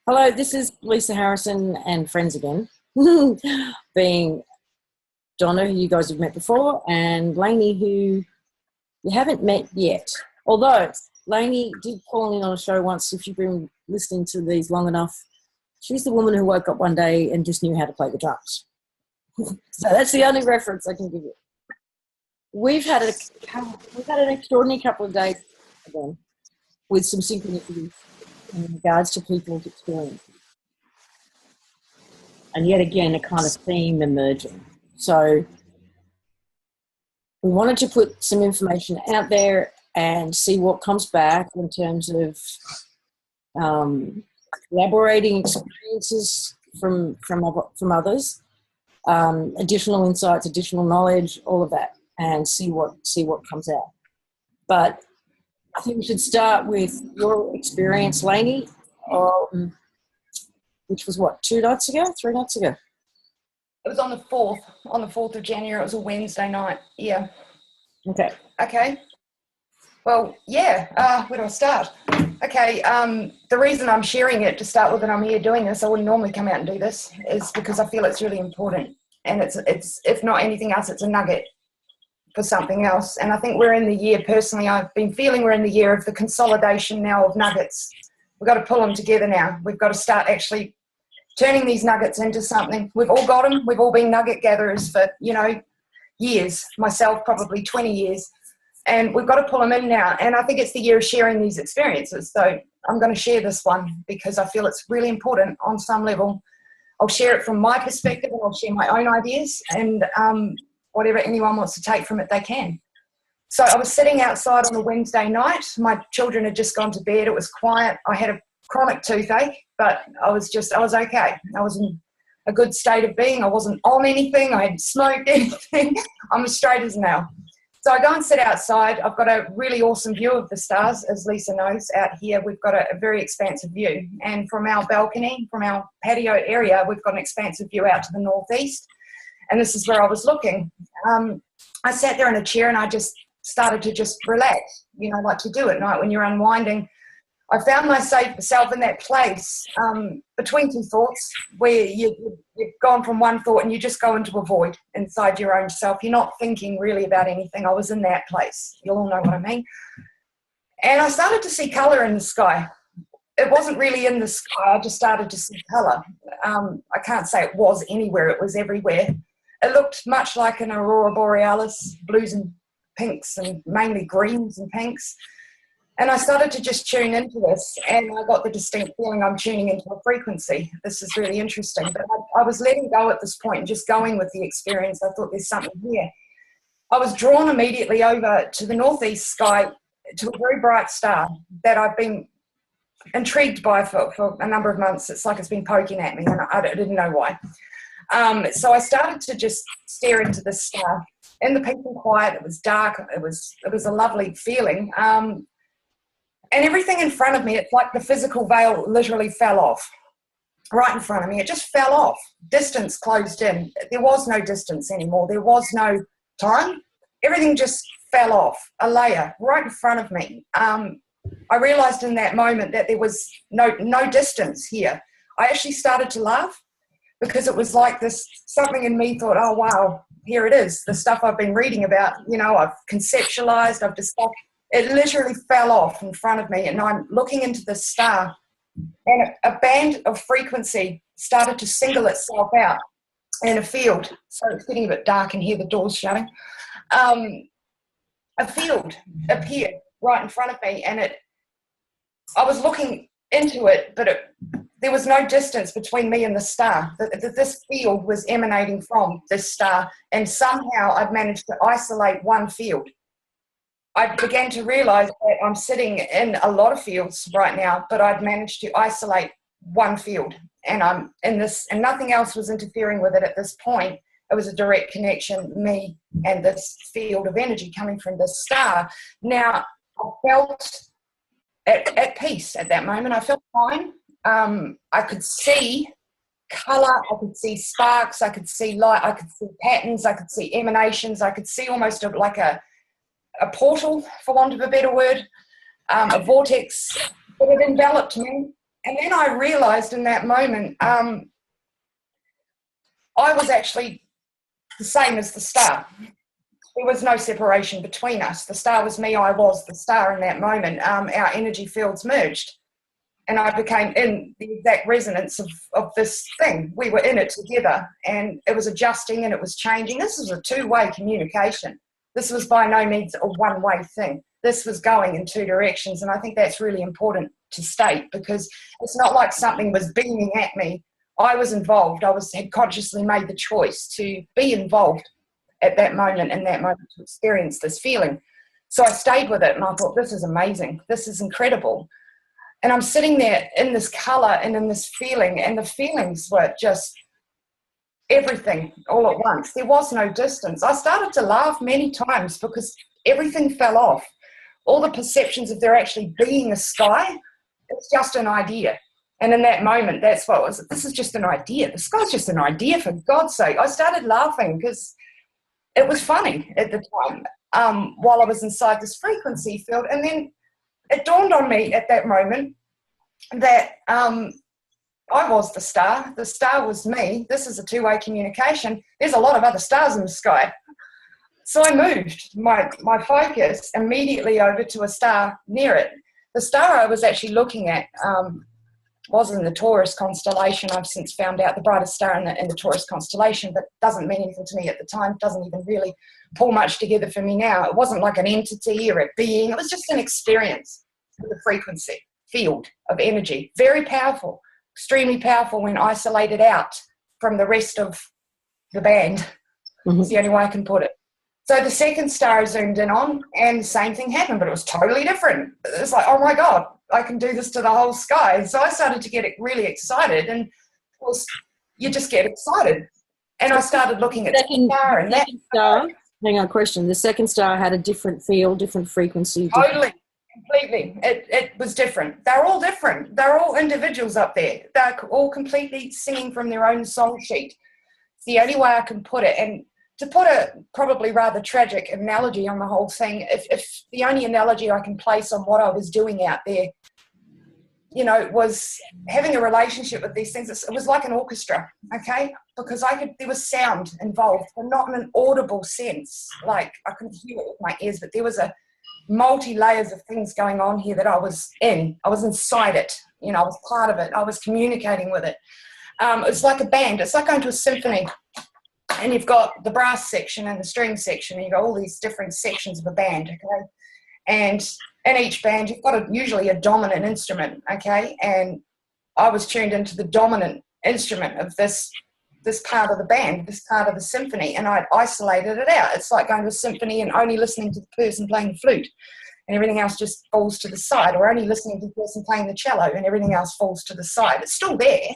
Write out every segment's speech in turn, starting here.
Hello, this is Lisa Harrison and friends again, being Donna, who you guys have met before, and Lainey, who you haven't met yet. Although Lainey did call in on a show once, if you've been listening to these long enough, she's the woman who woke up one day and just knew how to play the drums. So that's the only reference I can give you. We've had an extraordinary couple of days again with some synchronicities in regards to people's experience. And yet again, a kind of theme emerging. So we wanted to put some information out there and see what comes back in terms of elaborating experiences from others, additional insights, additional knowledge, all of that, and see what comes out. But I think we should start with your experience, Lainey, which was what, 3 nights ago? It was on the 4th of January. It was a Wednesday night. Yeah. Okay. Well, yeah. Where do I start? Okay. The reason I'm sharing it to start with, and I'm here doing this, I wouldn't normally come out and do this, is because I feel it's really important. And it's if not anything else, it's a nugget for something else. And I think we're in the year, personally, I've been feeling we're in the year of the consolidation now of nuggets. We've got to pull them together now. We've got to start actually turning these nuggets into something. We've all got them. We've all been nugget gatherers for, years, myself probably 20 years. And we've got to pull them in now. And I think it's the year of sharing these experiences. So I'm going to share this one because I feel it's really important on some level. I'll share it from my perspective and I'll share my own ideas, and whatever anyone wants to take from it, they can. So I was sitting outside on a Wednesday night. My children had just gone to bed. It was quiet. I had a chronic toothache, but I was okay. I was in a good state of being. I wasn't on anything. I hadn't smoked anything. I'm as straight as an nail. So I go and sit outside. I've got a really awesome view of the stars, as Lisa knows. Out here, we've got a very expansive view. And from our balcony, from our patio area, we've got an expansive view out to the northeast. And this is where I was looking. I sat there in a chair and I just started to just relax, like you do at night when you're unwinding. I found myself in that place between two thoughts where you've gone from one thought and you just go into a void inside your own self. You're not thinking really about anything. I was in that place. You'll all know what I mean. And I started to see colour in the sky. It wasn't really in the sky. I just started to see colour. I can't say it was anywhere. It was everywhere. It looked much like an aurora borealis, blues and pinks and mainly greens and pinks. And I started to just tune into this, and I got the distinct feeling I'm tuning into a frequency. This is really interesting. But I was letting go at this point and just going with the experience. I thought there's something here. I was drawn immediately over to the northeast sky to a very bright star that I've been intrigued by for a number of months. It's like it's been poking at me, and I didn't know why. So I started to just stare into the star. In the peace and quiet, it was dark. It was a lovely feeling. And everything in front of me, it's like the physical veil literally fell off right in front of me. It just fell off. Distance closed in. There was no distance anymore. There was no time. Everything just fell off, a layer right in front of me. I realized in that moment that there was no distance here. I actually started to laugh because it was like this, something in me thought, oh, wow, here it is. The stuff I've been reading about, I've conceptualized, I've discovered. It literally fell off in front of me, and I'm looking into the star, and a band of frequency started to single itself out in a field. So it's getting a bit dark in here, the door's shutting. A field appeared right in front of me, and I was looking into it, but there was no distance between me and the star. This field was emanating from this star, and somehow I'd managed to isolate one field. I began to realize that I'm sitting in a lot of fields right now, but I'd managed to isolate one field, and I'm in this, and nothing else was interfering with it at this point. It was a direct connection, me and this field of energy coming from this star. Now, I felt at peace at that moment. I felt fine. I could see colour, I could see sparks, I could see light, I could see patterns, I could see emanations, I could see almost like a portal, for want of a better word, a vortex, but it enveloped me. And then I realized in that moment, I was actually the same as the star. There was no separation between us. The star was me, I was the star in that moment. Our energy fields merged. And I became in the exact resonance of this thing. We were in it together, and it was adjusting and it was changing. This was a two-way communication. This was by no means a one-way thing. This was going in two directions, and I think that's really important to state, because it's not like something was beaming at me. I was involved. Had consciously made the choice to be involved at that moment, in that moment, to experience this feeling. So I stayed with it, and I thought, this is amazing. This is incredible. And I'm sitting there in this colour and in this feeling, and the feelings were just everything all at once. There was no distance. I started to laugh many times because everything fell off. All the perceptions of there actually being a sky, it's just an idea. And in that moment, that's what it was. This is just an idea. The sky's just an idea, for God's sake. I started laughing because it was funny at the time, while I was inside this frequency field. And then it dawned on me at that moment that I was the star. The star was me. This is a two-way communication. There's a lot of other stars in the sky. So I moved my focus immediately over to a star near it. The star I was actually looking at was in the Taurus constellation. I've since found out the brightest star in the Taurus constellation, but doesn't mean anything to me at the time. Doesn't even really pull much together for me now. It wasn't like an entity or a being. It was just an experience with the frequency field of energy. Very powerful, extremely powerful when isolated out from the rest of the band. Mm-hmm. It's the only way I can put it. So the second star I zoomed in on, and the same thing happened, but it was totally different. It's like, oh my God, I can do this to the whole sky. So I started to get really excited, and of course, you just get excited. And I started looking at the star, and that star. Hang on, question. The second star had a different feel, different frequency. Totally, completely. It was different. They're all different. They're all individuals up there. They're all completely singing from their own song sheet. It's the only way I can put it. And to put a probably rather tragic analogy on the whole thing, if the only analogy I can place on what I was doing out there, was having a relationship with these things. It was like an orchestra, okay? Because there was sound involved, but not in an audible sense. Like I couldn't hear it with my ears, but there was a multi-layers of things going on here that I was in. I was inside it. I was part of it. I was communicating with it. It's like a band. It's like going to a symphony. And you've got the brass section and the string section, and you've got all these different sections of a band, okay? And in each band, you've got usually a dominant instrument, okay? And I was tuned into the dominant instrument of this part of the band, this part of the symphony, and I'd isolated it out. It's like going to a symphony and only listening to the person playing the flute, and everything else just falls to the side, or only listening to the person playing the cello, and everything else falls to the side. It's still there.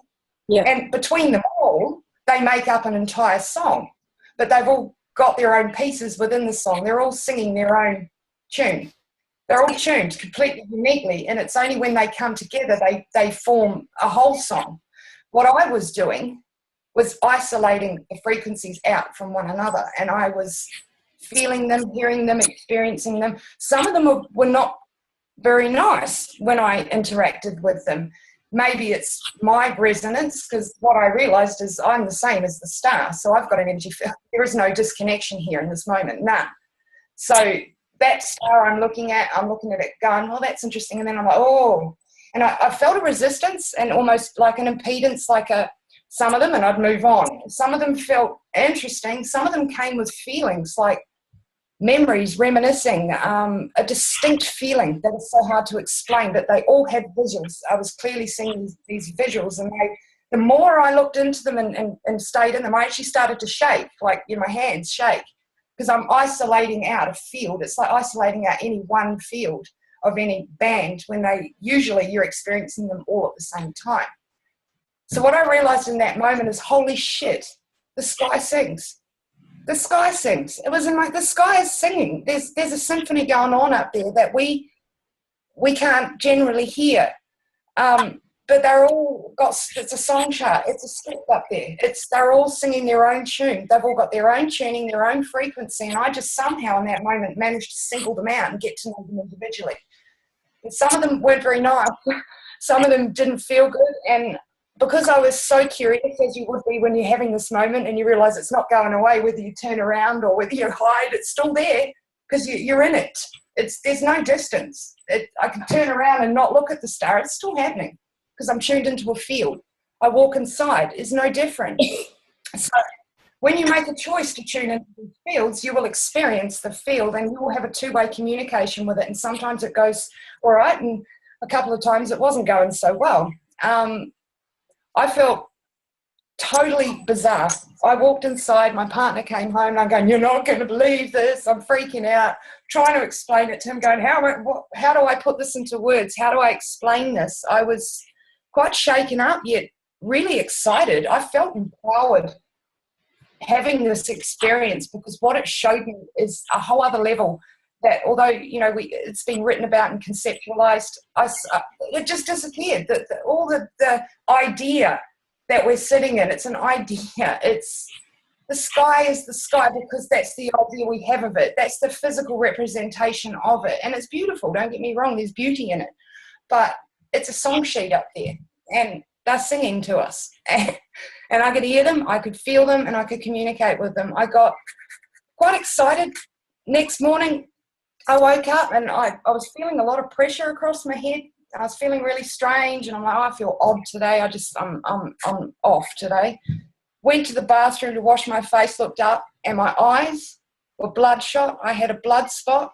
Yeah. And between them all, they make up an entire song, but they've all got their own pieces within the song. They're all singing their own tune. They're all tuned completely uniquely, and it's only when they come together they form a whole song. What I was doing was isolating the frequencies out from one another, and I was feeling them, hearing them, experiencing them. Some of them were not very nice when I interacted with them. Maybe it's my resonance, because what I realized is I'm the same as the star, so I've got an energy field. There is no disconnection here in this moment, none. So that star I'm looking at it going, oh, that's interesting. And then I'm like, oh. And I felt a resistance and almost like an impedance, some of them, and I'd move on. Some of them felt interesting. Some of them came with feelings like memories, reminiscing, a distinct feeling that is so hard to explain, but they all had visuals. I was clearly seeing these visuals, and the more I looked into them and stayed in them, I actually started to shake, my hands shake, because I'm isolating out a field. It's like isolating out any one field of any band when usually you're experiencing them all at the same time. So what I realized in that moment is, holy shit, the sky sings. The sky sings. It was the sky is singing. There's a symphony going on up there that we can't generally hear. But they're all it's a song chart. It's a script up there. They're all singing their own tune. They've all got their own tuning, their own frequency. And I just somehow in that moment managed to single them out and get to know them individually. And some of them weren't very nice. Some of them didn't feel good. And because I was so curious, as you would be when you're having this moment and you realise it's not going away, whether you turn around or whether you hide, it's still there because you're in it. There's no distance. I can turn around and not look at the star. It's still happening because I'm tuned into a field. I walk inside. It's no different. So when you make a choice to tune into these fields, you will experience the field and you will have a two-way communication with it. And sometimes it goes all right, and a couple of times it wasn't going so well. I felt totally bizarre. I walked inside, my partner came home, and I'm going, you're not going to believe this. I'm freaking out, trying to explain it to him, going, how do I put this into words? How do I explain this? I was quite shaken up, yet really excited. I felt empowered having this experience, because what it showed me is a whole other level that, although, it's been written about and conceptualized, it just disappeared. All the idea that we're sitting in, it's an idea. It's the sky is the sky because that's the idea we have of it. That's the physical representation of it. And it's beautiful, don't get me wrong, there's beauty in it. But it's a song sheet up there, and they're singing to us. And I could hear them, I could feel them, and I could communicate with them. I got quite excited. Next morning, I woke up and I was feeling a lot of pressure across my head. I was feeling really strange, and I'm like, I feel odd today. I'm off today. Went to the bathroom to wash my face, looked up, and my eyes were bloodshot. I had a blood spot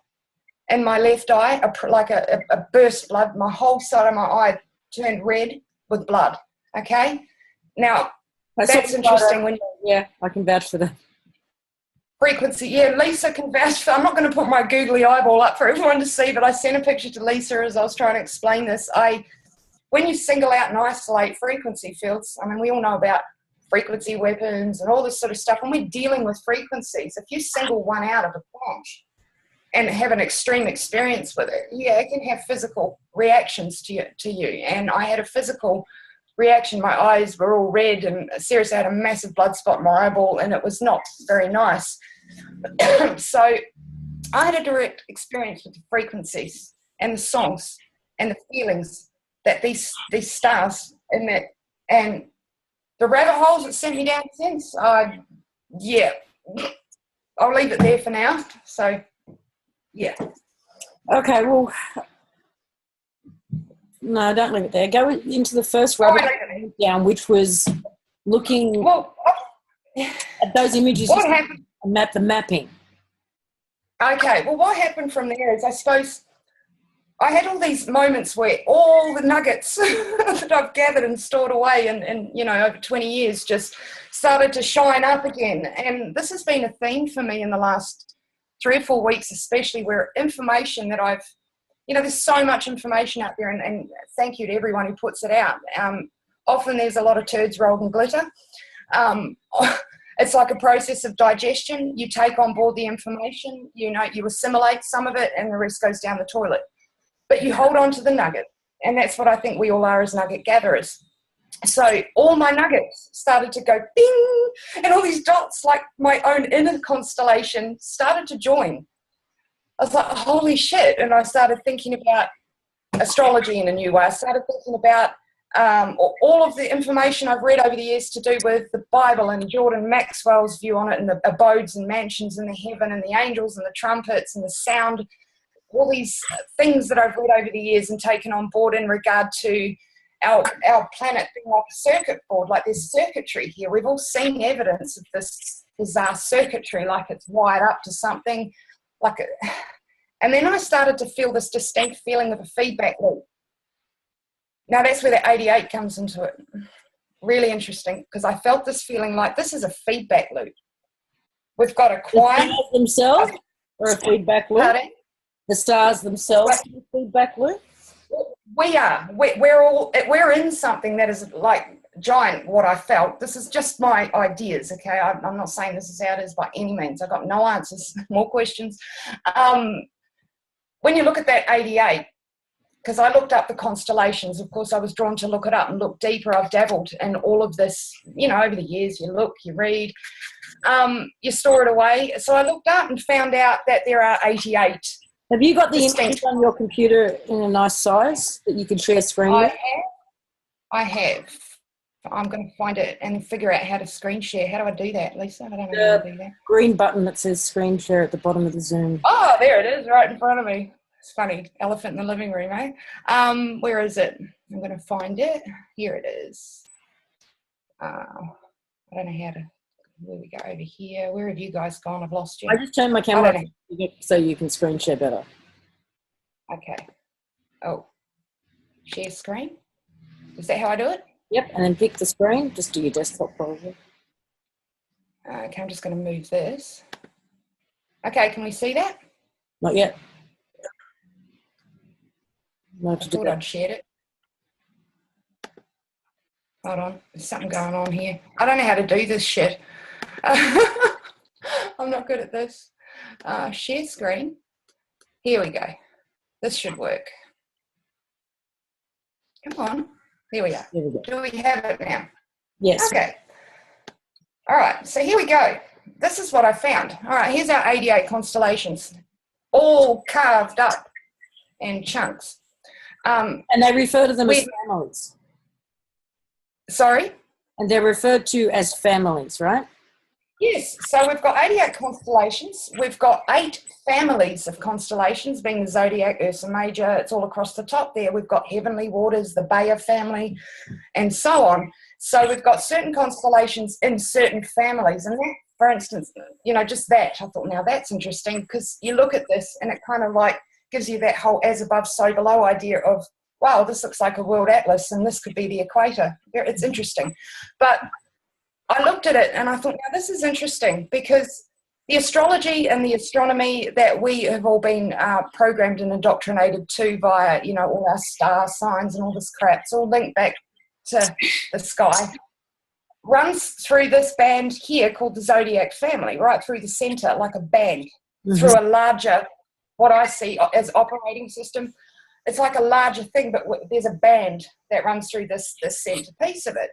in my left eye, like a burst blood. My whole side of my eye turned red with blood. Okay? Now, that's interesting. Yeah, I can vouch for that. Frequency, yeah, Lisa can vouch for. I'm not going to put my googly eyeball up for everyone to see, but I sent a picture to Lisa as I was trying to explain this. When you single out and isolate frequency fields, I mean, we all know about frequency weapons and all this sort of stuff, and we're dealing with frequencies. If you single one out of a bunch and have an extreme experience with it, yeah, it can have physical reactions to you. And I had a physical reaction. My eyes were all red, and seriously, I had a massive blood spot in my eyeball, and it was not very nice. So I had a direct experience with the frequencies and the songs and the feelings that these stars emit, and the rabbit holes that sent me down since. Yeah, I'll leave it there for now. So yeah. Okay, well, no, don't leave it there. Go into the first rabbit hole down, which was looking at those images. What happened? The mapping. Okay, well, what happened from there is, I suppose, I had all these moments where all the nuggets that I've gathered and stored away in over 20 years just started to shine up again. And this has been a theme for me in the last 3 or 4 weeks, especially, where information that I've, there's so much information out there, and thank you to everyone who puts it out. Often there's a lot of turds rolled in glitter. It's like a process of digestion. You take on board the information, you assimilate some of it, and the rest goes down the toilet. But you hold on to the nugget, and that's what I think we all are as nugget gatherers. So all my nuggets started to go bing, and all these dots, like my own inner constellation, started to join. I was like, holy shit. And I started thinking about astrology in a new way. I started thinking about all of the information I've read over the years to do with the Bible and Jordan Maxwell's view on it, and the abodes and mansions in the heaven and the angels and the trumpets and the sound, all these things that I've read over the years and taken on board in regard to our planet being like a circuit board, like there's circuitry here. We've all seen evidence of this bizarre circuitry, like it's wired up to something. And then I started to feel this distinct feeling of a feedback loop. Now that's where the 88 comes into it. Really interesting, because I felt this feeling like this is a feedback loop. We've got a choir. The stars themselves or a feedback loop? Pardon? The stars themselves are a feedback loop? We are. We're in something that is like giant, what I felt. This is just my ideas, okay? I'm not saying this is how it is by any means. I've got no answers, more questions. When you look at that 88, because I looked up the constellations, of course I was drawn to look it up and look deeper. I've dabbled in all of this, over the years. You look, you read, you store it away. So I looked up and found out that there are 88 Have you got the distinct. images on your computer in a nice size that you can share screen with? I have. I'm going to find it and figure out how to screen share. How do I do that, Lisa? I don't know how to do that. Green button that says screen share at the bottom of the Zoom. Oh, there it is, right in front of me. It's funny. Elephant in the living room, eh? Where is it? I'm going to find it. Here it is. I don't know how to. Where we go over here. Where have you guys gone? I've lost you. I just turned my camera off so you can screen share better. Okay. Oh, share screen. Is that how I do it? Yep, and then pick the screen. Just do your desktop probably. Okay, I'm just going to move this. Okay, can we see that? Not yet. I thought I'd shared it. Hold on, there's something going on here. I don't know how to do this shit. I'm not good at this. Share screen. Here we go. This should work. Come on. There we are. There we go. Do we have it now? Yes. Okay. All right, so here we go. This is what I found. All right, here's our 88 constellations, all carved up in chunks. And they refer to them as families. Sorry? And they're referred to as families, right? Yes, so we've got 88 constellations. We've got 8 families of constellations, being the zodiac, Ursa Major. It's all across the top there. We've got Heavenly Waters, the Bayer family, and so on. So we've got certain constellations in certain families. And that, for instance, just that, I thought, now that's interesting, because you look at this and it kind of like gives you that whole as above, so below idea of, wow, this looks like a world atlas and this could be the equator. It's interesting. But I looked at it and I thought, now this is interesting, because the astrology and the astronomy that we have all been programmed and indoctrinated to via, all our star signs and all this crap, it's all linked back to the sky, runs through this band here called the zodiac family, right through the center, like a band, through a larger, what I see as operating system. It's like a larger thing, but there's a band that runs through this center piece of it.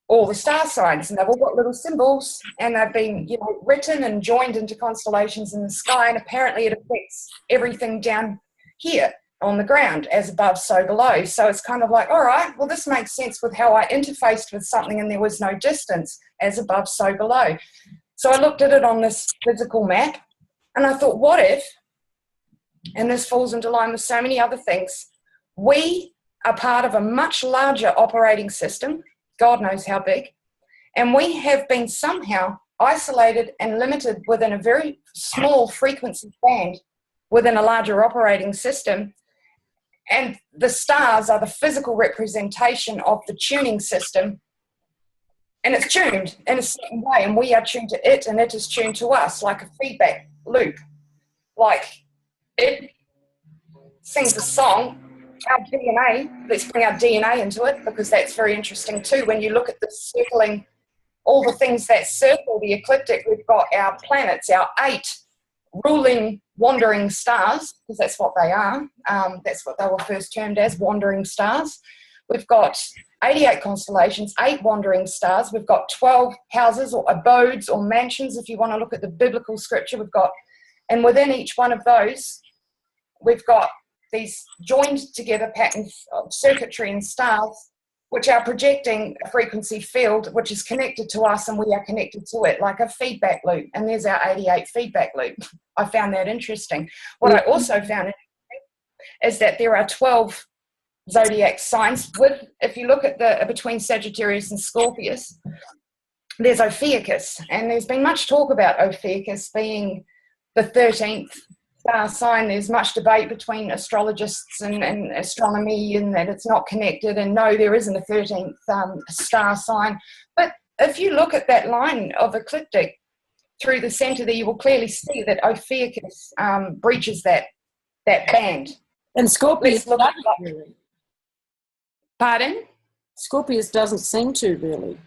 All the star signs, and they've all got little symbols, and they've been, written and joined into constellations in the sky, and apparently it affects everything down here on the ground, as above, so below. So it's kind of like, all right, well, this makes sense with how I interfaced with something and there was no distance, as above, so below. So I looked at it on this physical map, and I thought, what if, and this falls into line with so many other things, we are part of a much larger operating system, God knows how big, and we have been somehow isolated and limited within a very small frequency band within a larger operating system, and the stars are the physical representation of the tuning system, and it's tuned in a certain way, and we are tuned to it, and it is tuned to us, like a feedback loop. Like it sings a song, our DNA, let's bring our DNA into it, because that's very interesting too. When you look at the circling, all the things that circle the ecliptic, we've got our planets, our 8 ruling wandering stars, because that's what they are. That's what they were first termed as, wandering stars. We've got 88 constellations, 8 wandering stars. We've got 12 houses or abodes or mansions, if you want to look at the biblical scripture. We've got, and within each one of those, we've got these joined together patterns of circuitry and stars, which are projecting a frequency field which is connected to us, and we are connected to it, like a feedback loop. And there's our 88 feedback loop. I found that interesting. What I also found interesting is that there are 12 zodiac signs. If you look at the between Sagittarius and Scorpius, there's Ophiuchus, and there's been much talk about Ophiuchus being the 13th star sign. There's much debate between astrologists and astronomy, and that it's not connected, and no, there isn't a 13th star sign. But if you look at that line of ecliptic through the center there, you will clearly see that Ophiuchus breaches that band. And Scorpius doesn't really. Pardon? Scorpius doesn't seem to really.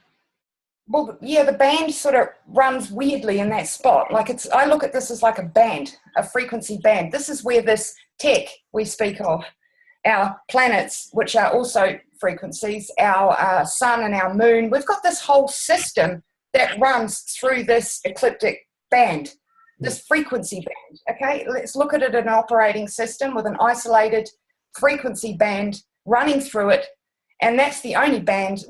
Well, yeah, the band sort of runs weirdly in that spot. Like I look at this as like a band, a frequency band. This is where this tech we speak of, our planets, which are also frequencies, our sun and our moon. We've got this whole system that runs through this ecliptic band. this frequency band, okay? Let's look at it in an operating system with an isolated frequency band running through it, and that's the only band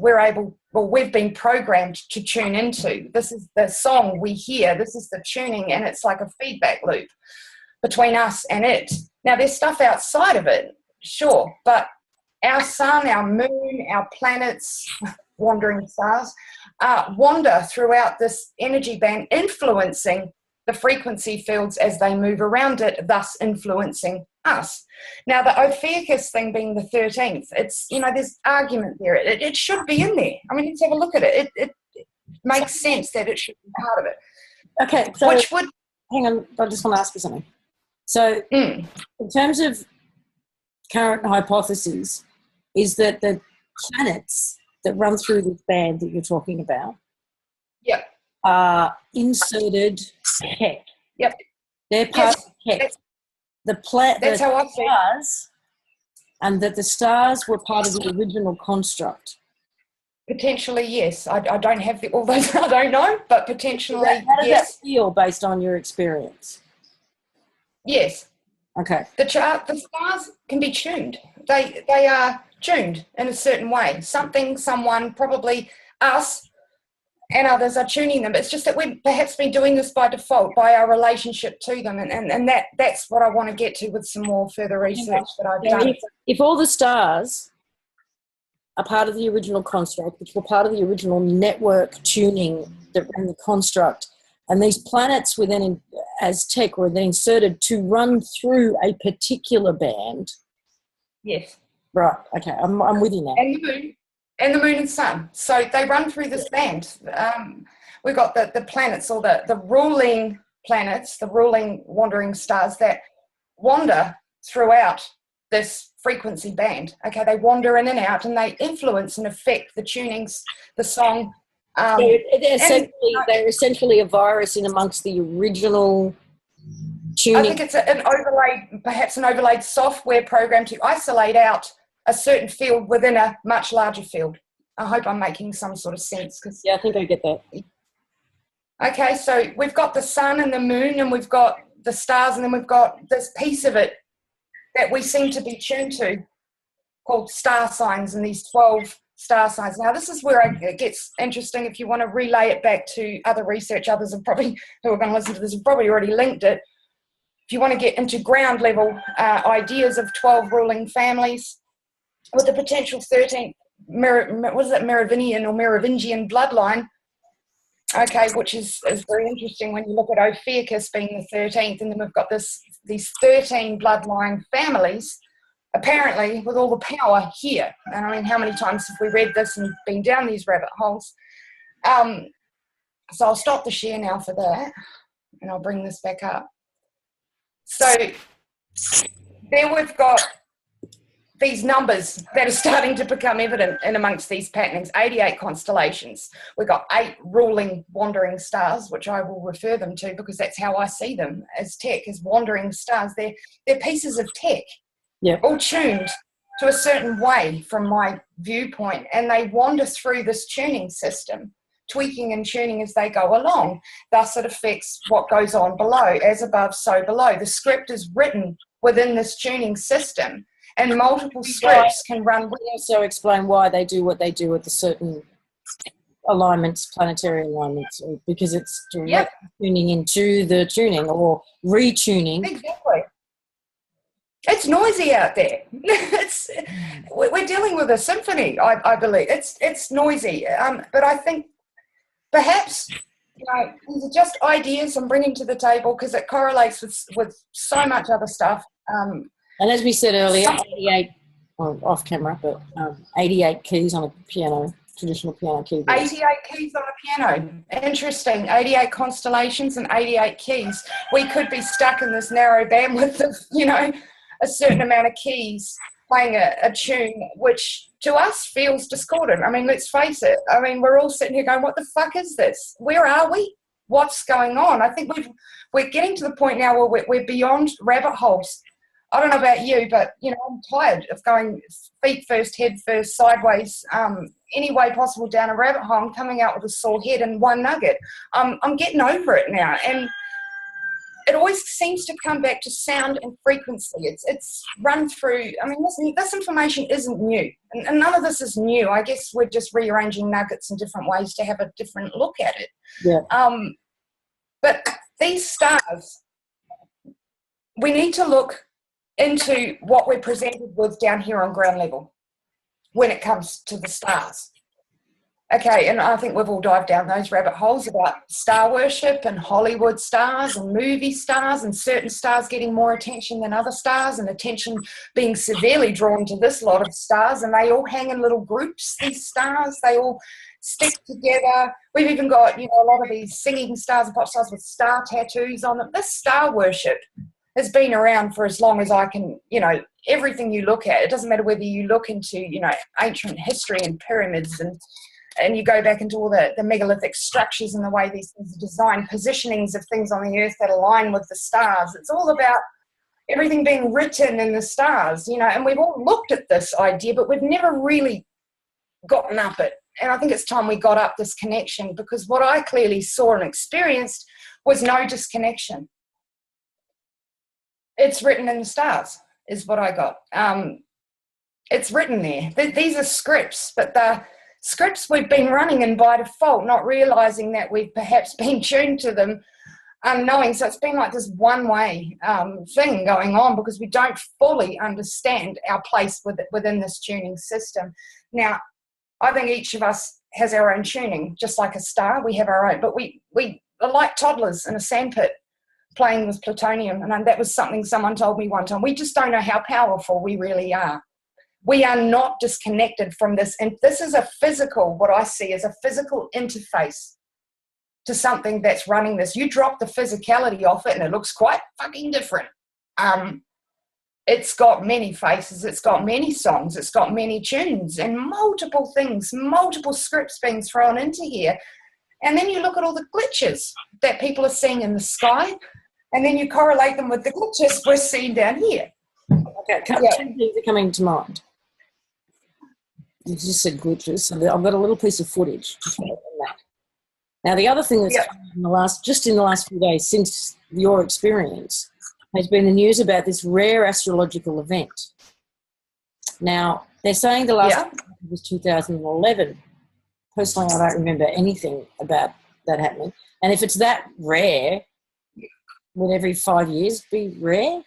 we've been programmed to tune into. This is the song we hear, this is the tuning, and it's like a feedback loop between us and it. Now, there's stuff outside of it, sure, but our sun, our moon, our planets, wandering stars, wander throughout this energy band, influencing the frequency fields as they move around it, thus influencing us. Now, the Ophiuchus thing being the 13th, it's, there's argument there. It should be in there. I mean, let's have a look at it. It makes sense that it should be part of it. Okay, so hang on, I just want to ask you something. So in terms of current hypotheses, is that the planets that run through this band that you're talking about are inserted tech. Yep. They're part of tech. That's how I see it. And that the stars were part of the original construct. Potentially, yes. I don't have all those, I don't know, but potentially, how does yes. that feel based on your experience? Yes. Okay. The stars can be tuned. They are tuned in a certain way. Something, someone, probably us and others are tuning them. It's just that we've perhaps been doing this by default, by our relationship to them. And that's what I want to get to with some more further research that I've done. If all the stars are part of the original construct, which were part of the original network tuning that ran the construct, and these planets were then, as tech, were then inserted to run through a particular band. Yes. Right, okay, I'm with you now. And the moon and sun. So they run through this band. We've got the planets, or the ruling planets, the ruling wandering stars that wander throughout this frequency band. Okay, they wander in and out, and they influence and affect the tunings, the song. So they're essentially a virus in amongst the original tuning. I think it's perhaps an overlaid software program to isolate out a certain field within a much larger field. I hope I'm making some sort of sense. Yeah, I think I get that. Okay, so we've got the sun and the moon, and we've got the stars, and then we've got this piece of it that we seem to be tuned to called star signs, and these 12 star signs. Now, this is where it gets interesting. If you want to relay it back to other research, others have probably, who are going to listen to this, have probably already linked it. If you want to get into ground level ideas of 12 ruling families, with the potential 13th, Merovingian or Merovingian bloodline, okay, which is very interesting when you look at Ophiuchus being the 13th, and then we've got these 13 bloodline families, apparently with all the power here. And I mean, how many times have we read this and been down these rabbit holes? So I'll stop the share now for that, and I'll bring this back up. So there we've got these numbers that are starting to become evident in amongst these patternings. 88 constellations. We've got 8 ruling wandering stars, which I will refer them to because that's how I see them as tech, as wandering stars. They're pieces of tech, all tuned to a certain way from my viewpoint, and they wander through this tuning system, tweaking and tuning as they go along. Thus it affects what goes on below. As above, so below. The script is written within this tuning system, and multiple scripts can run. We also explain why they do what they do with the certain alignments, planetary alignments, because it's direct tuning into the tuning or retuning. Exactly. It's noisy out there. We're dealing with a symphony, I believe. It's noisy, but I think perhaps these are just ideas I'm bringing to the table because it correlates with so much other stuff. And as we said earlier, 88, off camera, but 88 keys on a piano, traditional piano keyboard. 88 keys on a piano. Interesting. 88 constellations and 88 keys. We could be stuck in this narrow bandwidth of, a certain amount of keys playing a tune, which to us feels discordant. I mean, let's face it. I mean, we're all sitting here going, what the fuck is this? Where are we? What's going on? I think we're getting to the point now where we're beyond rabbit holes. I don't know about you, but, I'm tired of going feet first, head first, sideways, any way possible down a rabbit hole and coming out with a sore head and one nugget. I'm getting over it now. And it always seems to come back to sound and frequency. It's run through. I mean, this information isn't new, and none of this is new. I guess we're just rearranging nuggets in different ways to have a different look at it. Yeah. But these stars, we need to look into what we're presented with down here on ground level when it comes to the stars. Okay, and I think we've all dived down those rabbit holes about star worship and Hollywood stars and movie stars and certain stars getting more attention than other stars and attention being severely drawn to this lot of stars, and they all hang in little groups, these stars, they all stick together. We've even got, a lot of these singing stars and pop stars with star tattoos on them. This star worship has been around for as long as I can, everything you look at, it doesn't matter whether you look into, ancient history and pyramids and you go back into all the megalithic structures and the way these things are designed, positionings of things on the earth that align with the stars. It's all about everything being written in the stars, and we've all looked at this idea, but we've never really gotten up it. And I think it's time we got up this connection, because what I clearly saw and experienced was no disconnection. It's written in the stars, is what I got. It's written there. These are scripts, but the scripts we've been running in by default, not realizing that we've perhaps been tuned to them unknowing. So it's been like this one-way thing going on, because we don't fully understand our place within this tuning system. Now, I think each of us has our own tuning, just like a star. We have our own, but we are like toddlers in a sandpit playing with plutonium. And that was something someone told me one time. We just don't know how powerful we really are. We are not disconnected from this. And this is a physical, what I see is a physical interface to something that's running this. You drop the physicality off it and it looks quite fucking different. It's got many faces, it's got many songs, it's got many tunes and multiple things, multiple scripts being thrown into here. And then you look at all the glitches that people are seeing in the sky, and then you correlate them with the glitches we're seeing down here. Okay, two things are coming to mind. You just said glitches, so I've got a little piece of footage to show on that. Now, the other thing that's come in the last few days since your experience has been the news about this rare astrological event. Now, they're saying the last was 2011. Personally, I don't remember anything about that happening. And if it's that rare, would every 5 years be rare?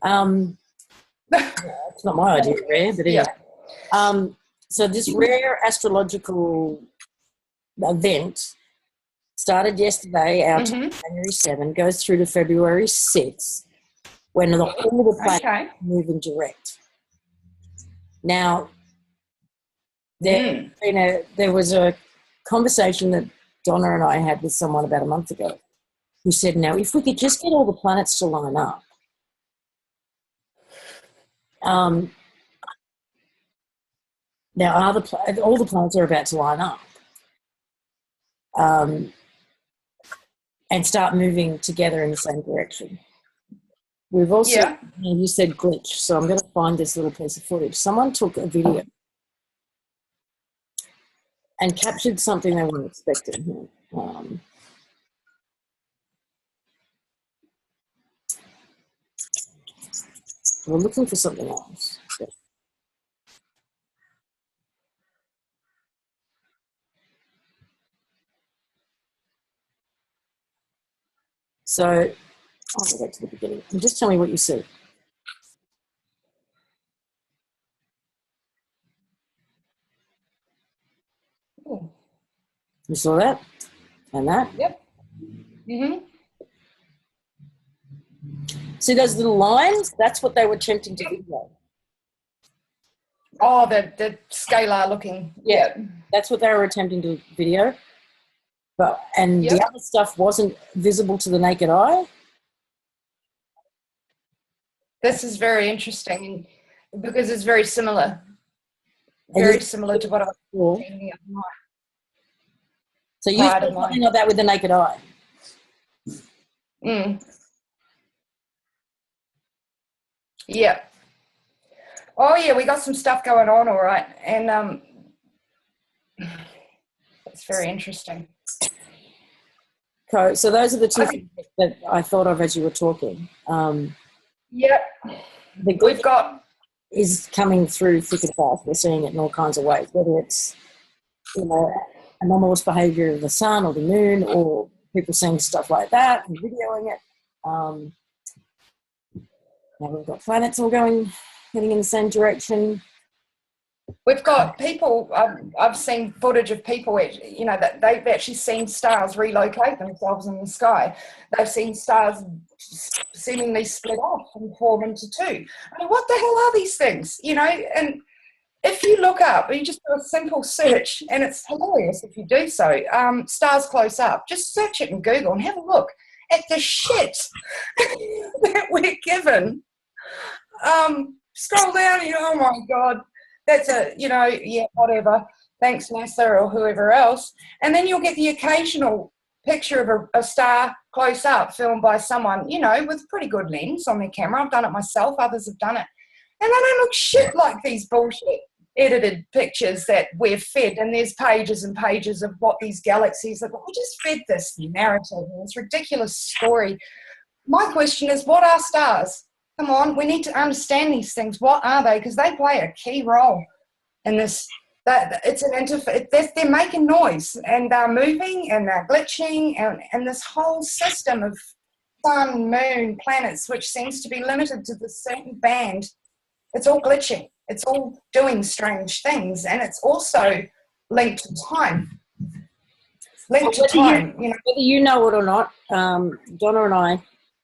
It's not my idea of rare, but anyway. So this rare astrological event started yesterday out to January 7, goes through to February 6, when all the planets move in direct. Now, there was a conversation that Donna and I had with someone about a month ago who said, now, if we could just get all the planets to line up, now all the planets are about to line up and start moving together in the same direction. We've also, you said glitch, so I'm going to find this little piece of footage. Someone took a video and captured something they weren't expecting. We're looking for something else. So, I'll go back to the beginning. And just tell me what you see. Ooh. You saw that? And that? Yep. Mm-hmm. See those little lines? That's what they were attempting to video. Oh, the scalar looking. Yeah, that's what they were attempting to video. And the other stuff wasn't visible to the naked eye. This is very interesting because it's very similar. Very similar to what I was seeing the other night. So you saw something like that with the naked eye? Yeah. Oh, yeah, we got some stuff going on, all right. And it's very interesting. So those are the two things that I thought of as you were talking. Yep. The We've got is coming through thick and fast. We're seeing it in all kinds of ways, whether it's, anomalous behaviour of the sun or the moon, or people seeing stuff like that and videoing it. Now we've got planets all heading in the same direction. We've got people, I've seen footage of people, that they've actually seen stars relocate themselves in the sky. They've seen stars seemingly split off and form into two. I mean, what the hell are these things? And if you look up, you just do a simple search, and it's hilarious if you do so, stars close up. Just search it in Google and have a look at the shit that we're given. Scroll down, oh my God. That's whatever. Thanks, NASA or whoever else. And then you'll get the occasional picture of a star close up filmed by someone, with pretty good lens on their camera. I've done it myself. Others have done it. And they don't look shit like these bullshit edited pictures that we're fed. And there's pages and pages of what these galaxies are. We just fed this narrative and this ridiculous story. My question is, what are stars? Come on, we need to understand these things. What are they? Because they play a key role in this. It's an they're making noise, and they're moving, and they're glitching, and this whole system of sun, moon, planets, which seems to be limited to the certain band, it's all glitching. It's all doing strange things, and it's also linked to time. Whether you know it or not, Donna and I,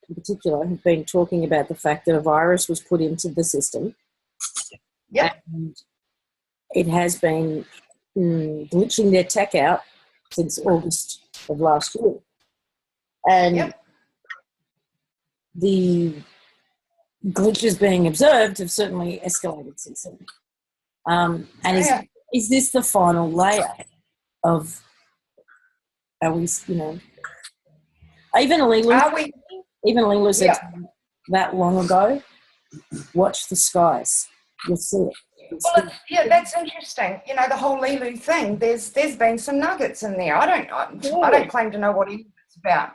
in particular, have been talking about the fact that a virus was put into the system. Yep. And it has been glitching their tech out since August of last year. And the glitches being observed have certainly escalated since then. Is this the final layer of, even Lila said that long ago, watch the skies. You'll see it. Well, that's interesting. The whole Lilu thing, there's been some nuggets in there. I don't claim to know what it's about,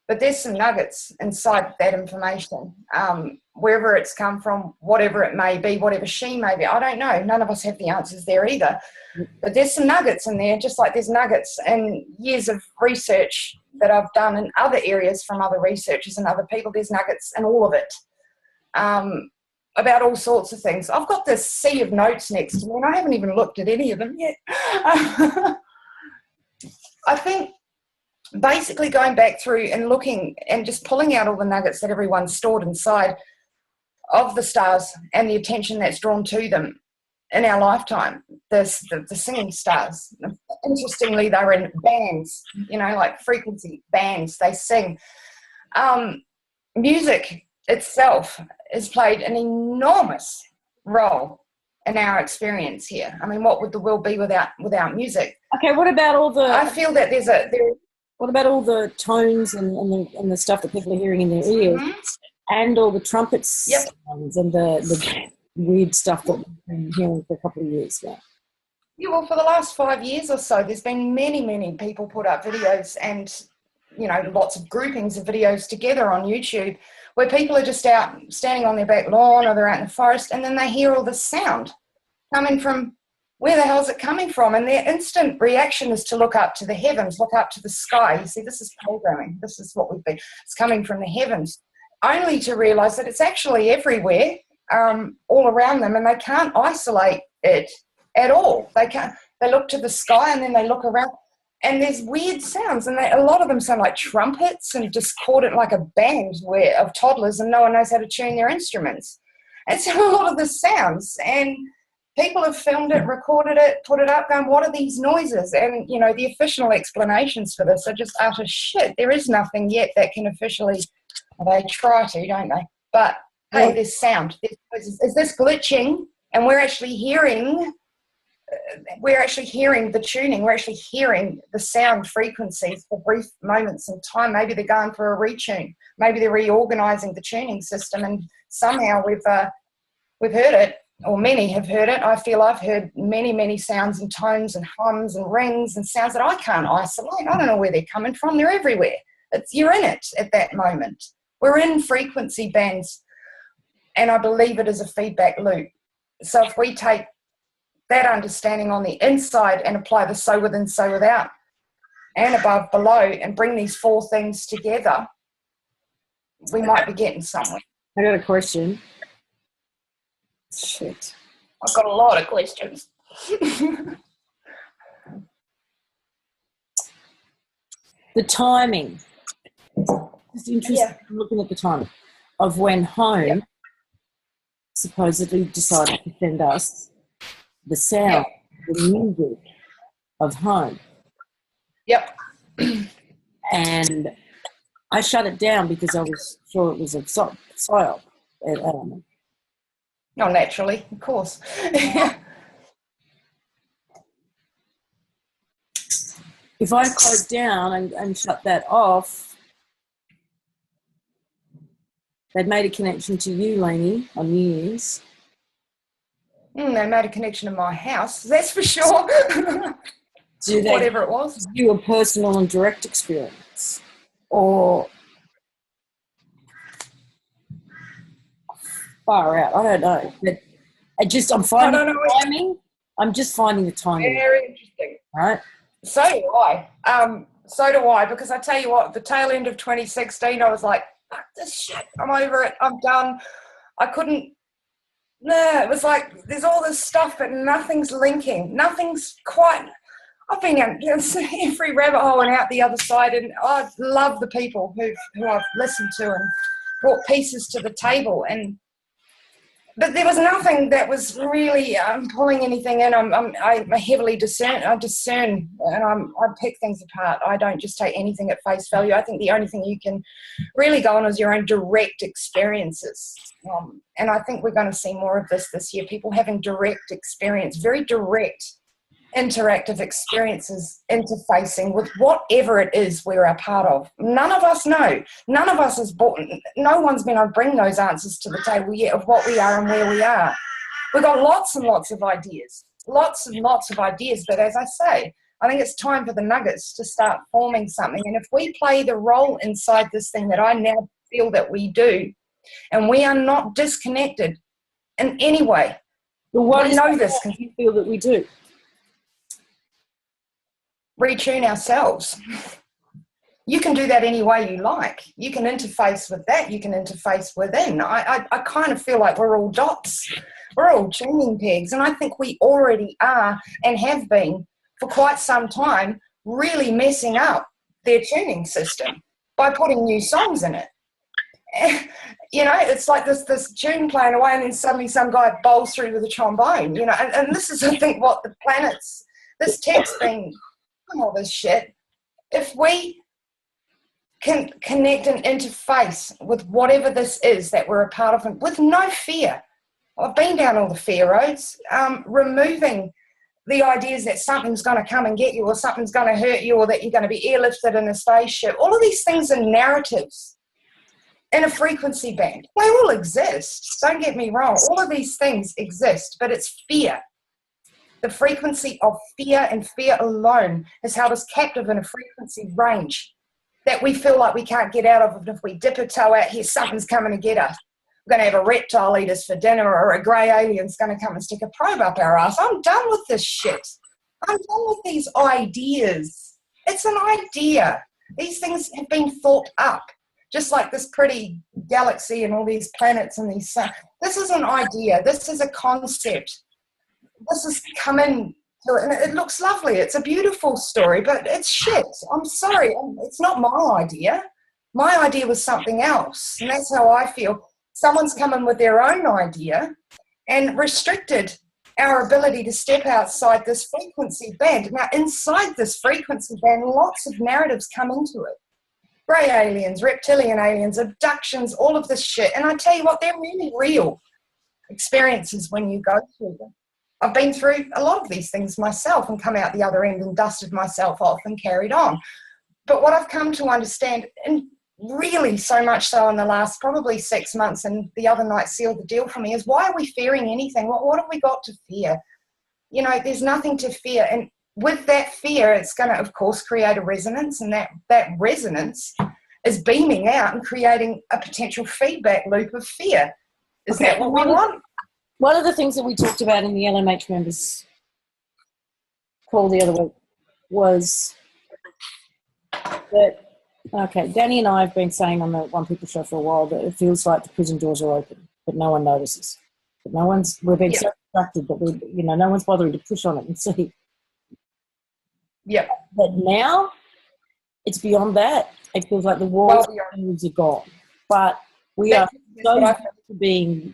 but there's some nuggets inside that information. Wherever it's come from, whatever it may be, whatever she may be, I don't know. None of us have the answers there either. But there's some nuggets in there, just like there's nuggets in years of research that I've done in other areas from other researchers and other people. There's nuggets in all of it. About all sorts of things. I've got this sea of notes next to me, and I haven't even looked at any of them yet. I think basically going back through and looking and just pulling out all the nuggets that everyone's stored inside of the stars and the attention that's drawn to them in our lifetime, the singing stars. Interestingly, they're in bands, like frequency bands. They sing. Music itself has played an enormous role in our experience here. I mean, what would the world be without music? Okay, what about all the? I feel that what about all the tones and the stuff that people are hearing in their ears, and all the trumpet sounds and the weird stuff that we've been hearing for a couple of years now? Yeah, well, for the last 5 years or so, there's been many, many people put up videos and, lots of groupings of videos together on YouTube where people are just out standing on their back lawn or they're out in the forest, and then they hear all this sound coming from, where the hell is it coming from? And their instant reaction is to look up to the heavens, look up to the sky. You see, this is programming. This is what we've been. It's coming from the heavens, only to realise that it's actually everywhere, all around them, and they can't isolate it at all. They look to the sky and then they look around, and there's weird sounds, and a lot of them sound like trumpets and discordant, like a band of toddlers, and no one knows how to tune their instruments. And so a lot of the sounds, and people have filmed it, recorded it, put it up, going, what are these noises? And, the official explanations for this are just utter shit. There is nothing yet that can officially, they try to, don't they? But, hey, there's sound. Is this glitching? And we're actually hearing the tuning. We're actually hearing the sound frequencies for brief moments in time. Maybe they're going for a retune. Maybe they're reorganizing the tuning system, and somehow we've heard it, or many have heard it. I feel I've heard many, many sounds and tones and hums and rings and sounds that I can't isolate. I don't know where they're coming from. They're everywhere. You're in it at that moment. We're in frequency bands, and I believe it is a feedback loop. So if we take that understanding on the inside and apply the so within, so without, and above, below, and bring these four things together, we might be getting somewhere. I got a question. Shit. I've got a lot of questions. The timing. It's interesting looking at the timing of when home supposedly decided to send us the sound, the music of home. Yep. And I shut it down because I was sure it was a psyop element. Oh, naturally, of course. If I closed down and shut that off, they'd made a connection to you, Lainey, on New Year's. They made a connection to my house, that's for sure. Whatever it was. Give you a personal and direct experience, or far out. I don't know. But I'm finding the timing. I'm just finding the timing. Very interesting. Right. So do I. Because I tell you what, the tail end of 2016, I was like, fuck this shit. I'm over it. I'm done. I couldn't. It was like there's all this stuff, but nothing's linking. Nothing's quite. I've been down every rabbit hole and out the other side, and I love the people who I've listened to and brought pieces to the table. But there was nothing that was really pulling anything in. I heavily discern. I discern, and I pick things apart. I don't just take anything at face value. I think the only thing you can really go on is your own direct experiences. And I think we're going to see more of this year. People having direct experience, very direct, interactive experiences, interfacing with whatever it is we're a part of. None of us know. None of us has bought. No one's been able to bring those answers to the table yet of what we are and where we are. We've got lots and lots of ideas, lots and lots of ideas. But as I say, I think it's time for the nuggets to start forming something. And if we play the role inside this thing that I now feel that we do, and we are not disconnected in any way, we know this because you feel that we do. Retune ourselves. You can do that any way you like. You can interface with that. You can interface within. I kind of feel like we're all dots. We're all tuning pegs. And I think we already are and have been for quite some time really messing up their tuning system by putting new songs in it. You know, it's like this tune playing away and then suddenly some guy bowls through with a trombone, you know. And this is, I think, what the planets, this tech's been all this shit. If we can connect and interface with whatever this is that we're a part of, with no fear. I've been down all the fear roads, removing the ideas that something's going to come and get you, or something's going to hurt you, or that you're going to be airlifted in a spaceship. All of these things are narratives in a frequency band. They all exist. Don't get me wrong. All of these things exist, but it's fear. The frequency of fear and fear alone has held us captive in a frequency range that we feel like we can't get out of. And if we dip a toe out here, something's coming to get us. We're going to have a reptile eat us for dinner, or a grey alien's going to come and stick a probe up our ass. I'm done with this shit. I'm done with these ideas. It's an idea. These things have been thought up, just like this pretty galaxy and all these planets and these suns. This is an idea. This is a concept. This has come in to it, and it looks lovely. It's a beautiful story, but it's shit. I'm sorry. It's not my idea. My idea was something else, and that's how I feel. Someone's come in with their own idea and restricted our ability to step outside this frequency band. Now, inside this frequency band, lots of narratives come into it. Grey aliens, reptilian aliens, abductions, all of this shit. And I tell you what, they're really real experiences when you go through them. I've been through a lot of these things myself and come out the other end and dusted myself off and carried on. But what I've come to understand, and really so much so in the last probably 6 months, and the other night sealed the deal for me, is why are we fearing anything? What have we got to fear? You know, there's nothing to fear. And with that fear, it's going to, of course, create a resonance. And that resonance is beaming out and creating a potential feedback loop of fear. Is that what we want? One of the things that we talked about in the LMH members call the other week was that, okay, Danny and I have been saying on the One People show for a while that it feels like the prison doors are open, but no one notices. But we're being so distracted that no one's bothering to push on it and see. Yeah. But now it's beyond that. It feels like the walls are gone. But we are so used to being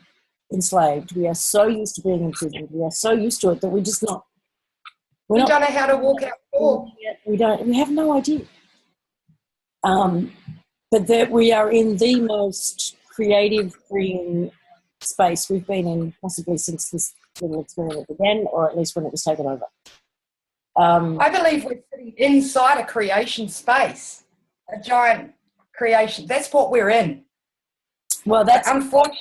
enslaved. We are so used to being imprisoned. We are so used to it that we don't know how to walk out the door. We have no idea. But that we are in the most creative, freeing space we've been in possibly since this little experiment began, or at least when it was taken over. I believe we're sitting inside a creation space, a giant creation. That's what we're in. Well, that's unfortunate.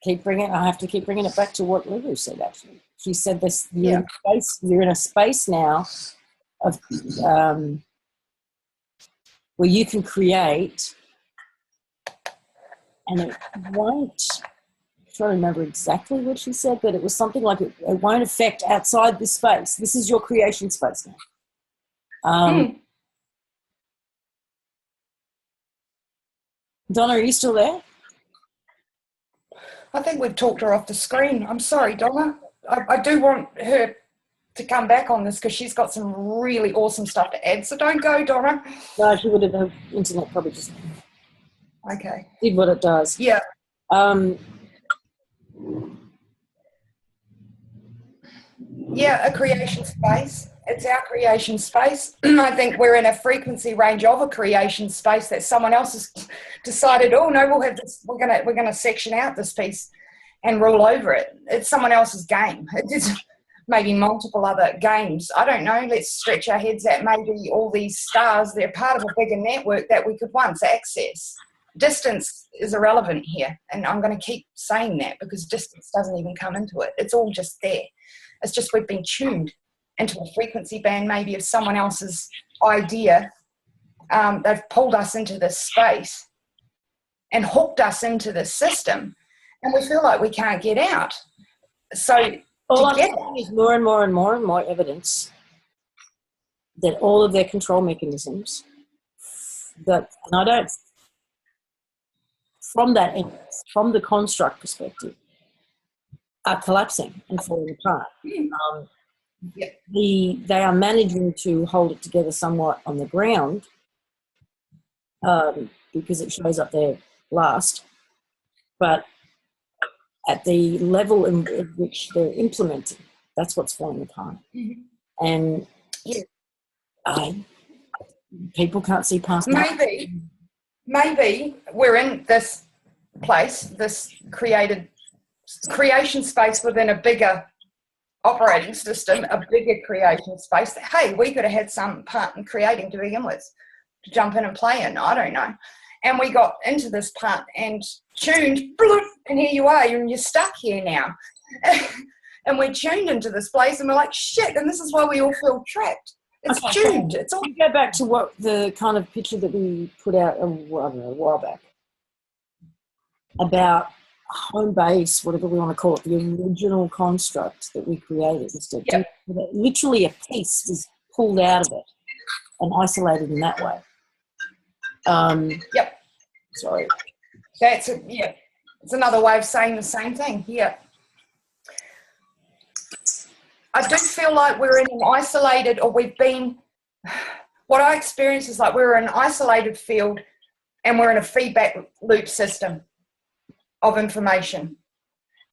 I have to keep bringing it back to what Lulu said. Actually, she said this. You're in a space now of where you can create, and it won't. I'm trying to remember exactly what she said, but it was something like it won't affect outside this space. This is your creation space now. Donna, are you still there? I think we've talked her off the screen. I'm sorry, Donna. I do want her to come back on this because she's got some really awesome stuff to add. So don't go, Donna. No, she would have. The internet probably just did what it does. Yeah. Yeah, a creation space. It's our creation space. I think we're in a frequency range of a creation space that someone else has decided, oh no, we'll have this, we're gonna section out this piece and rule over it. It's someone else's game. It's maybe multiple other games. I don't know. Let's stretch our heads at maybe all these stars, they're part of a bigger network that we could once access. Distance is irrelevant here, and I'm going to keep saying that because distance doesn't even come into it. It's all just there. It's just we've been tuned into a frequency band maybe of someone else's idea. They've pulled us into this space and hooked us into this system, and we feel like we can't get out. So all I'm saying is more and more and more and more evidence that all of their control mechanisms from the construct perspective, are collapsing and falling apart. They are managing to hold it together somewhat on the ground because it shows up there last, but at the level in which they're implementing, that's what's falling apart. And people can't see past that. Maybe we're in this place, this creation space within a bigger operating system, a bigger creation space that, hey, we could have had some part in creating to begin with, to jump in and play in, I don't know. And we got into this part and tuned, and here you are, and you're stuck here now. And we're tuned into this place, and we're like, shit, and this is why we all feel trapped. It's tuned. It's all. Go back to what the kind of picture that we put out a while back about home base, whatever we want to call it, the original construct that we created. Literally a piece is pulled out of it and isolated in that way. Sorry. It's another way of saying the same thing. Yeah. I do feel like we're in an isolated, or what I experience is like we're in an isolated field and we're in a feedback loop system of information.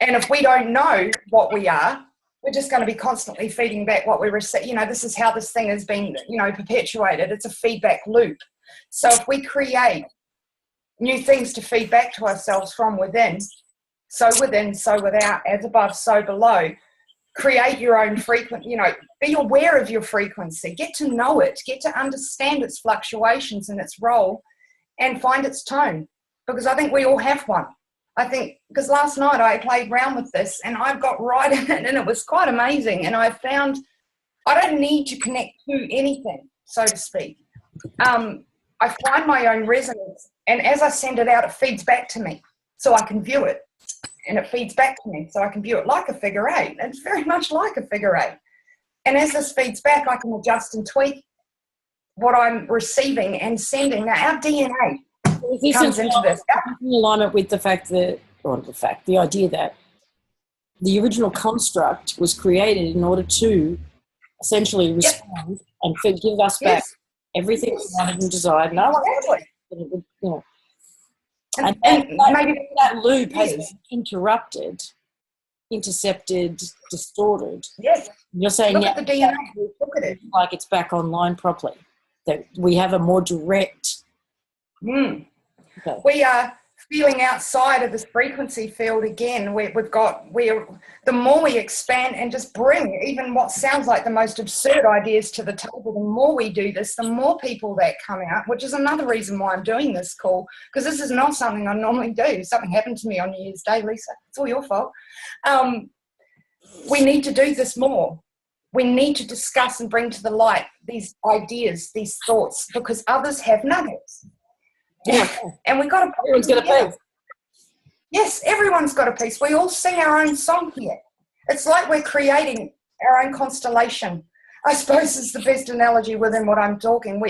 And if we don't know what we are, we're just going to be constantly feeding back what we receive. This is how this thing has been, perpetuated. It's a feedback loop. So if we create new things to feed back to ourselves from within, so without, as above, so below, create your own frequency, be aware of your frequency, get to know it, get to understand its fluctuations and its role, and find its tone. Because I think we all have one. Because last night I played around with this and I got right in it, and it was quite amazing. And I found I don't need to connect to anything, so to speak. I find my own resonance things. And as I send it out, it feeds back to me so I can view it. And it feeds back to me so I can view it like a figure eight. It's very much like a figure eight. And as this feeds back, I can adjust and tweak what I'm receiving and sending. Now, our DNA comes into this. In alignment with the fact that, the idea that the original construct was created in order to essentially respond and give us back everything we wanted and desired. No one exactly. And maybe that loop has been interrupted, intercepted, distorted. Yes. You're saying look at the DNA. Look at it. Like it's back online properly. That we have a more direct. Okay. We are feeling outside of this frequency field again. The more we expand and just bring even what sounds like the most absurd ideas to the table, the more we do this, the more people that come out, which is another reason why I'm doing this call, because this is not something I normally do. Something happened to me on New Year's Day, Lisa. It's all your fault. We need to do this more. We need to discuss and bring to the light these ideas, these thoughts, because others have nuggets. Yeah. And we've got to. Everyone's got a piece. Yes, everyone's got a piece. We all sing our own song here. It's like we're creating our own constellation, I suppose is the best analogy within what I'm talking.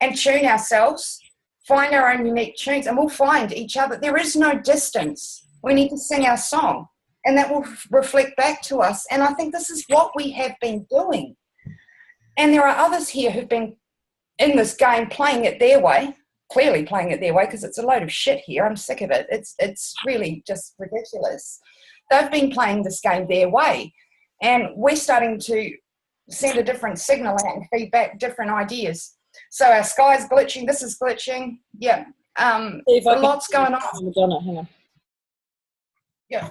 And tune ourselves, find our own unique tunes, and we'll find each other. There is no distance. We need to sing our song, and that will reflect back to us. And I think this is what we have been doing. And there are others here who've been in this game playing it their way, clearly playing it their way, because it's a load of shit here. I'm sick of it. It's really just ridiculous. They've been playing this game their way, and we're starting to send a different signal out and feedback different ideas. So our sky's glitching. This is glitching. Yeah. A lot's going on. Donna, hang on. Yeah.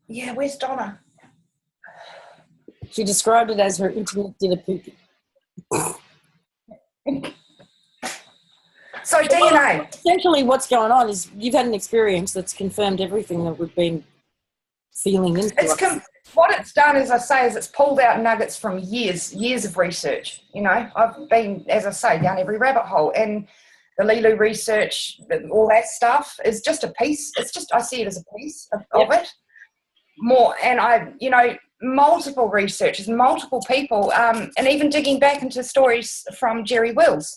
Yeah, where's Donna? She described it as her intimate dinner poopy. So DNA. Essentially what's going on is you've had an experience that's confirmed everything that we've been feeling into. What it's done, as I say, is it's pulled out nuggets from years of research. You know, I've been, as I say, down every rabbit hole. And the Lilu research, all that stuff is just a piece. I see it as a piece of it. More, and multiple researchers, multiple people, and even digging back into stories from Jerry Wills,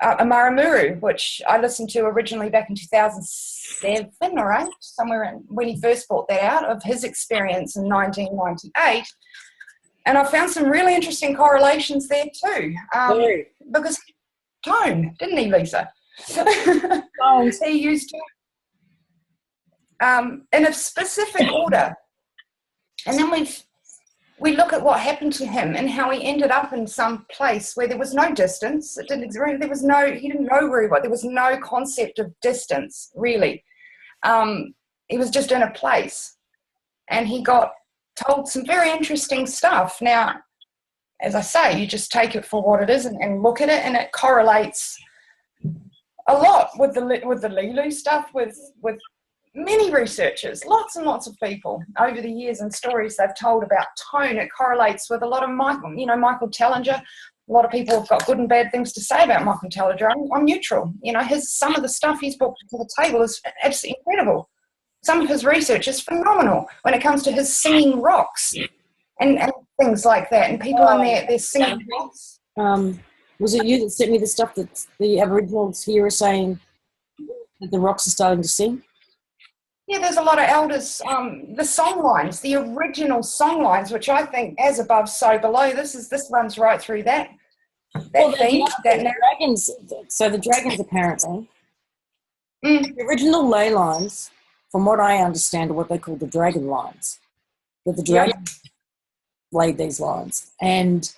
Amaramuru, which I listened to originally back in 2007 or 8, somewhere when he first brought that out, of his experience in 1998. And I found some really interesting correlations there too. Because tone, didn't he, Lisa? He used in a specific order. And then we look at what happened to him and how he ended up in some place where there was no distance. He didn't know where he was. There was no concept of distance, really. He was just in a place. And he got told some very interesting stuff. Now, as I say, you just take it for what it is and look at it, and it correlates a lot with the Lilu stuff, with many researchers, lots and lots of people over the years, and stories they've told about tone. It correlates with a lot of Michael Tellinger. A lot of people have got good and bad things to say about Michael Tellinger. I'm neutral. Some of the stuff he's brought to the table is absolutely incredible. Some of his research is phenomenal when it comes to his singing rocks and things like that. And people in there, they're singing rocks. Was it you that sent me the stuff that the Aboriginals here are saying that the rocks are starting to sing? Yeah, there's a lot of elders, the song lines, the original song lines, which I think, as above, so below. This runs right through that theme. The dragons apparently, the original ley lines, from what I understand, are what they call the dragon lines. That the dragon laid these lines. And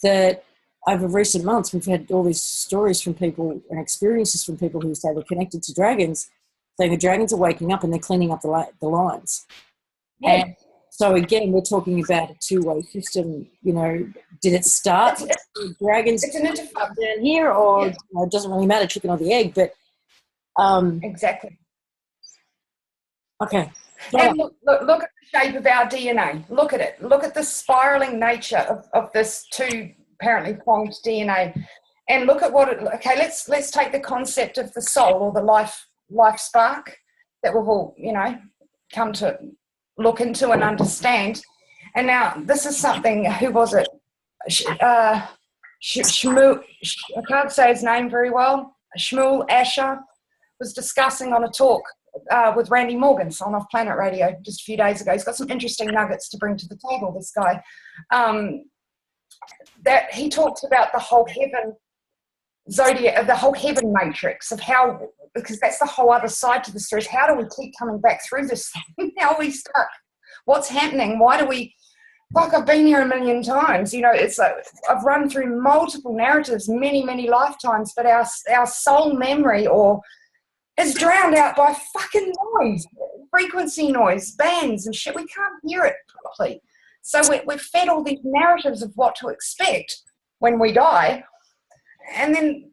that over recent months, we've had all these stories from people and experiences from people who say they're connected to dragons, saying the dragons are waking up and they're cleaning up the lines. Yeah. And so, again, we're talking about a two-way system. Did it start with the dragons up down here, or it doesn't really matter, chicken or the egg, but... exactly. Okay. And look at the shape of our DNA. Look at it. Look at the spiraling nature of this two apparently pronged DNA. And look at what it, okay, let's take the concept of the soul or the life spark that we've all, come to look into and understand. And now this is something, who was it? Shmuel, I can't say his name very well. Shmuel Asher was discussing on a talk with Randy Morgans on Off Planet Radio just a few days ago. He's got some interesting nuggets to bring to the table, this guy. That he talks about the whole heaven zodiac, the whole heaven matrix of how, because that's the whole other side to the story, is how do we keep coming back through this thing? How are we stuck? What's happening? Why do we, I've been here a million times, it's like I've run through multiple narratives, many lifetimes, but our soul memory is drowned out by fucking noise, frequency noise, bands and shit. We can't hear it properly. So we're fed all these narratives of what to expect when we die, and then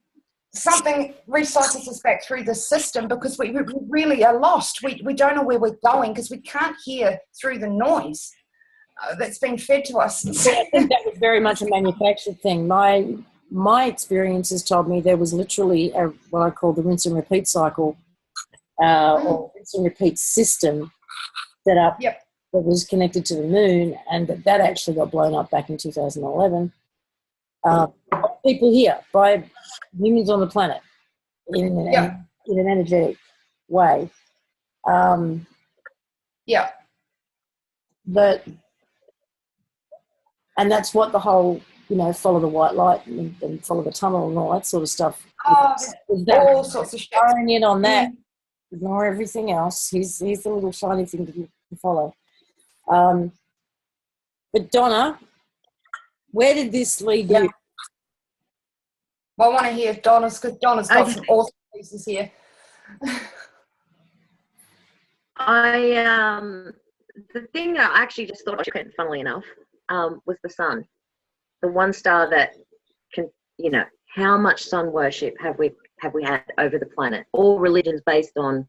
something recycles us back through the system because we really are lost. We don't know where we're going because we can't hear through the noise that's been fed to us. I think that was very much a manufactured thing. My experiences told me there was literally what I call the rinse and repeat cycle or rinse and repeat system set up that was connected to the moon, and that actually got blown up back in 2011. People here, by humans on the planet, in an energetic way. And that's what the whole, follow the white light and follow the tunnel and all that sort of stuff. All sorts of shit. Throwing in on that, ignore everything else. He's the little shiny thing to follow. But Donna, where did this lead you? Well, I want to hear Donna's, because Donna's got some awesome pieces here. The thing I actually just thought of, funnily enough, was the sun. The one star that can, how much sun worship have we had over the planet? All religions based on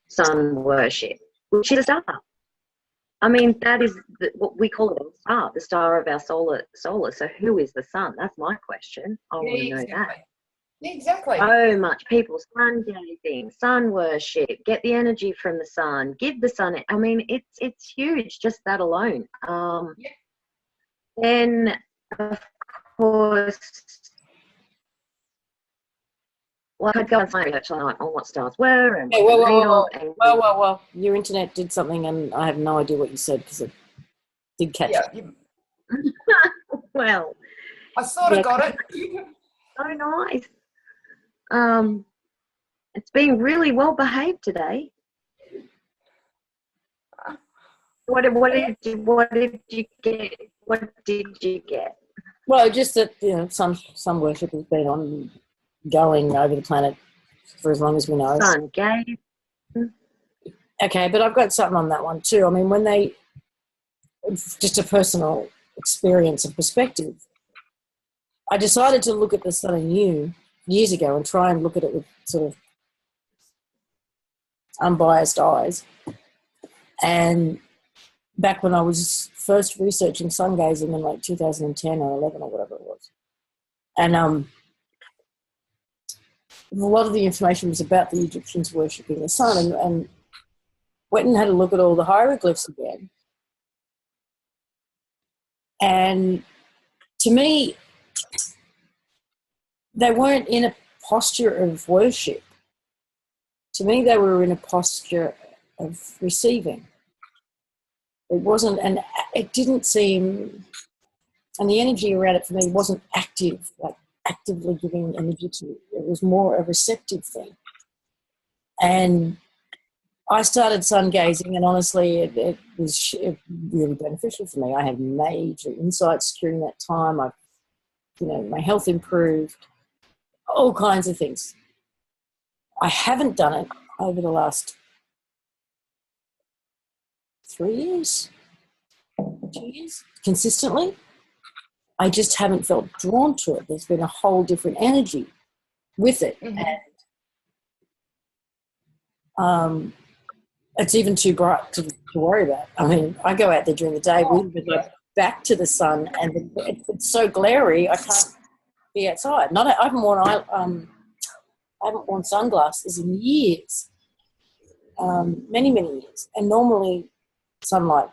sun worship, which is a star. I mean, that is what we call it, a star, the star of our solar. So who is the sun? That's my question. I want to know that. Exactly. So much people sun gazing, sun worship, get the energy from the sun, give the sun. I mean, it's huge, just that alone. Then, of course, I'd go and find research on what stars were and well. Your internet did something, and I have no idea what you said because it did catch it. Well, I sort of got it. So nice. It's been really well behaved today. What did you get? What did you get? Well, just that some worship has been ongoing over the planet for as long as we know. Sun gave. Okay, but I've got something on that one too. I mean, just a personal experience and perspective. I decided to look at the sun anew years ago and try and look at it with sort of unbiased eyes. And back when I was first researching sun gazing in like 2010 or 11 or whatever it was. And a lot of the information was about the Egyptians worshipping the sun, and went and had a look at all the hieroglyphs again. And to me, they weren't in a posture of worship. To me, they were in a posture of receiving. It wasn't, and it didn't seem, and the energy around it for me wasn't active, like actively giving energy to it. It was more a receptive thing. And I started sun gazing, and honestly, it was really beneficial for me. I had major insights during that time. My health improved, all kinds of things. I haven't done it over the last 3 years, 2 years, consistently. I just haven't felt drawn to it. There's been a whole different energy with it. Mm-hmm. it's even too bright to worry about. I mean, I go out there during the day, we go back to the sun, and it's so glary, I can't be outside. I haven't worn sunglasses in years, many years, and normally sunlight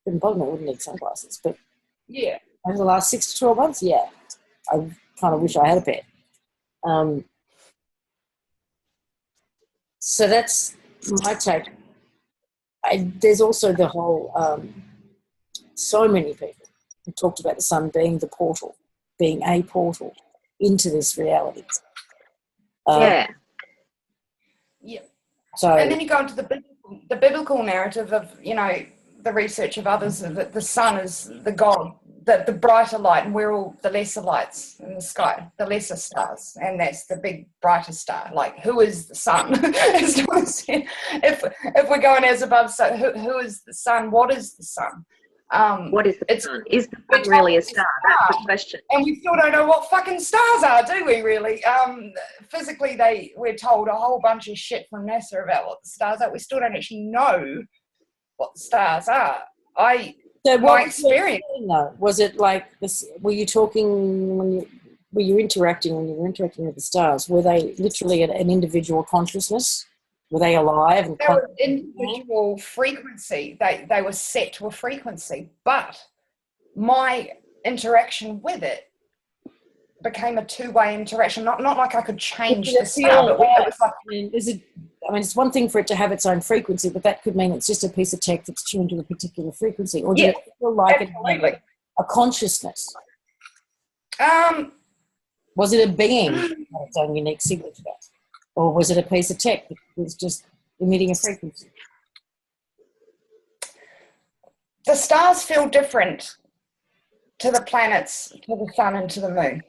wouldn't bother me. I wouldn't need sunglasses, but Yeah. over the last 6 to 12 months, I kind of wish I had a pair. So that's my take. There's also the whole, so many people who talked about the sun being the portal, being a portal into this reality. Yeah. So, and then you go into the biblical narrative of, you know, the research of others, that the sun is the God, the brighter light, and we're all the lesser lights in the sky, the lesser stars, and that's the big brighter star. Like, who is the sun? As Donna said, if we're going as above, so who is the sun? What is the sun? What is the sun? Is the sun really a star? That's the question. And we still don't know what fucking stars are, do we, really? Physically, we're told a whole bunch of shit from NASA about what the stars are. We still don't actually know what the stars are. My experience. Was it like this? Were you talking when you were interacting with the stars? Were they literally an individual consciousness? Were they alive? And they were individual frequency. They were set to a frequency, but my interaction with it became a two-way interaction. Not like I could change the star, but it was like. It's one thing for it to have its own frequency, but that could mean it's just a piece of tech that's tuned to a particular frequency. Or do you feel like absolutely. it a consciousness? Was it a being that had its own unique signature? Or was it a piece of tech that was just emitting a frequency? The stars feel different to the planets, to the sun, and to the moon.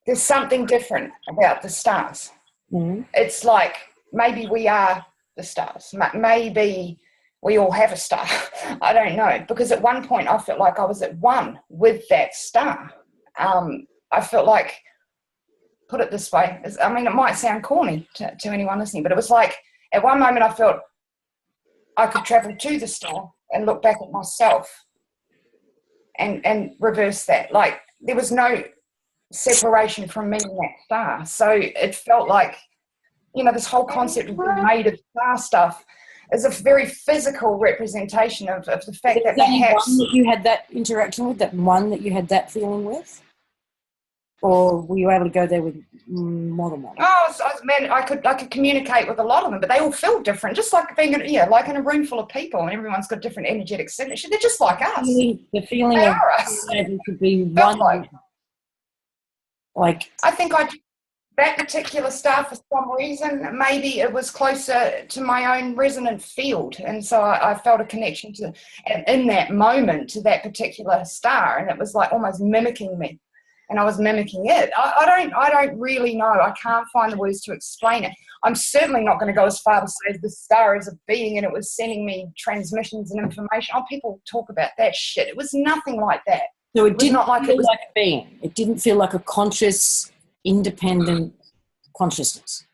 There's something different about the stars. Mm-hmm. It's like maybe we are the stars. Maybe we all have a star. I don't know. Because at one point I felt like I was at one with that star. I felt like, put it this way, it might sound corny to anyone listening, but it was like at one moment I felt I could travel to the star and look back at myself and reverse that. Like, there was no separation from me and that star. So it felt like, you know, this whole concept of being made of star stuff is a very physical representation of the fact that perhaps... one that you had that interaction with, that one that you had that feeling with? Or were you able to go there with more than one? I could communicate with a lot of them, but they all feel different. Just like being, like in a room full of people, and everyone's got different energetic signature. They're just like us. The feeling they of are us. It could be one. Like, I think that particular star, for some reason, maybe it was closer to my own resonant field, and so I felt a connection to, and in that moment, to that particular star, and it was like almost mimicking me. And I was mimicking it. I don't really know. I can't find the words to explain it. I'm certainly not going to go as far to say the star is a being and it was sending me transmissions and information. Oh, people talk about that shit. It was nothing like that. So it didn't feel like a being. It didn't feel like a conscious, independent consciousness.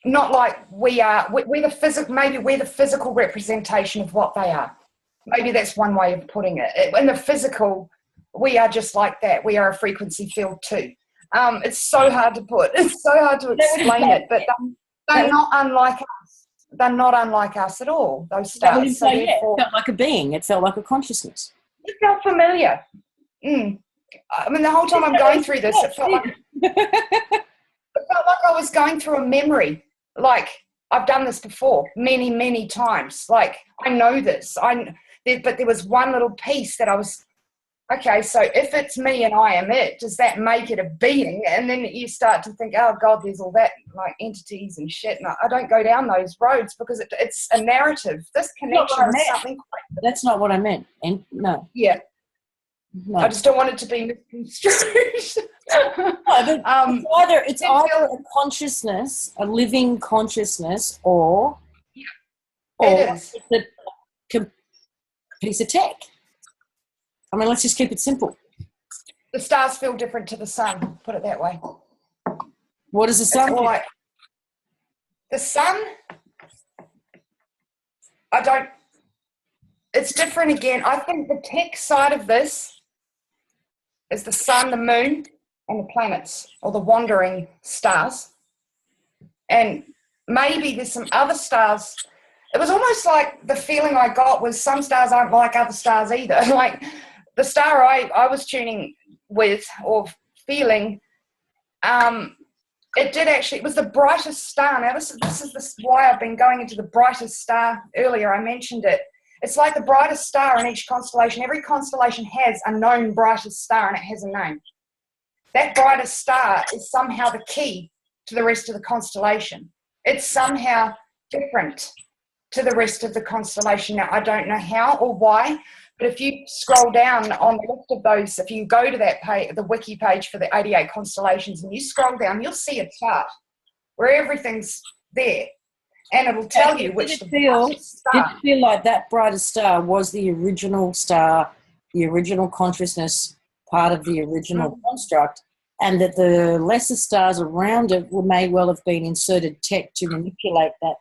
Not like we are. We're the physical. Maybe we're the physical representation of what they are. Maybe that's one way of putting it. In the physical, we are just like that. We are a frequency field too. It's so hard to put. It's so hard to explain it. But they're not unlike us. They're not unlike us at all. Those stars. So it felt like a being. It felt like a consciousness. It felt familiar. The whole time I'm going through this, it felt like I was going through a memory. Like, I've done this before many, many times. Like, I know this. But there was one little piece that I was, okay, so if it's me and I am it, does that make it a being? And then you start to think, oh, God, there's all that, like, entities and shit. And I don't go down those roads because it's a narrative. This connection is something quite... That's not what I meant. And no. Yeah. No. I just don't want it to be misconstrued. It's either a consciousness, a living consciousness, or it's a piece of tech. Let's just keep it simple. The stars feel different to the sun, put it that way. What does the sun do? The sun, it's different again. I think the tech side of this is the sun, the moon, and the planets, or the wandering stars. And maybe there's some other stars. It was almost like the feeling I got was some stars aren't like other stars either. Like the star I was tuning with or feeling, it was the brightest star. Now this is why I've been going into the brightest star earlier. I mentioned it. It's like the brightest star in each constellation. Every constellation has a known brightest star, and it has a name. That brightest star is somehow the key to the rest of the constellation. It's somehow different to the rest of the constellation. Now, I don't know how or why, but if you scroll down on the list of those, if you go to that page, the wiki page for the 88 constellations, and you scroll down, you'll see a chart where everything's there. And it'll tell you which did it feel like that brightest star was the original star, the original consciousness, part of the original construct, and that the lesser stars around it may well have been inserted tech to manipulate that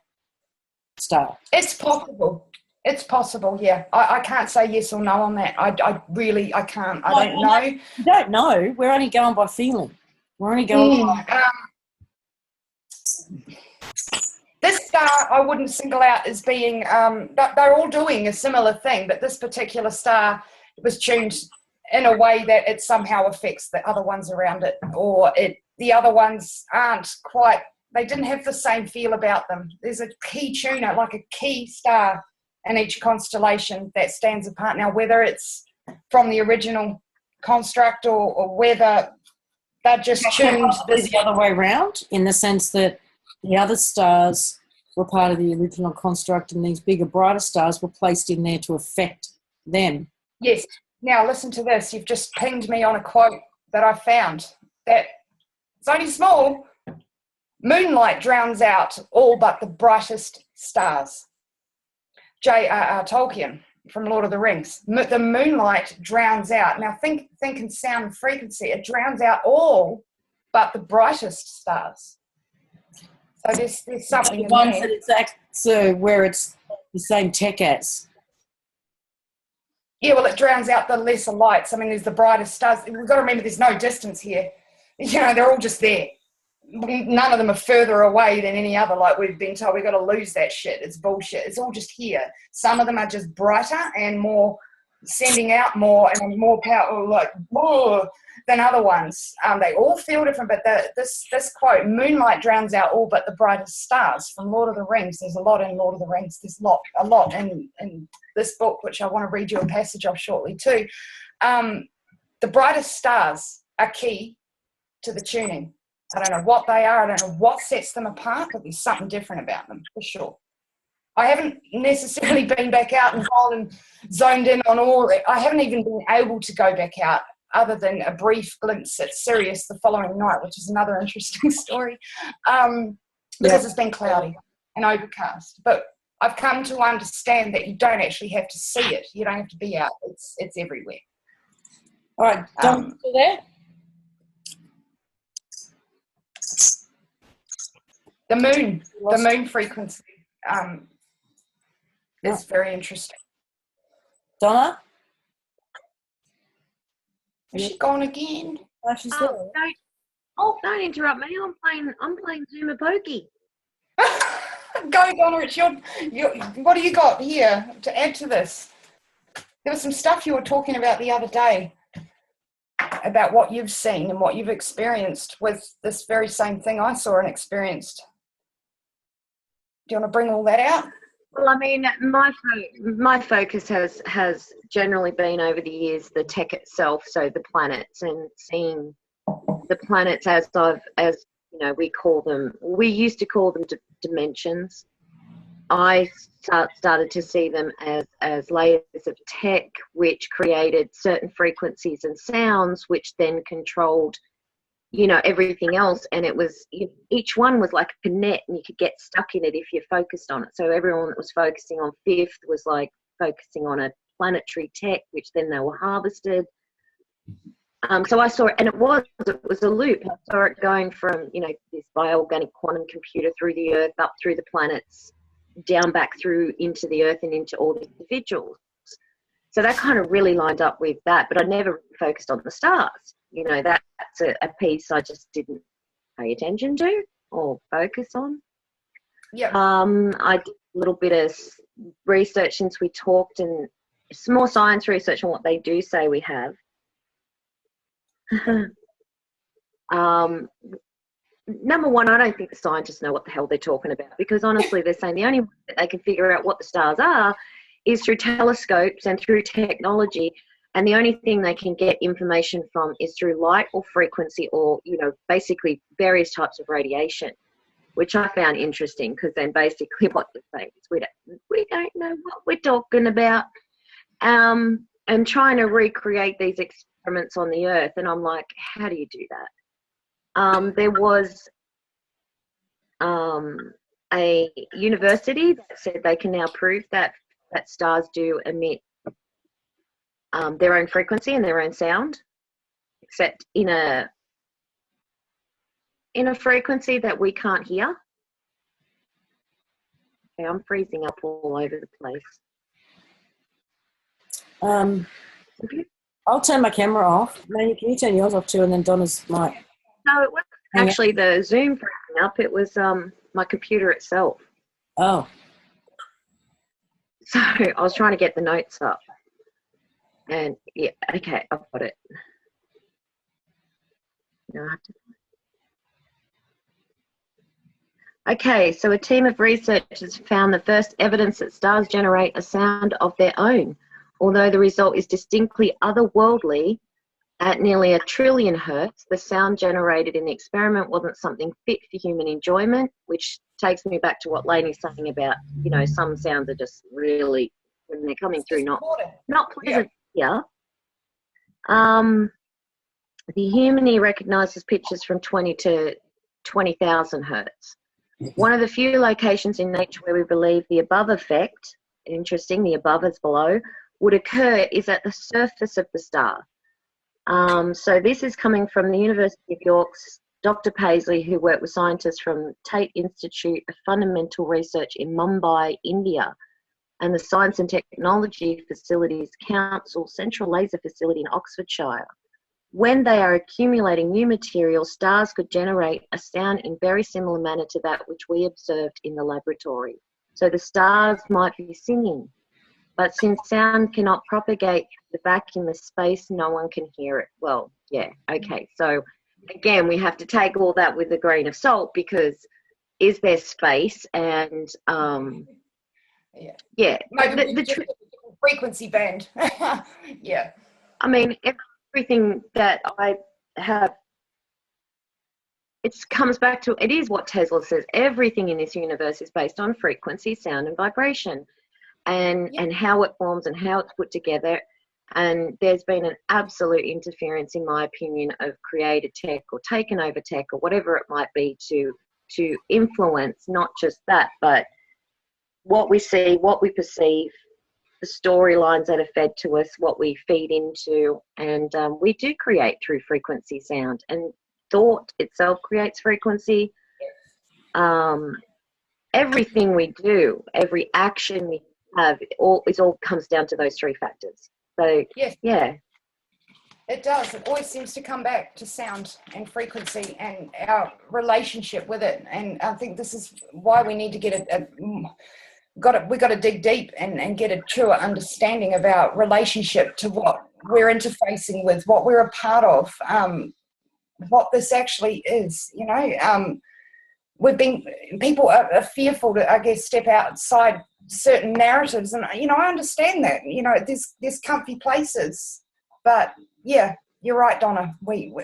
star? It's possible. It's possible, yeah. I can't say yes or no on that. I really can't. I don't know. You don't know. We're only going by feeling. We're only going by... This star I wouldn't single out as being, they're all doing a similar thing, but this particular star was tuned in a way that it somehow affects the other ones around it, or the other ones aren't quite, they didn't have the same feel about them. There's a key tuner, like a key star in each constellation that stands apart. Now, whether it's from the original construct or whether they're just tuned the other way around, in the sense that the other stars were part of the original construct and these bigger, brighter stars were placed in there to affect them. Yes. Now, listen to this. You've just pinged me on a quote that I found. That it's only small. Moonlight drowns out all but the brightest stars. J.R.R. Tolkien from Lord of the Rings. The moonlight drowns out. Now, think in sound and frequency. It drowns out all but the brightest stars. So there's something in ones there. that it's where it's the same tech as. Yeah, well, it drowns out the lesser lights. I mean, there's the brightest stars. We've got to remember there's no distance here. You know, they're all just there. None of them are further away than any other. Like we've been told, we've got to lose that shit. It's bullshit. It's all just here. Some of them are just brighter and more, sending out more and more power, like whoa, than other ones. They all feel different, but this quote, moonlight drowns out all but the brightest stars, from Lord of the Rings. There's a lot in Lord of the Rings. There's a lot in this book, which I want to read you a passage of shortly too. The brightest stars are key to the tuning. I don't know what they are. I don't know what sets them apart, but there's something different about them for sure. I haven't necessarily been back out and gone and zoned in on all. I haven't even been able to go back out other than a brief glimpse at Sirius the following night, which is another interesting story, because it's been cloudy and overcast. But I've come to understand that you don't actually have to see it. You don't have to be out. It's everywhere. All right, Donna, still there? The moon frequency is very interesting. Donna? Is she gone again? Oh, she's there. Don't interrupt me. I'm playing Zuma Pokey. Go, Donna. It's your. What do you got here to add to this? There was some stuff you were talking about the other day about what you've seen and what you've experienced with this very same thing I saw and experienced. Do you want to bring all that out? Well, I mean, my focus has generally been over the years the tech itself, so the planets, and seeing the planets as you know, we used to call them dimensions. I started to see them as layers of tech which created certain frequencies and sounds which then controlled, you know, everything else. And it was, each one was like a net, and you could get stuck in it if you focused on it. So everyone that was focusing on fifth was like focusing on a planetary tech, which then they were harvested. So I saw it, and it was a loop. I saw it going from, you know, this bioorganic quantum computer through the Earth, up through the planets, down back through into the Earth and into all the individuals. So that kind of really lined up with that, but I never focused on the stars. You know, that's a piece I just didn't pay attention to or focus on. Yeah. I did a little bit of research since we talked, and some more science research on what they do say we have. Number one, I don't think the scientists know what the hell they're talking about, because honestly, they're saying the only way that they can figure out what the stars are is through telescopes and through technology, and the only thing they can get information from is through light or frequency, or, you know, basically various types of radiation, which I found interesting, because then basically what they're saying is we don't know what we're talking about, and trying to recreate these experiments on the Earth, and I'm like, how do you do that? There was a university that said they can now prove that stars do emit their own frequency and their own sound, except in a frequency that we can't hear. Okay, I'm freezing up all over the place. I'll turn my camera off. Laine, can you turn yours off too, and then Donna's mic? No, it wasn't actually the Zoom freezing up. It was my computer itself. Oh. So I was trying to get the notes up. And yeah, okay, I've got it. Now I have to... Okay, so a team of researchers found the first evidence that stars generate a sound of their own. Although the result is distinctly otherworldly, at nearly 1 trillion hertz, the sound generated in the experiment wasn't something fit for human enjoyment, which takes me back to what Laine is saying about, you know, some sounds are just really, when they're coming through, not pleasant. Yeah. The human ear recognises pitches from 20 to 20,000 hertz. One of the few locations in nature where we believe the above effect, interesting, the above is below, would occur is at the surface of the star. So this is coming from the University of York's Dr. Paisley, who worked with scientists from Tate Institute of Fundamental Research in Mumbai, India, and the Science and Technology Facilities Council Central Laser Facility in Oxfordshire. When they are accumulating new material, stars could generate a sound in very similar manner to that which we observed in the laboratory. So the stars might be singing, but since sound cannot propagate the vacuum of space, no one can hear it. Well, yeah, okay. So again, we have to take all that with a grain of salt, because is there space? And yeah. Maybe the frequency band. Yeah. I mean, everything that I have, it comes back to, it is what Tesla says, everything in this universe is based on frequency, sound and vibration, and how it forms and how it's put together. And there's been an absolute interference, in my opinion, of created tech or taken over tech or whatever it might be to influence not just that, but what we see, what we perceive, the storylines that are fed to us, what we feed into, and we do create through frequency, sound, and thought itself creates frequency. Everything we do, every action we have, it all comes down to those three factors. So yes. Yeah, it does. It always seems to come back to sound and frequency and our relationship with it. And I think this is why we need to get we got to dig deep and get a truer understanding of our relationship to what we're interfacing with, what we're a part of, what this actually is. You know, people are fearful to, I guess, step outside certain narratives, and you know, I understand that. You know, there's comfy places, but yeah, you're right, Donna.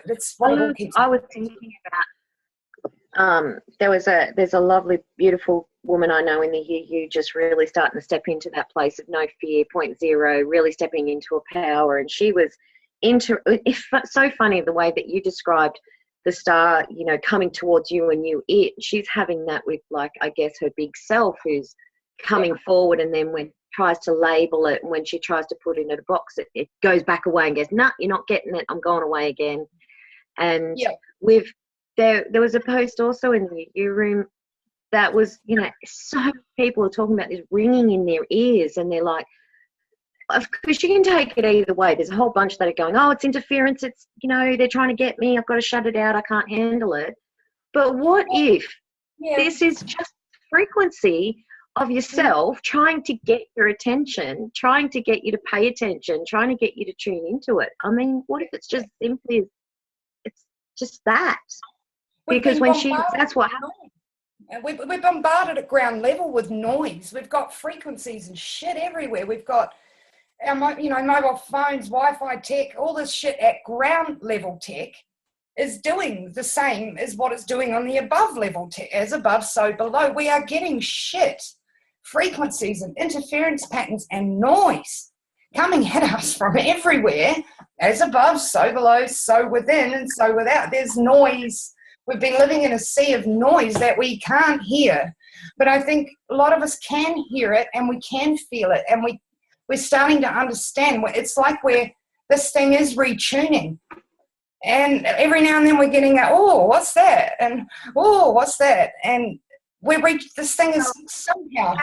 That's what it all keeps. I was thinking about there's a lovely, beautiful woman I know in the UU just really starting to step into that place of no fear, 0.0, really stepping into a power. And she was it's so funny the way that you described the star, you know, coming towards you and she's having that with, like, I guess her big self, who's coming forward, and then when tries to label it, and when she tries to put it in a box, it goes back away and goes, "No, you're not getting it. I'm going away again." And with there was a post also in the review room that was, so many people are talking about this ringing in their ears, and they're like, because you can take it either way. There's a whole bunch that are going, "Oh, it's interference. It's, they're trying to get me. I've got to shut it out. I can't handle it." But what if this is just frequency of yourself trying to get your attention, trying to get you to pay attention, trying to get you to tune into it? I mean, what if it's just simply, it's just that? Because that's what happens. We're bombarded at ground level with noise. We've got frequencies and shit everywhere. We've got our, mobile phones, Wi-Fi tech, all this shit at ground level tech is doing the same as what it's doing on the above level tech. As above, so below. We are getting shit, frequencies and interference patterns and noise coming at us from everywhere. As above, so below, so within, and so without. There's noise. We've been living in a sea of noise that we can't hear. But I think a lot of us can hear it, and we can feel it, and we're starting to understand. It's like this thing is retuning. And every now and then we're getting "Oh, what's that?" and "Oh, what's that?" And this thing is somehow.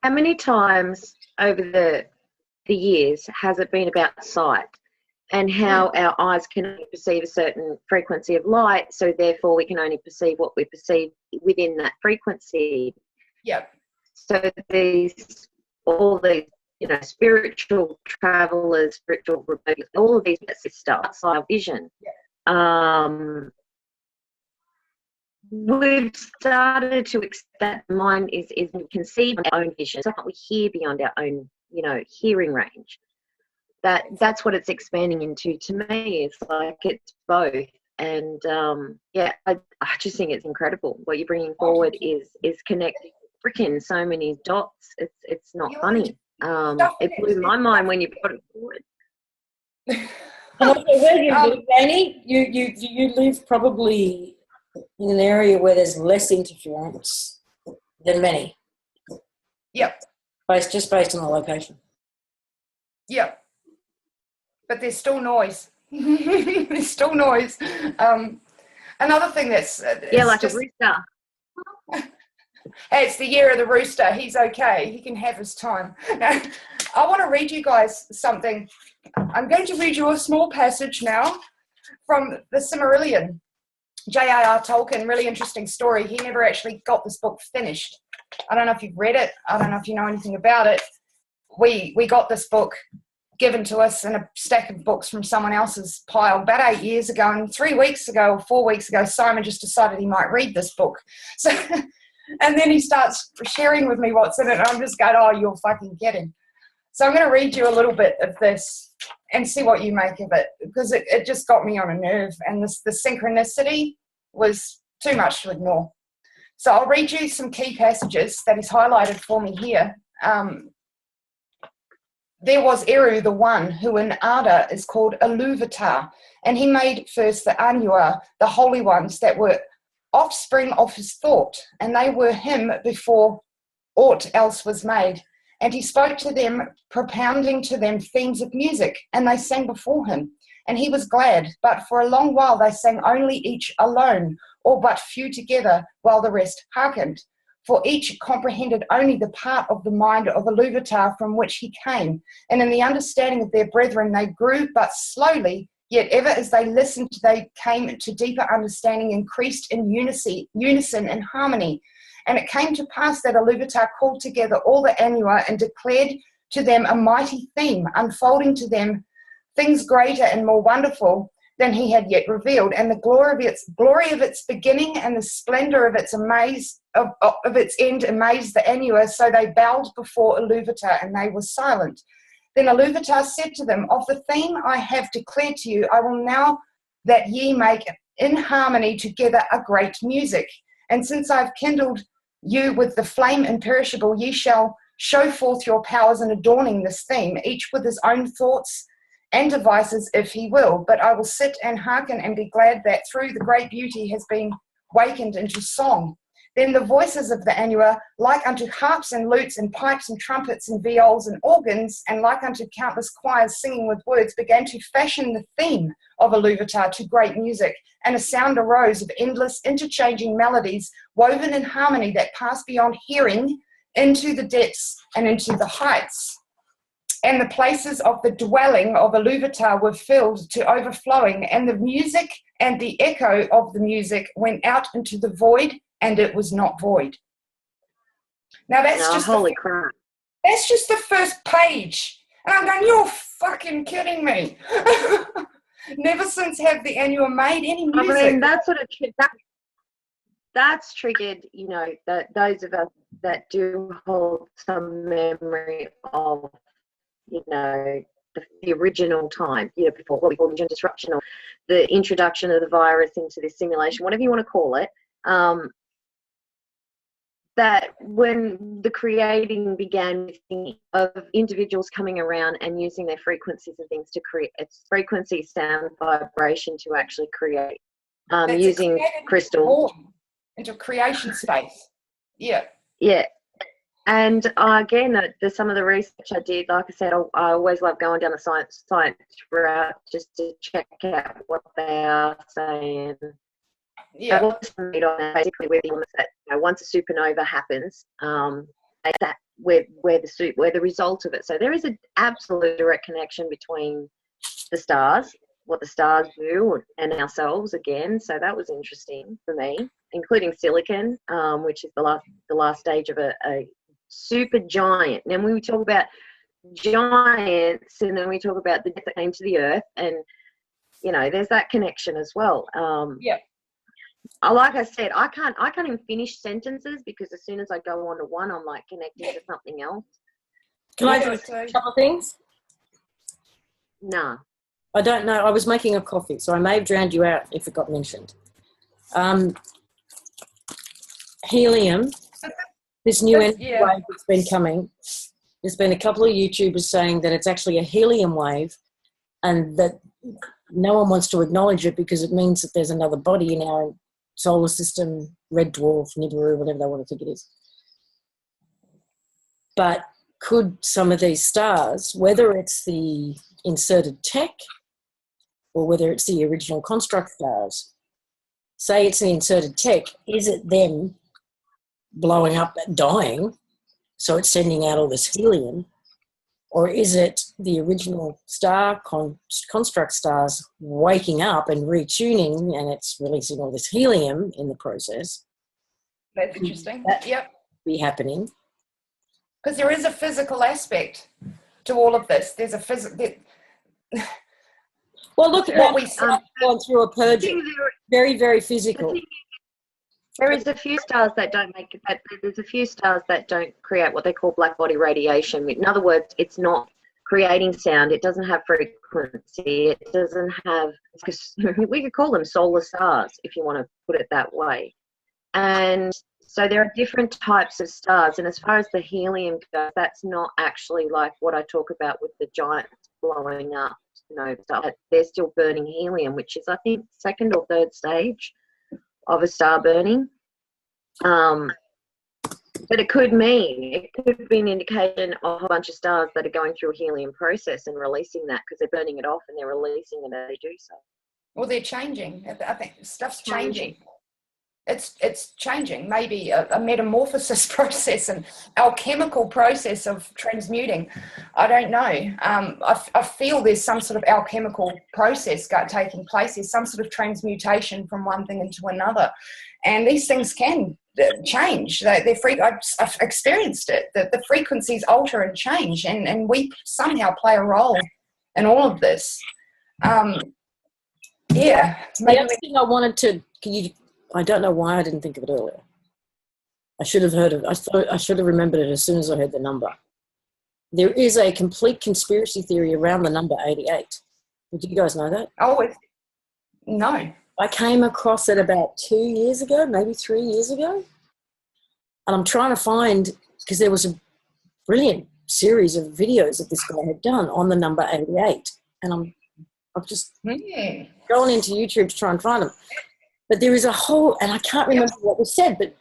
How many times over the years has it been about sight, and how our eyes can only perceive a certain frequency of light, so therefore we can only perceive what we perceive within that frequency? Yep. So all these, spiritual travelers, spiritual remote, all of these stuff outside of vision. Yep. We've started to accept that mind is we can see our own vision. So we hear beyond our own, hearing range. That's what it's expanding into. To me, it's like it's both. And I just think it's incredible. What you're bringing forward is connecting freaking so many dots. It's not funny. It blew my mind when you put it forward. And also, where you live, Laine, you live probably in an area where there's less interference than many. Yep. Just based on the location. Yep. But there's still noise. There's still noise. Another thing that's like just, a rooster. Hey, it's the year of the rooster. He's okay. He can have his time. Now, I want to read you guys something. I'm going to read you a small passage now from the Silmarillion. J.R.R. Tolkien, really interesting story. He never actually got this book finished. I don't know if you've read it. I don't know if you know anything about it. We got this book given to us in a stack of books from someone else's pile about 8 years ago, and 3 weeks ago or 4 weeks ago, Simon just decided he might read this book. So, and then he starts sharing with me what's in it, and I'm just going, "Oh, you're fucking kidding." So I'm going to read you a little bit of this and see what you make of it, because it just got me on a nerve, and the synchronicity was too much to ignore. So I'll read you some key passages that he's highlighted for me here. There was Eru, the one, who in Ada is called Iluvatar, and he made first the Anua, the holy ones that were offspring of his thought, and they were him before aught else was made. And he spoke to them, propounding to them themes of music, and they sang before him. And he was glad, but for a long while they sang only each alone, or but few together, while the rest hearkened. For each comprehended only the part of the mind of Iluvatar from which he came, and in the understanding of their brethren they grew but slowly, yet ever as they listened they came to deeper understanding, increased in unison and harmony. And it came to pass that Iluvatar called together all the Anua and declared to them a mighty theme, unfolding to them things greater and more wonderful than he had yet revealed, and the glory of its beginning and the splendor of its end amazed the Anua. So they bowed before Iluvatar, and they were silent. Then Iluvatar said to them, "Of the theme I have declared to you, I will now that ye make in harmony together a great music. And since I have kindled you with the flame imperishable, ye shall show forth your powers in adorning this theme, each with his own thoughts and devices, if he will. But I will sit and hearken and be glad that through the great beauty has been wakened into song. Then the voices of the Anua, like unto harps and lutes and pipes and trumpets and viols and organs, and like unto countless choirs singing with words, began to fashion the theme of Iluvatar to great music, and a sound arose of endless interchanging melodies woven in harmony that passed beyond hearing into the depths and into the heights. And the places of the dwelling of Iluvatar were filled to overflowing, and the music and the echo of the music went out into the void, and it was not void. Now Holy crap. That's just the first page. And I'm going, you're fucking kidding me. Never since have the Anua made any music. I mean, that's triggered, you know, those of us that do hold some memory of, you know, the original time, you know, before what we call the disruption or the introduction of the virus into this simulation, whatever you want to call it, that when the creating began of individuals coming around and using their frequencies and things to create its frequency, sound, vibration to actually create, using crystals into a creation space. Yeah. And again, there's some of the research I did. Like I said, I always love going down the science route just to check out what they are saying. Yeah. Basically, we're the ones that, you know, once a supernova happens, that we're the result of it. So there is an absolute direct connection between the stars, what the stars do, and ourselves again. So that was interesting for me, including silicon, which is the last stage of a super giant. And then when we talk about giants, and then we talk about the death that came to the earth, and you know, there's that connection as well. Like I said, I can't even finish sentences because as soon as I go on to one, I'm like connecting to something else. Can I do a couple of things? No. I don't know. I was making a coffee, so I may have drowned you out if it got mentioned. Helium, this new energy wave that's been coming, there's been a couple of YouTubers saying that it's actually a helium wave and that no one wants to acknowledge it because it means that there's another body in our solar system, red dwarf, Nibiru, whatever they want to think it is. But could some of these stars, whether it's the inserted tech or whether it's the original construct stars, say it's the inserted tech, is it them blowing up and dying, so it's sending out all this helium, or is it the original star construct stars waking up and retuning and it's releasing all this helium in the process? That's interesting. That be happening. Because there is a physical aspect to all of this. There's a physical... Well, look at what we saw going through a purge. Very, very physical. There is a few stars that don't make it. There's a few stars that don't create what they call black body radiation. In other words, it's not creating sound. It doesn't have frequency. It doesn't have. We could call them solar stars if you want to put it that way. And so there are different types of stars. And as far as the helium goes, that's not actually like what I talk about with the giants blowing up. You know, they're still burning helium, which is I think second or third stage of a star burning. But it could be an indication of a bunch of stars that are going through a helium process and releasing that because they're burning it off and they're releasing it as they do so. Well, they're changing. I think stuff's changing. It's changing. Maybe a metamorphosis process, an alchemical process of transmuting. I don't know. I feel there's some sort of alchemical process taking place. There's some sort of transmutation from one thing into another. And these things can change. I've experienced it. The frequencies alter and change, and we somehow play a role in all of this. The other thing I wanted to... I don't know why I didn't think of it earlier. I should have heard of it. I should have remembered it as soon as I heard the number. There is a complete conspiracy theory around the number 88. Did you guys know that? Oh, no. I came across it about 2 years ago, maybe 3 years ago. And I'm trying to find, because there was a brilliant series of videos that this guy had done on the number 88. And I've just gone into YouTube to try and find them. But there is a whole, and I can't remember what was said, but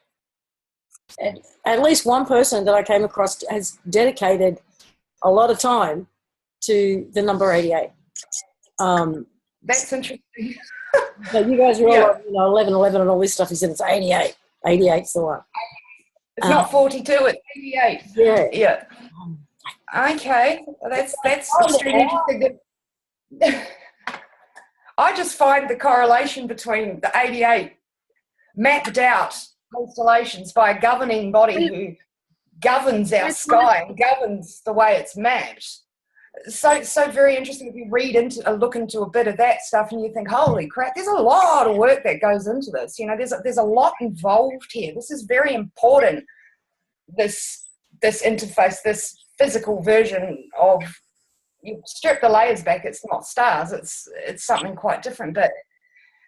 at least one person that I came across has dedicated a lot of time to the number 88. That's interesting. But you guys are all Yeah. like, 11, 11 and all this stuff. He said it's 88. 88's the one. It's not 42, it's 88. Yeah. Yeah. Okay. That's extremely interesting. I just find the correlation between the 88 mapped out constellations by a governing body who governs our sky and governs the way it's mapped. So very interesting if you look into a bit of that stuff and you think, holy crap, there's a lot of work that goes into this. There's a lot involved here. This is very important. This interface, this physical version of, you strip the layers back, it's not stars, it's something quite different. But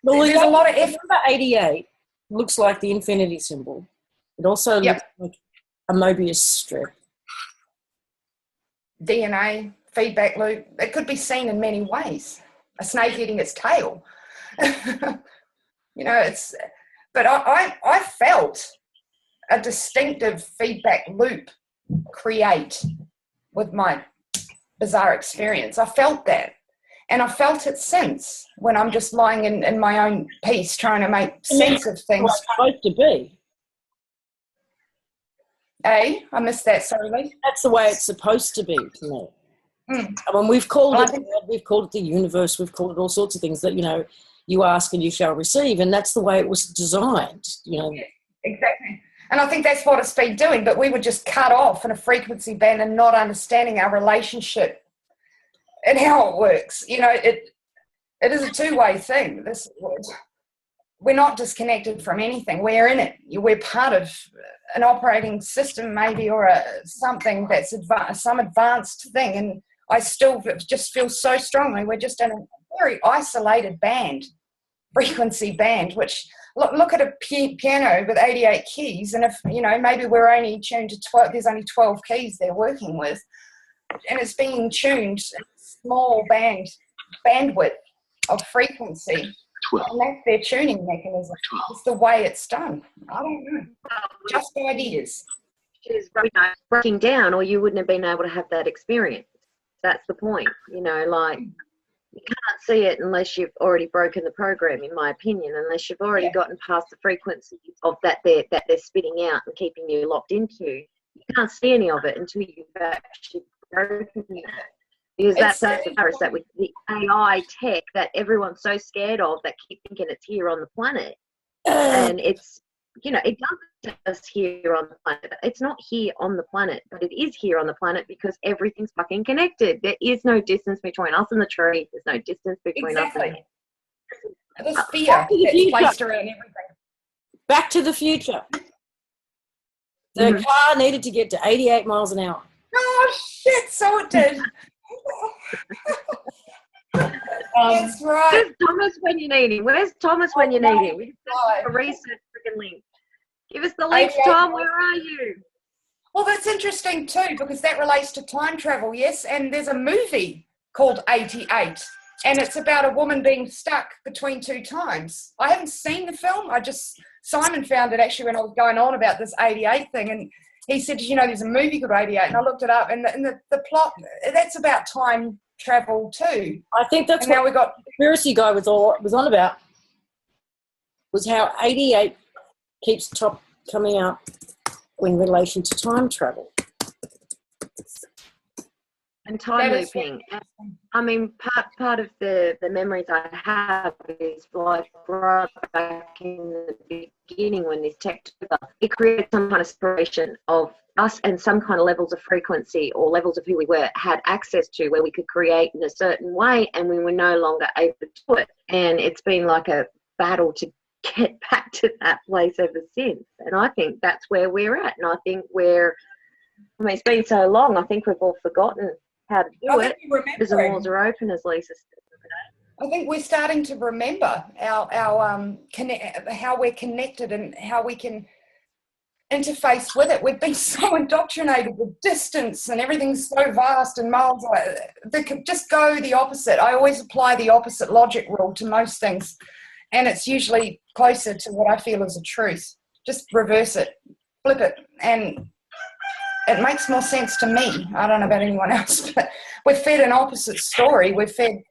there's a lot of effort. Number 88 looks like the infinity symbol. It also looks like a Mobius strip. DNA, feedback loop, it could be seen in many ways. A snake eating its tail. But I felt a distinctive feedback loop create with my bizarre experience. I felt that. And I felt it since, when I'm just lying in my own peace trying to make sense of things. It's supposed to be. I missed that, sorry, Lee. That's the way it's supposed to be to me. I mean, we've called it God, we've called it the universe, we've called it all sorts of things that, you ask and you shall receive, and that's the way it was designed, Yeah, exactly. And I think that's what it's been doing, but we were just cut off in a frequency band and not understanding our relationship and how it works. It is a two-way thing. We're not disconnected from anything. We're in it. We're part of an operating system maybe, or something that's some advanced thing. And I still just feel so strongly we're just in a very isolated frequency band, which look at a piano with 88 keys, and if, maybe we're only tuned to 12, there's only 12 keys they're working with, and it's being tuned in a small bandwidth of frequency. 12. And that's their tuning mechanism. It's the way it's done. I don't know. Just ideas. Is breaking down, or you wouldn't have been able to have that experience. That's the point. You can't see it unless you've already broken the program, in my opinion, unless you've already gotten past the frequencies of that they're spitting out and keeping you locked into. You can't see any of it until you've actually broken it. Because that's the virus that with the AI tech that everyone's so scared of, that keep thinking it's here on the planet. And it's, it doesn't just here on the planet. It's not here on the planet, but it is here on the planet because everything's fucking connected. There is no distance between us and the tree. There's no distance between us and it. The fear that's placed around everything. Back to the Future. The car needed to get to 88 miles an hour. Oh, shit, so it did. That's right. Where's Thomas when you need him? Where's Thomas when you need him? We just a research freaking link. Give us the links, Tom. Where are you? Well, that's interesting too, because that relates to time travel, yes. And there's a movie called 88, and it's about a woman being stuck between two times. I haven't seen the film. Simon found it actually when I was going on about this 88 thing, and he said, there's a movie called 88, and I looked it up, and the plot, that's about time travel too. I think that's what the conspiracy guy was on about, was how 88 keeps coming out in relation to time travel. And time looping. I mean, part of the memories I have is like right back in the beginning when this tech took off, it created some kind of separation of us and some kind of levels of frequency or levels of who we were had access to, where we could create in a certain way and we were no longer able to do it. And it's been like a battle to get back to that place ever since. And I think that's where we're at. And I think it's been so long, I think we've all forgotten how to do it because the walls are open, as Lisa said. I think we're starting to remember our how we're connected and how we can interface with it. We've been so indoctrinated with distance and everything's so vast and miles away. They could just go the opposite. I always apply the opposite logic rule to most things, and it's usually closer to what I feel is a truth. Just reverse it. flip it. And it makes more sense to me. I don't know about anyone else, but we're fed an opposite story. We're fed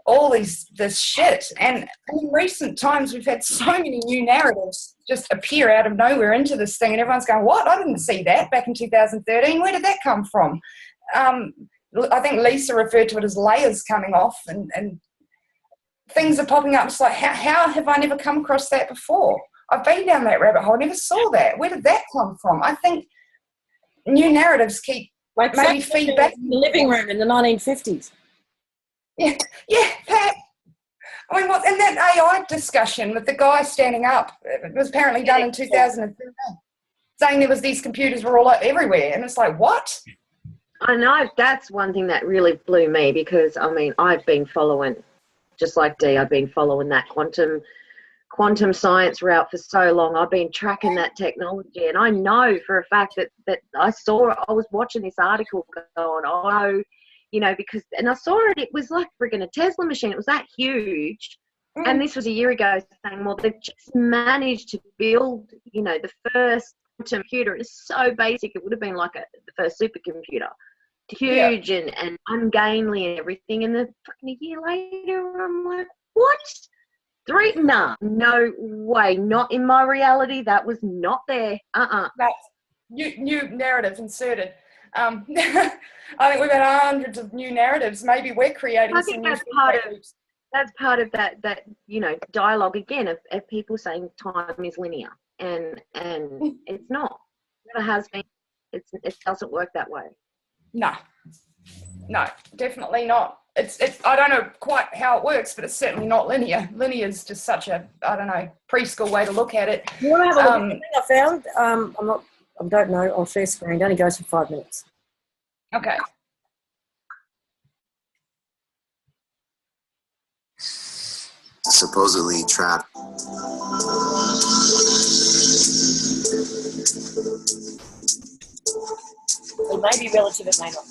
all this shit. And in recent times, we've had so many new narratives just appear out of nowhere into this thing, and everyone's going, what? I didn't see that back in 2013. Where did that come from? I think Lisa referred to it as layers coming off, and things are popping up. It's like, how have I never come across that before? I've been down that rabbit hole, never saw that. Where did that come from? I think new narratives keep Like maybe feedback. in the living room in the 1950s. Yeah, that. I mean, and that AI discussion with the guy standing up, it was apparently done in 2013, saying there was these computers were all everywhere, and it's like, what? I know, that's one thing that really blew me, because I mean, I've been following, just like Dee, I've been following that quantum science route for so long. I've been tracking that technology, and I know for a fact that I was watching this article going, oh, you know, because, and I saw it was like friggin' a Tesla machine. It was that huge. And this was a year ago, saying, well, they've just managed to build, you know, the first quantum computer. It's so basic, it would have been like the first supercomputer. Huge and ungainly and everything. And then fucking a year later, I'm like, what? Nah, no way. Not in my reality. That was not there. That's new narrative inserted. I think we've had hundreds of new narratives. Maybe we're creating I some think new that's part of that you know, dialogue again of people saying time is linear, and it's not. It never has been. It doesn't work that way. No, definitely not. It's I don't know quite how it works, but it's certainly not linear. Linear is just such a, I don't know, preschool way to look at it. You want to have a look at the thing I found? I don't know, I'll share screen. It only goes for 5 minutes. Okay. Supposedly trapped. It may be relative, it may not.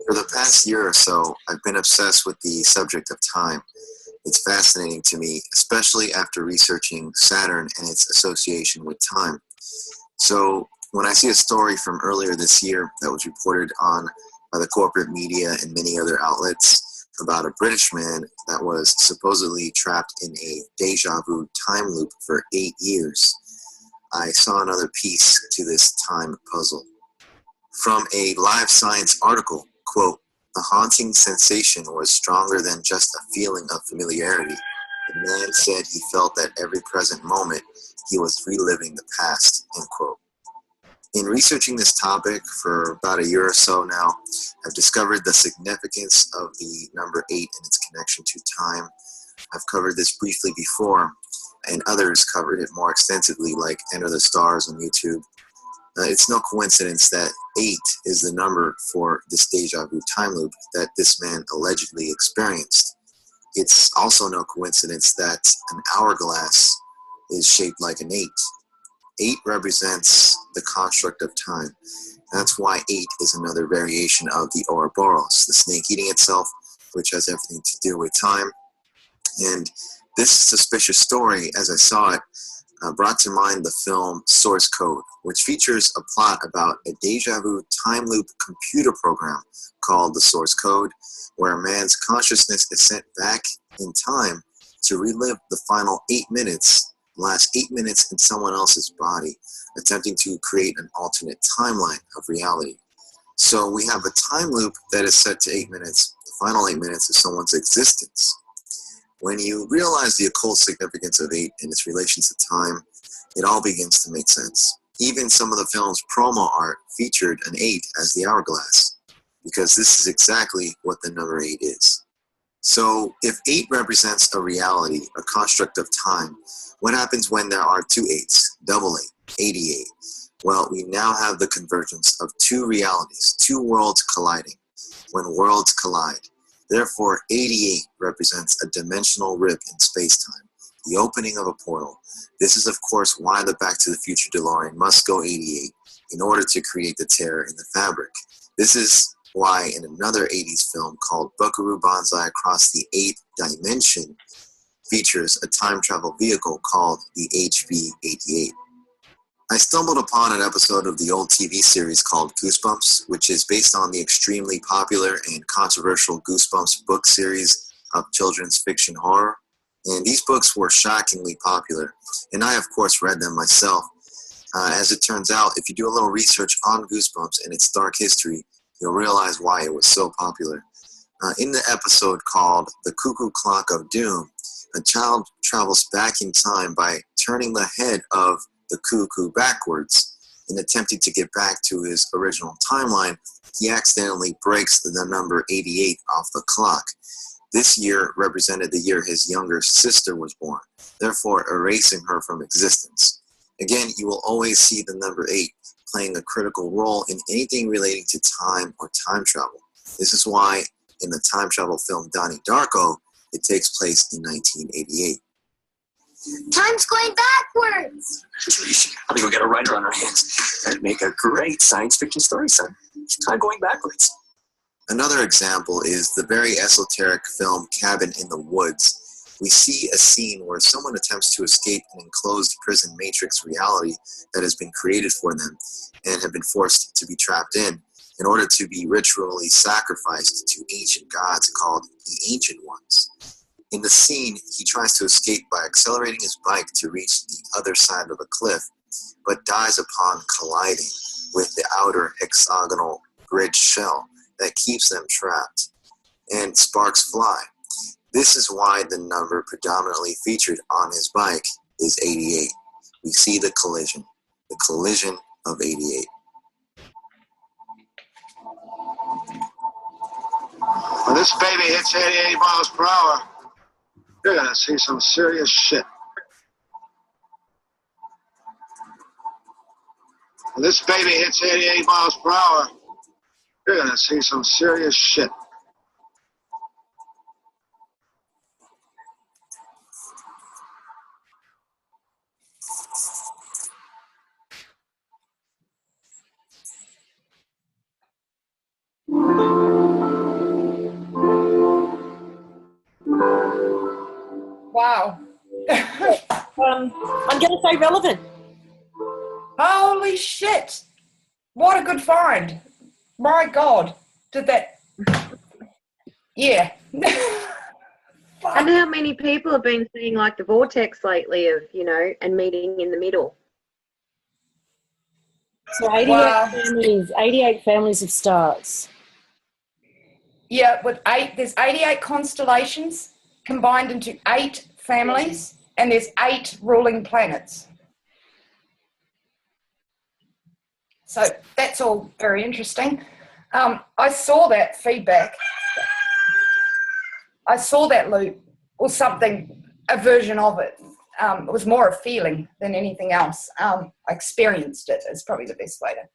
For the past year or so, I've been obsessed with the subject of time. It's fascinating to me, especially after researching Saturn and its association with time. So when I see a story from earlier this year that was reported on by the corporate media and many other outlets about a British man that was supposedly trapped in a deja vu time loop for 8 years, I saw another piece to this time puzzle. From a Live Science article, quote, "The haunting sensation was stronger than just a feeling of familiarity. The man said he felt that every present moment he was reliving the past," end quote. In researching this topic for about a year or so now, I've discovered the significance of the number 8 and its connection to time. I've covered this briefly before, and others covered it more extensively, like Enter the Stars on YouTube. It's no coincidence that 8 is the number for this deja vu time loop that this man allegedly experienced. It's also no coincidence that an hourglass is shaped like an 8. 8 represents the construct of time. That's why 8 is another variation of the Ouroboros, the snake eating itself, which has everything to do with time. And this suspicious story, as I saw it, brought to mind the film Source Code, which features a plot about a deja vu time loop computer program called the Source Code, where a man's consciousness is sent back in time to relive the final 8 minutes, last 8 minutes in someone else's body, attempting to create an alternate timeline of reality. So we have a time loop that is set to 8 minutes, the final 8 minutes of someone's existence. When you realize the occult significance of 8 and its relation to time, it all begins to make sense. Even some of the film's promo art featured an 8 as the hourglass, because this is exactly what the number 8 is. So if 8 represents a reality, a construct of time, what happens when there are two 8s, double 8, 88? Well, we now have the convergence of two realities, two worlds colliding. When worlds collide, therefore, 88 represents a dimensional rip in space-time, the opening of a portal. This is, of course, why the Back to the Future DeLorean must go 88 in order to create the tear in the fabric. This is why in another 80s film called Buckaroo Banzai Across the Eighth Dimension, features a time travel vehicle called the HV-88. I stumbled upon an episode of the old TV series called Goosebumps, which is based on the extremely popular and controversial Goosebumps book series of children's fiction horror. And these books were shockingly popular, and I, of course, read them myself. As it turns out, if you do a little research on Goosebumps and its dark history, you'll realize why it was so popular. In the episode called The Cuckoo Clock of Doom, a child travels back in time by turning the head of the cuckoo backwards. In attempting to get back to his original timeline, he accidentally breaks the number 88 off the clock. This year represented the year his younger sister was born, therefore erasing her from existence. Again, you will always see the number 8 playing a critical role in anything relating to time or time travel. This is why in the time travel film Donnie Darko, it takes place in 1988. Time's going backwards. Jeez, I think we'll get a writer on our hands. That'd make a great science fiction story, son. Time going backwards. Another example is the very esoteric film Cabin in the Woods. We see a scene where someone attempts to escape an enclosed prison matrix reality that has been created for them and have been forced to be trapped in order to be ritually sacrificed to ancient gods called the Ancient Ones. In the scene, he tries to escape by accelerating his bike to reach the other side of the cliff, but dies upon colliding with the outer hexagonal bridge shell that keeps them trapped, and sparks fly. This is why the number predominantly featured on his bike is 88. We see the collision of 88. When this baby hits 88 miles per hour, you're gonna see some serious shit. When this baby hits 88 miles per hour, you're gonna see some serious shit. Wow. I'm going to say relevant. Holy shit. What a good find. My God. Did that. Yeah. And how many people have been seeing like the vortex lately of, you know, and meeting in the middle? So 88 Wow. families, 88 families of stars. Yeah, there's 88 constellations combined into 8 families, and there's 8 ruling planets. So that's all very interesting. I saw that feedback. I saw that loop, or something, a version of it. It was more a feeling than anything else. I experienced it, is probably the best way to.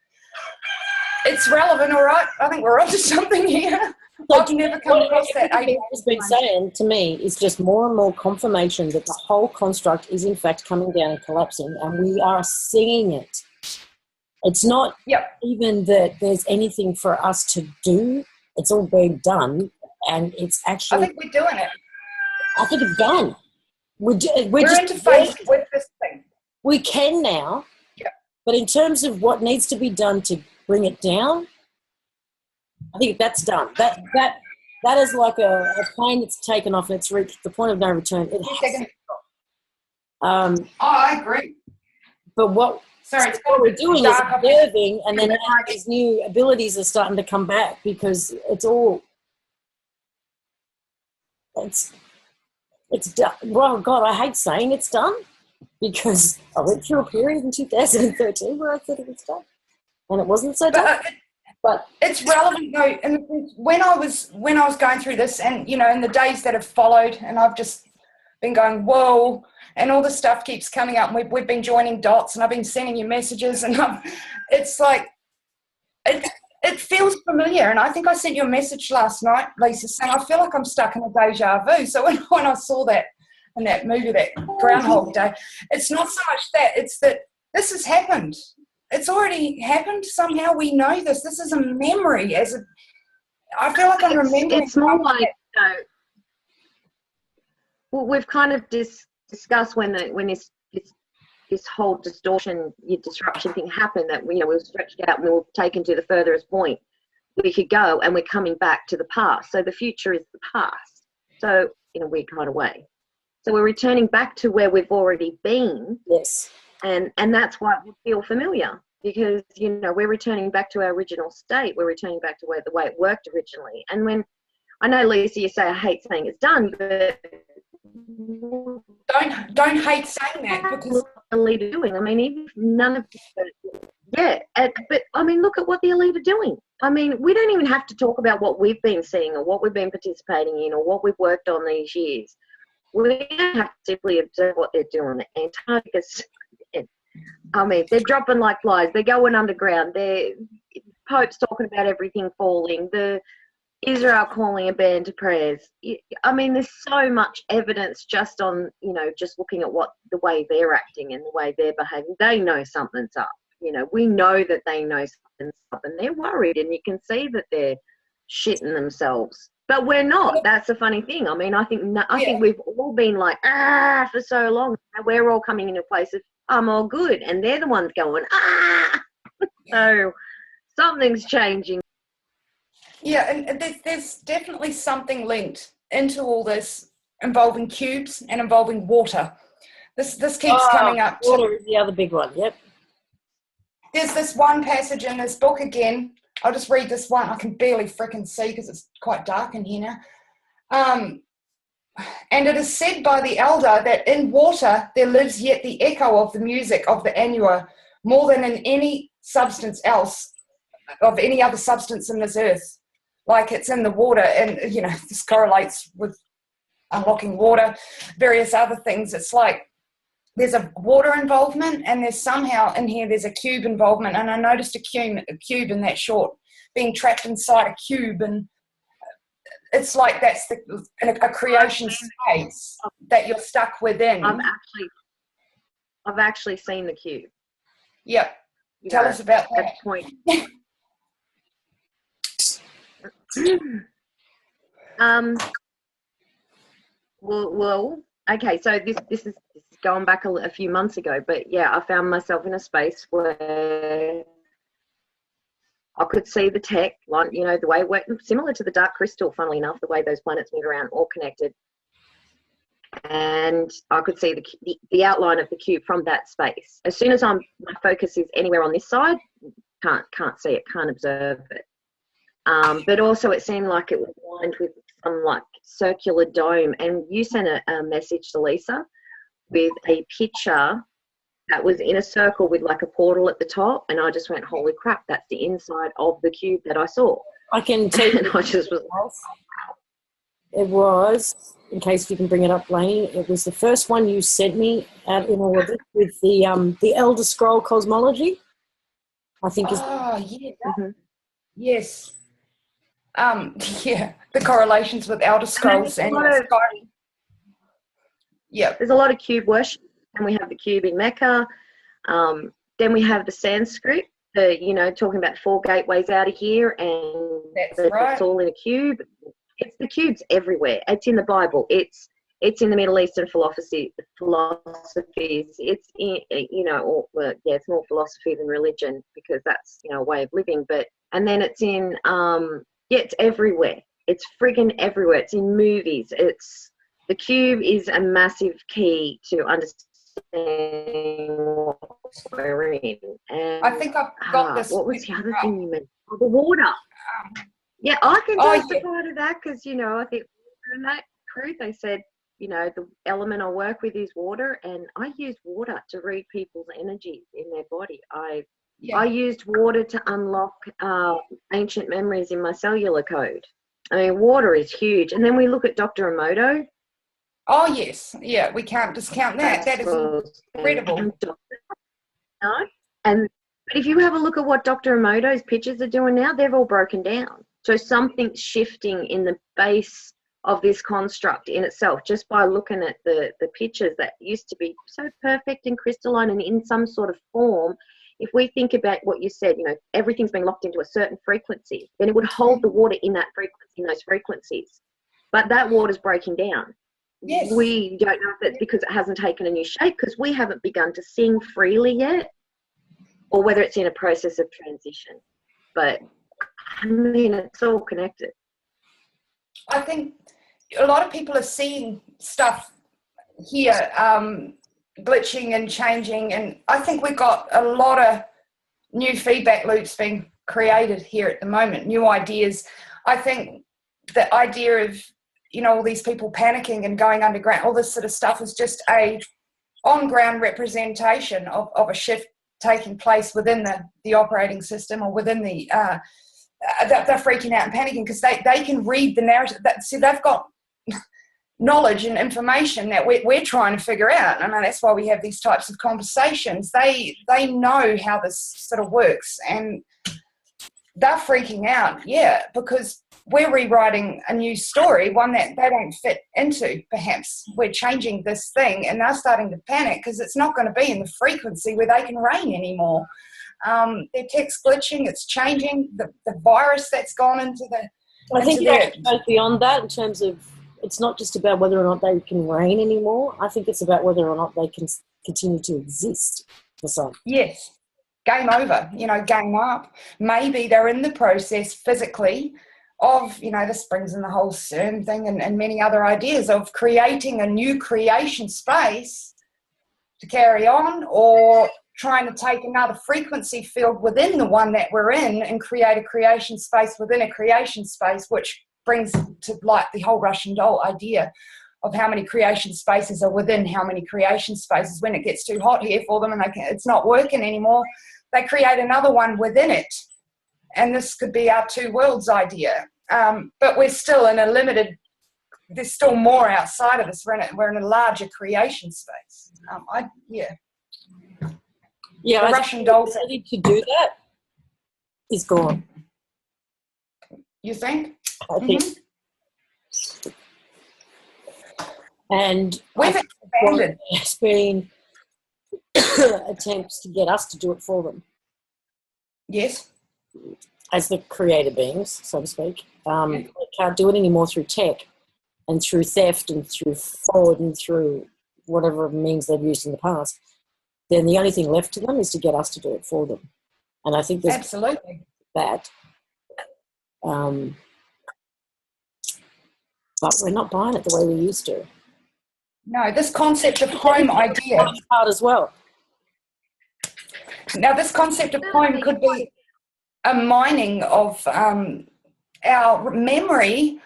It's relevant, all right? I think we're onto something here. I've never come across that. What has been saying to me is just more and more confirmation that the whole construct is in fact coming down and collapsing, and we are seeing it. It's not even that there's anything for us to do. It's all being done, and it's actually. I think we're doing it. I think it's done. We're just interfaced with this thing. We can now, but in terms of what needs to be done to bring it down, I think that's done. That is like a plane that's taken off and it's reached the point of no return. It has. I agree. But what we're doing is observing, and then these new abilities are starting to come back because it's done. Well, God, I hate saying it's done because I went through a period in 2013 where I thought it was done, and it wasn't so done. But it's relevant though, and when I was going through this, and you know, in the days that have followed, and I've just been going, whoa, and all this stuff keeps coming up, and we've been joining dots, and I've been sending you messages, and it's like it feels familiar. And I think I sent you a message last night, Lisa, saying I feel like I'm stuck in a deja vu. So when I saw that in that movie, that Groundhog Day, it's not so much that, it's that this has happened. It's already happened somehow. We know this. This is a memory. I feel like I'm remembering. It's more like, Well, we've kind of discussed when this whole disruption thing happened, that we were stretched out and we were taken to the furthest point we could go, and we're coming back to the past. So the future is the past. So in a weird kind of way. So we're returning back to where we've already been. Yes. And that's why we feel familiar, because, we're returning back to our original state. We're returning back to the way it worked originally. And when, I know, Lisa, you say I hate saying it's done, but Don't hate saying that, because what the elite are doing. I mean, even if none of but I mean, look at what the elite are doing. I mean, we don't even have to talk about what we've been seeing or what we've been participating in or what we've worked on these years. We have to simply observe what they're doing. Antarctica's, I mean, they're dropping like flies. They're going underground. Pope's talking about everything falling. Israel calling a band to prayers. I mean, there's so much evidence just on, just looking at the way they're acting and the way they're behaving. They know something's up. We know that they know something's up, and they're worried, and you can see that they're shitting themselves. But we're not. That's the funny thing. I mean, I think we've all been like, for so long. We're all coming into a place of, I'm all good, and they're the ones going, So something's changing. yeah, and there's definitely something linked into all this involving cubes and involving water. This keeps coming up. Water is the other big one. Yep. There's this one passage in this book again. I'll just read this one. I can barely frickin' see because it's quite dark in here now. And it is said by the elder that in water there lives yet the echo of the music of the Anua, more than in any substance else, of any other substance in this earth. Like it's in the water, and this correlates with unlocking water, various other things. It's like there's a water involvement, and there's somehow in here there's a cube involvement. And I noticed a cube in that short, being trapped inside a cube, and it's like that's a creation space that you're stuck within. I've actually seen the cube. Yep. Tell us about that. Point. Well, okay, so this is going back a few months ago, but yeah, I found myself in a space where I could see the tech, like, the way it worked, similar to the dark crystal, funnily enough, the way those planets move around, all connected. And I could see the outline of the cube from that space. As soon as my focus is anywhere on this side, can't see it, can't observe it. But also it seemed like it was lined with some like circular dome. And you sent a message to Lisa with a picture that was in a circle with like a portal at the top. And I just went, holy crap, that's the inside of the cube that I saw. I can tell you. And I just was it was, in case you can bring it up, Laine, it was the first one you sent me out in all of it with the Elder Scroll cosmology. I think is. Oh yeah. Mm-hmm. Yes. Yeah, the correlations with Elder Scrolls and yeah. There's a lot of cube worship, and we have the cube in Mecca. Then we have the Sanskrit, talking about 4 gateways out of here, and that's right. It's all in a cube. It's the cubes everywhere. It's in the Bible. It's in the Middle Eastern philosophies. It's in, it's more philosophy than religion, because that's a way of living. And then it's in it's everywhere. It's friggin' everywhere. It's in movies. The cube is a massive key to understanding what we're in. And I think I've got this. What was the other thing you mentioned? Oh, the water. Yeah, I can testify to that, because I think in that crew they said, the element I work with is water, and I use water to read people's energies in their body. I used water to unlock ancient memories in my cellular code. I mean, water is huge. And then we look at Dr. Emoto. Oh, yes. Yeah, we can't discount that. That is incredible. But if you have a look at what Dr. Emoto's pictures are doing now, they're all broken down. So something's shifting in the base of this construct in itself, just by looking at the pictures that used to be so perfect and crystalline and in some sort of form. If we think about what you said, everything's been locked into a certain frequency, then it would hold the water in that frequency, in those frequencies. But that water's breaking down. Yes. we don't know if it's because it hasn't taken a new shape because we haven't begun to sing freely yet, or whether it's in a process of transition. But I mean, it's all connected. I think a lot of people are seeing stuff here glitching and changing, and I think we've got a lot of new feedback loops being created here at the moment, new ideas. I think the idea of, you know, all these people panicking and going underground, all this sort of stuff is just a on-ground representation of a shift taking place within the operating system, or within the they're freaking out and panicking because they can read the narrative. See, they've got knowledge and information that we're trying to figure out. I mean, that's why we have these types of conversations. They know how this sort of works, and they're freaking out, because we're rewriting a new story, one that they don't fit into, perhaps. We're changing this thing, and they're starting to panic because it's not going to be in the frequency where they can reign anymore. Their tech's glitching, it's changing, the virus that's gone into the... I think it goes beyond that in terms of, it's not just about whether or not they can reign anymore. I think it's about whether or not they can continue to exist for some. Yes. Game over, game up. Maybe they're in the process physically of, this brings in the whole CERN thing and many other ideas of creating a new creation space to carry on, or trying to take another frequency field within the one that we're in and create a creation space within a creation space, which brings to light the whole Russian doll idea of how many creation spaces are within how many creation spaces. When it gets too hot here for them and it's not working anymore, they create another one within it. And this could be our two worlds idea. But we're still in a limited, there's still more outside of us. We're in a larger creation space. Yeah, the Russian dolls ability to do that is gone. You think? I think. And we've expanded. There's been attempts to get us to do it for them. Yes. As the creator beings, so to speak. They can't do it anymore through tech and through theft and through fraud and through whatever means they've used in the past. Then the only thing left to them is to get us to do it for them. And I think there's absolutely that. But we're not buying it the way we used to. No, this concept of home idea. Hard as well. Now, this concept of home could be a mining of our memory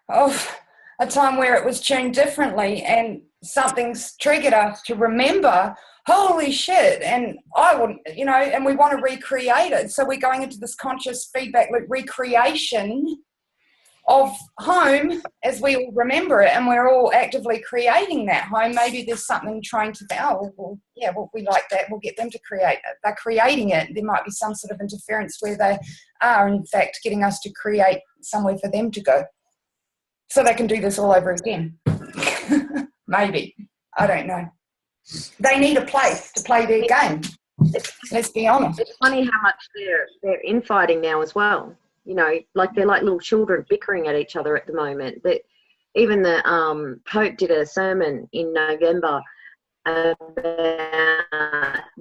of a time where it was tuned differently and something's triggered us to remember, holy shit, and I wouldn't, and we want to recreate it. So we're going into this conscious feedback loop recreation of home as we all remember it, and we're all actively creating that home. Maybe there's something trying to, we like that, we'll get them to create it. They're creating it. There might be some sort of interference where they are, in fact, getting us to create somewhere for them to go so they can do this all over again. Maybe. I don't know. They need a place to play their game. Let's be honest. It's funny how much they're infighting now as well. Like they're like little children bickering at each other at the moment. But even the Pope did a sermon in November about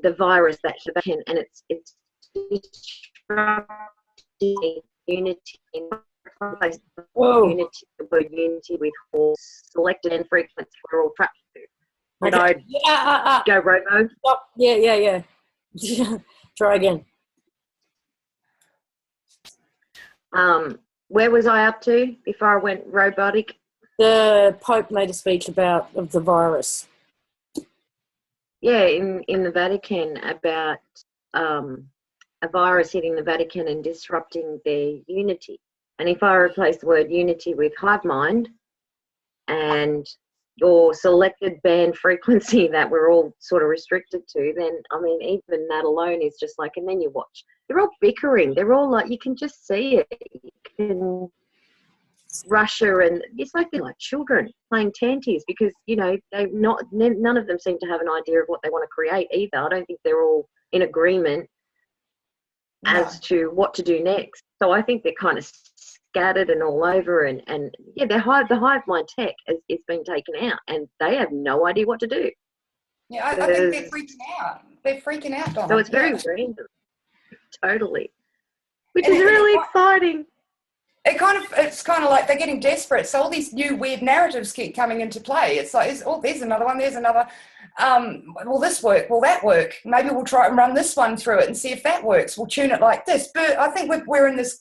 the virus that he can, and it's disrupting unity in place. Unity with all selected and frequency we're all trapped to. Go robo. Stop. Yeah. Try again. Where was I up to before I went robotic? The Pope made a speech about the virus. Yeah, in the Vatican about a virus hitting the Vatican and disrupting their unity. And if I replace the word unity with hive mind and your selected band frequency that we're all sort of restricted to, then, I mean, even that alone is just like, and then you watch. They're all bickering. They're all like, you can just see it. You can Russia, and it's like they're like children playing tanties because, none of them seem to have an idea of what they want to create either. I don't think they're all in agreement as to what to do next. So I think they're kind of scattered and all over, and yeah, the hive mind tech is being taken out, and they have no idea what to do. Yeah, I think they're freaking out. They're freaking out, Donna. So it's very random, totally, which is really exciting. It's kind of like they're getting desperate. So all these new weird narratives keep coming into play. It's like, there's another one, there's another. Will this work? Will that work? Maybe we'll try and run this one through it and see if that works. We'll tune it like this. But I think we're in this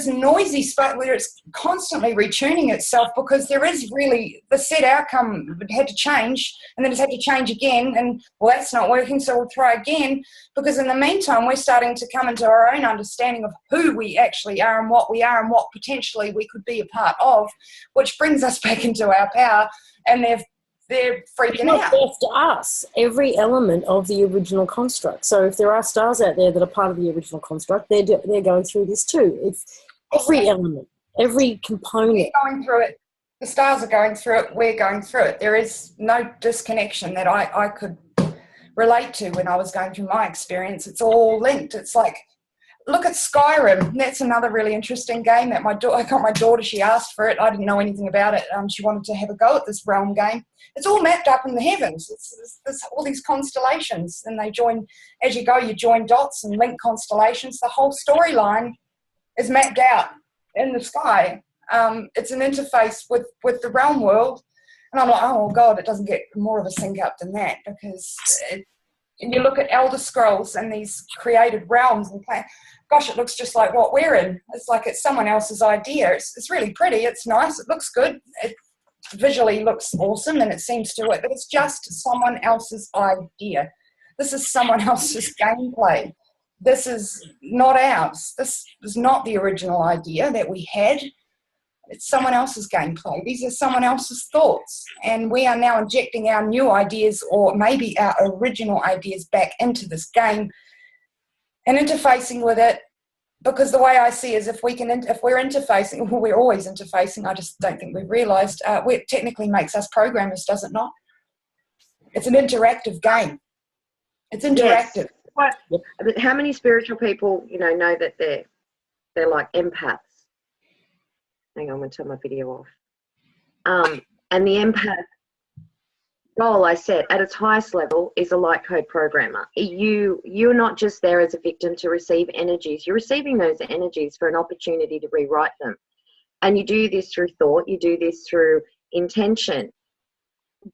noisy spot where it's constantly retuning itself, because there is really the set outcome had to change, and then it's had to change again, and well, that's not working, so we'll try again, because in the meantime we're starting to come into our own understanding of who we actually are and what we are and what potentially we could be a part of, which brings us back into our power, and they're freaking out. It's to us, every element of the original construct. So if there are stars out there that are part of the original construct, they're going through this too. It's every element, every component. We're going through it. The stars are going through it. We're going through it. There is no disconnection that I could relate to when I was going through my experience. It's all linked. It's like, look at Skyrim. That's another really interesting game that I got my daughter. She asked for it. I didn't know anything about it. She wanted to have a go at this realm game. It's all mapped up in the heavens. It's all these constellations, and they join as you go. You join dots and link constellations. The whole storyline is mapped out in the sky. It's an interface with the realm world, and I'm like, oh God, it doesn't get more of a sync up than that, because you look at Elder Scrolls and these created realms and gosh, it looks just like what we're in. It's like it's someone else's idea. It's really pretty. It's nice. It looks good. It visually looks awesome, and it seems to it, but it's just someone else's idea. This is someone else's gameplay. This is not ours. This is not the original idea that we had. It's someone else's gameplay. These are someone else's thoughts, and we are now injecting our new ideas, or maybe our original ideas, back into this game and interfacing with it. Because the way I see is if we're interfacing, well, we're always interfacing. I just don't think we've realised. It technically makes us programmers, does it not? It's an interactive game. It's interactive. Yes. But how many spiritual people, know that they're like empaths? Hang on, I'm going to turn my video off. And the empath goal, I said, at its highest level, is a light code programmer. You're not just there as a victim to receive energies. You're receiving those energies for an opportunity to rewrite them. And you do this through thought. You do this through intention.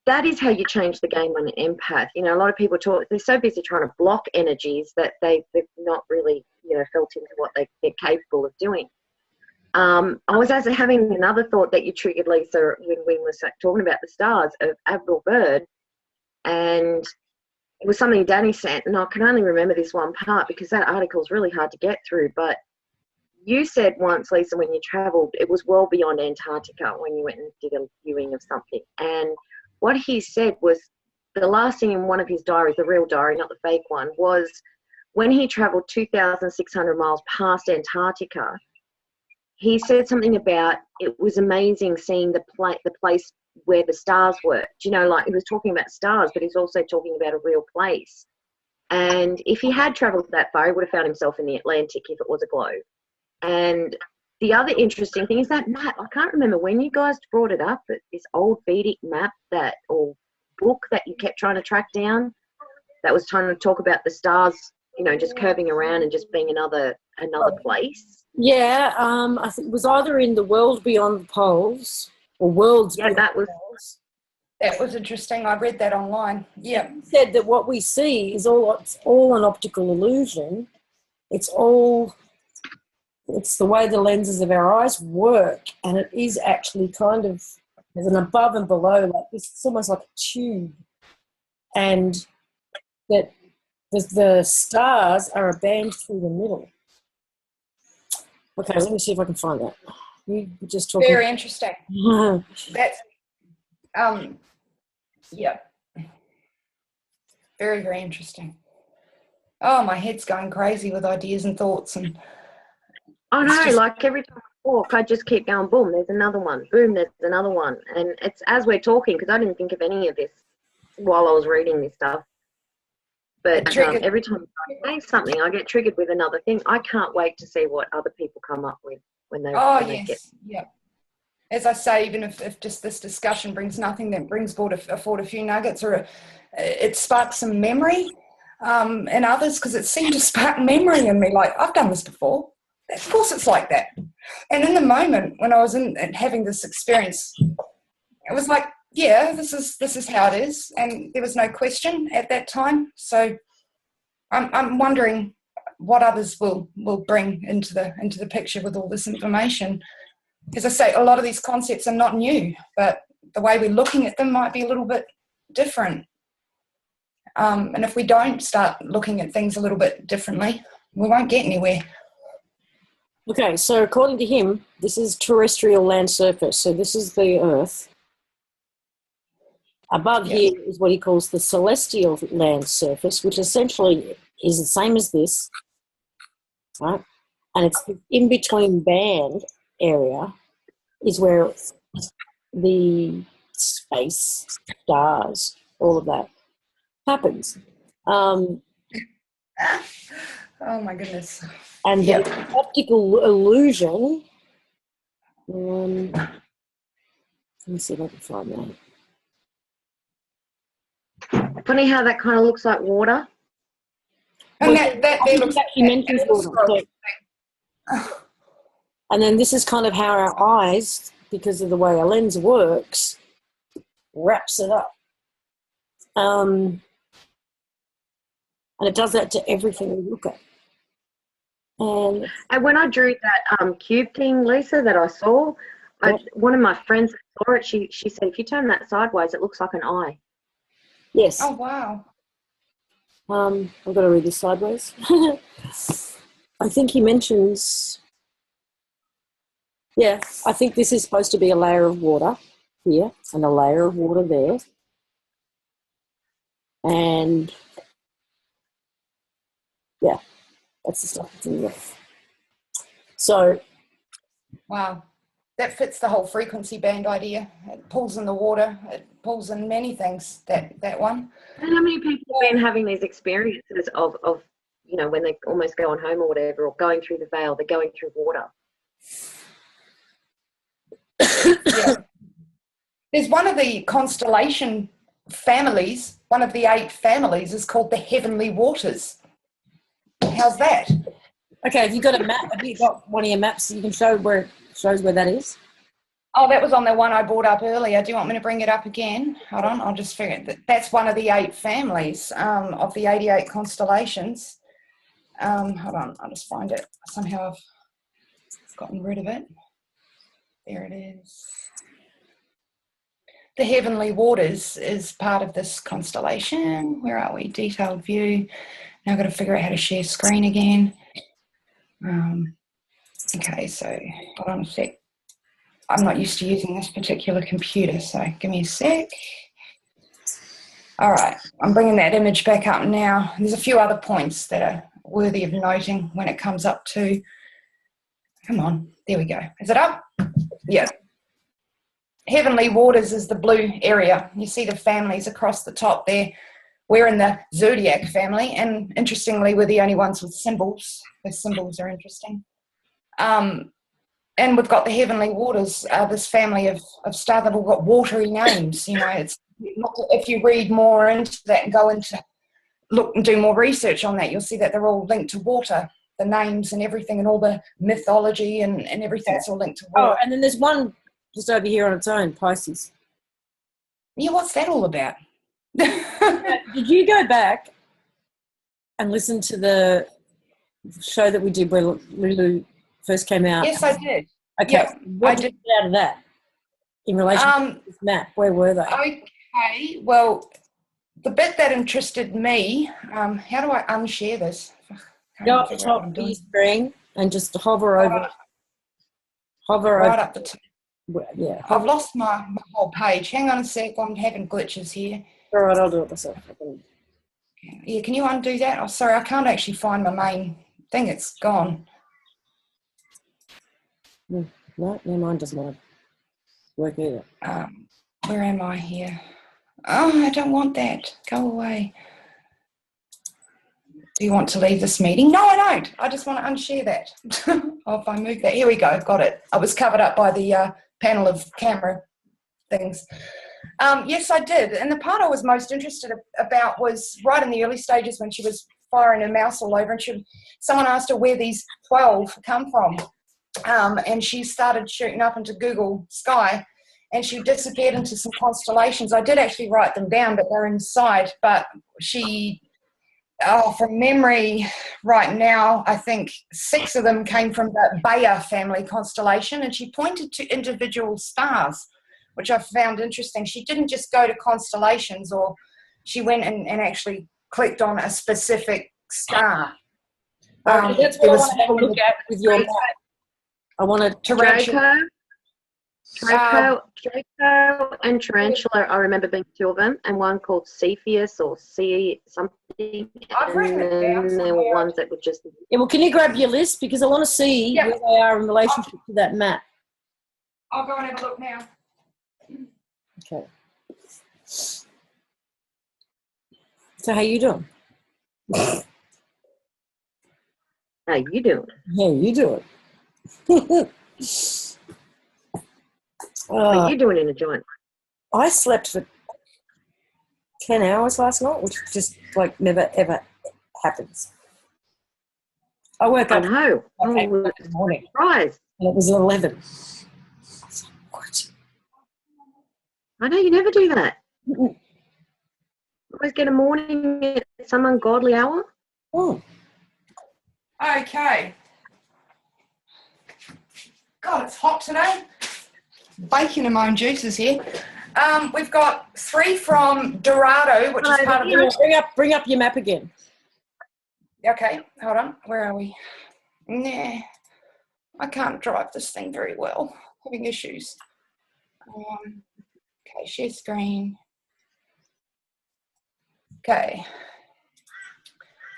That is how you change the game on an empath. A lot of people they're so busy trying to block energies that they've not really, felt into what they're capable of doing. I was having another thought that you triggered, Lisa, when we were talking about the stars, of Admiral Byrd, and it was something Danny sent, and I can only remember this one part because that article is really hard to get through. But you said once, Lisa, when you travelled, it was well beyond Antarctica when you went and did a viewing of something, and what he said was the last thing in one of his diaries, the real diary, not the fake one, was when he travelled 2,600 miles past Antarctica. He said something about it was amazing seeing the place where the stars were. He was talking about stars, but he's also talking about a real place. And if he had travelled that far, he would have found himself in the Atlantic if it was a globe. And the other interesting thing is that map. I can't remember when you guys brought it up, but this old Vedic map or book that you kept trying to track down that was trying to talk about the stars, just curving around and just being another place. Yeah, I think it was either in The World Beyond the Poles or Worlds Beyond the Poles. That was interesting. I read that online. Yeah. He said that what we see is all an optical illusion. It's the way the lenses of our eyes work, and it is actually kind of, there's an above and below, like this. It's almost like a tube, and that the stars are a band through the middle. Okay, let me see if I can find that. You just talking. Very interesting. That's, yeah. Very, very interesting. Oh, my head's going crazy with ideas and thoughts. And I know, like every time I walk, I just keep going, boom, there's another one. Boom, there's another one. And it's as we're talking, because I didn't think of any of this while I was reading this stuff. But every time I say something, I get triggered with another thing. I can't wait to see what other people come up with. when they Oh, when they yes. get. Yeah. As I say, even if just this discussion brings nothing, that brings forward a few nuggets, or it sparks some memory in others, because it seemed to spark memory in me. Like, I've done this before. Of course it's like that. And in the moment when I was having this experience, it was like, yeah, this is how it is. And there was no question at that time. So I'm wondering what others will bring into the picture with all this information. As I say, a lot of these concepts are not new, but the way we're looking at them might be a little bit different. And if we don't start looking at things a little bit differently, we won't get anywhere. Okay, so according to him, this is terrestrial land surface. So this is the Earth. Above here is what he calls the celestial land surface, which essentially is the same as this, right? And it's the in-between band area is where the space, stars, all of that happens. Oh my goodness. And the optical illusion, let me see if I can find that. Funny how that kind of looks like water. And Well, that looks actually mentions water. So, and then this is kind of how our eyes, because of the way our lens works, wraps it up. And it does that to everything we look at. And when I drew that cube thing, Lisa, that I saw, one of my friends saw it. She said, if you turn that sideways, it looks like an eye. Yes. Oh, wow. I've got to read this sideways. I think he mentions, I think this is supposed to be a layer of water here and a layer of water there. And, that's the stuff that's in there. So. Wow. That fits the whole frequency band idea. It pulls in the water. It pulls in many things, that one. And how many people have been having these experiences of when they almost go on home or whatever, or going through the veil, they're going through water. Yeah. There's one of the constellation families, one of the 8 families is called the Heavenly Waters. How's that? Okay, have you got a map? Have you got one of your maps that you can show where it shows where that is? Oh, that was on the one I brought up earlier. Do you want me to bring it up again? Hold on, I'll just figure it. That's one of the 8 families of the 88 constellations. Hold on, I'll just find it. Somehow I've gotten rid of it. There it is. The Heavenly Waters is part of this constellation. Where are we? Detailed view. Now I've got to figure out how to share screen again. Okay, so hold on a sec. I'm not used to using this particular computer, so give me a sec. All right, I'm bringing that image back up now. There's a few other points that are worthy of noting when it comes up to, come on, there we go. Is it up? Yeah. Heavenly Waters is the blue area. You see the families across the top there. We're in the zodiac family, and interestingly, we're the only ones with symbols. The symbols are interesting. And we've got the Heavenly Waters, this family of stars that have all got watery names. It's if you read more into that and go into look and do more research on that, you'll see that they're all linked to water. The names and everything, and all the mythology and everything, it's all linked to water. Oh, and then there's one just over here on its own, Pisces. Yeah, what's that all about? Did you go back and listen to the show that we did where Lulu first came out? Yes, I did. Okay, Yeah, what did you get out of that in relation to this map? Where were they? Okay, well, the bit that interested me, how do I unshare this? Go up the top of your screen and just hover over. Right up the top. Yeah. I've lost my whole page. Hang on a sec, I'm having glitches here. All right, I'll do it myself. Yeah, can you undo that? Oh, sorry, I can't actually find my main thing. It's gone. No, mine doesn't want to work either. Where am I here? Oh, I don't want that. Go away. Do you want to leave this meeting? No, I don't. I just want to unshare that. Oh, if I move that. Here we go. Got it. I was covered up by the panel of camera things. Yes, I did. And the part I was most interested about was right in the early stages when she was firing her mouse all over, and someone asked her where these 12 come from. And she started shooting up into Google Sky, and she disappeared into some constellations. I did actually write them down, but they're inside. But from memory right now, I think 6 of them came from the Bayer family constellation, and she pointed to individual stars, which I found interesting. She didn't just go to constellations, or she went and actually clicked on a specific star. That's what I want to have a look at with your map. I want to Draco and Tarantula, I remember being 2 of them, and one called Cepheus or C something. I've written it down and there were ones that were just... Yeah, well, can you grab your list? Because I want to see where they are in relationship to that map. I'll go and have a look now. Okay. So how you doing? How you doing? How you doing? What are you doing in a joint? I slept for 10 hours last night, which just like never ever happens. I woke up I know. at 8 in the morning, Surprise. and it was 11. I was like, what? I know you never do that. Always get a morning at some ungodly hour. Oh. Okay. God, it's hot today. Baking in my own juices here. We've got 3 from Dorado, which is part of the... Bring up your map again. Okay, hold on. Where are we? Nah, I can't drive this thing very well. Having issues. Okay, share screen. Okay.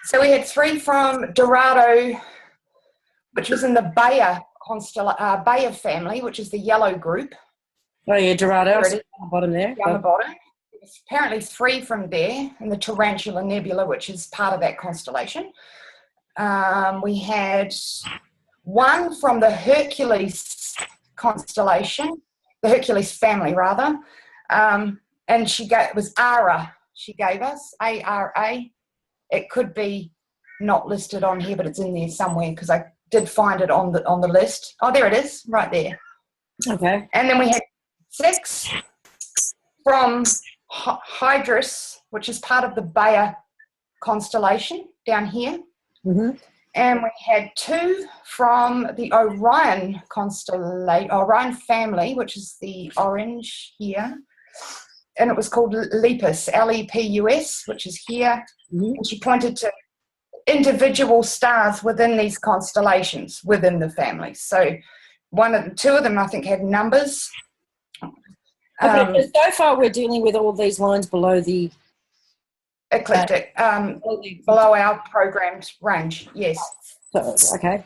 So we had 3 from Dorado, which was in the Bayer family, which is the yellow group. Oh yeah, Dorado. There it is. On the bottom there. Down the bottom. There's apparently 3 from there in the Tarantula Nebula, which is part of that constellation. We had 1 from the Hercules constellation, the Hercules family rather, and it was Ara. She gave us ARA. It could be not listed on here, but it's in there somewhere because I did find it on the list. Oh, there it is, right there. Okay. And then we had 6 from Hydrus, which is part of the Bayer constellation down here. Mm-hmm. And we had 2 from the Orion family, which is the orange here. And it was called Lepus, Lepus, which is here. Mm-hmm. And she pointed to individual stars within these constellations within the family. So 2 of them, I think, had numbers. Okay, so far we're dealing with all these lines below the ecliptic, below our programmed range, yes. Okay.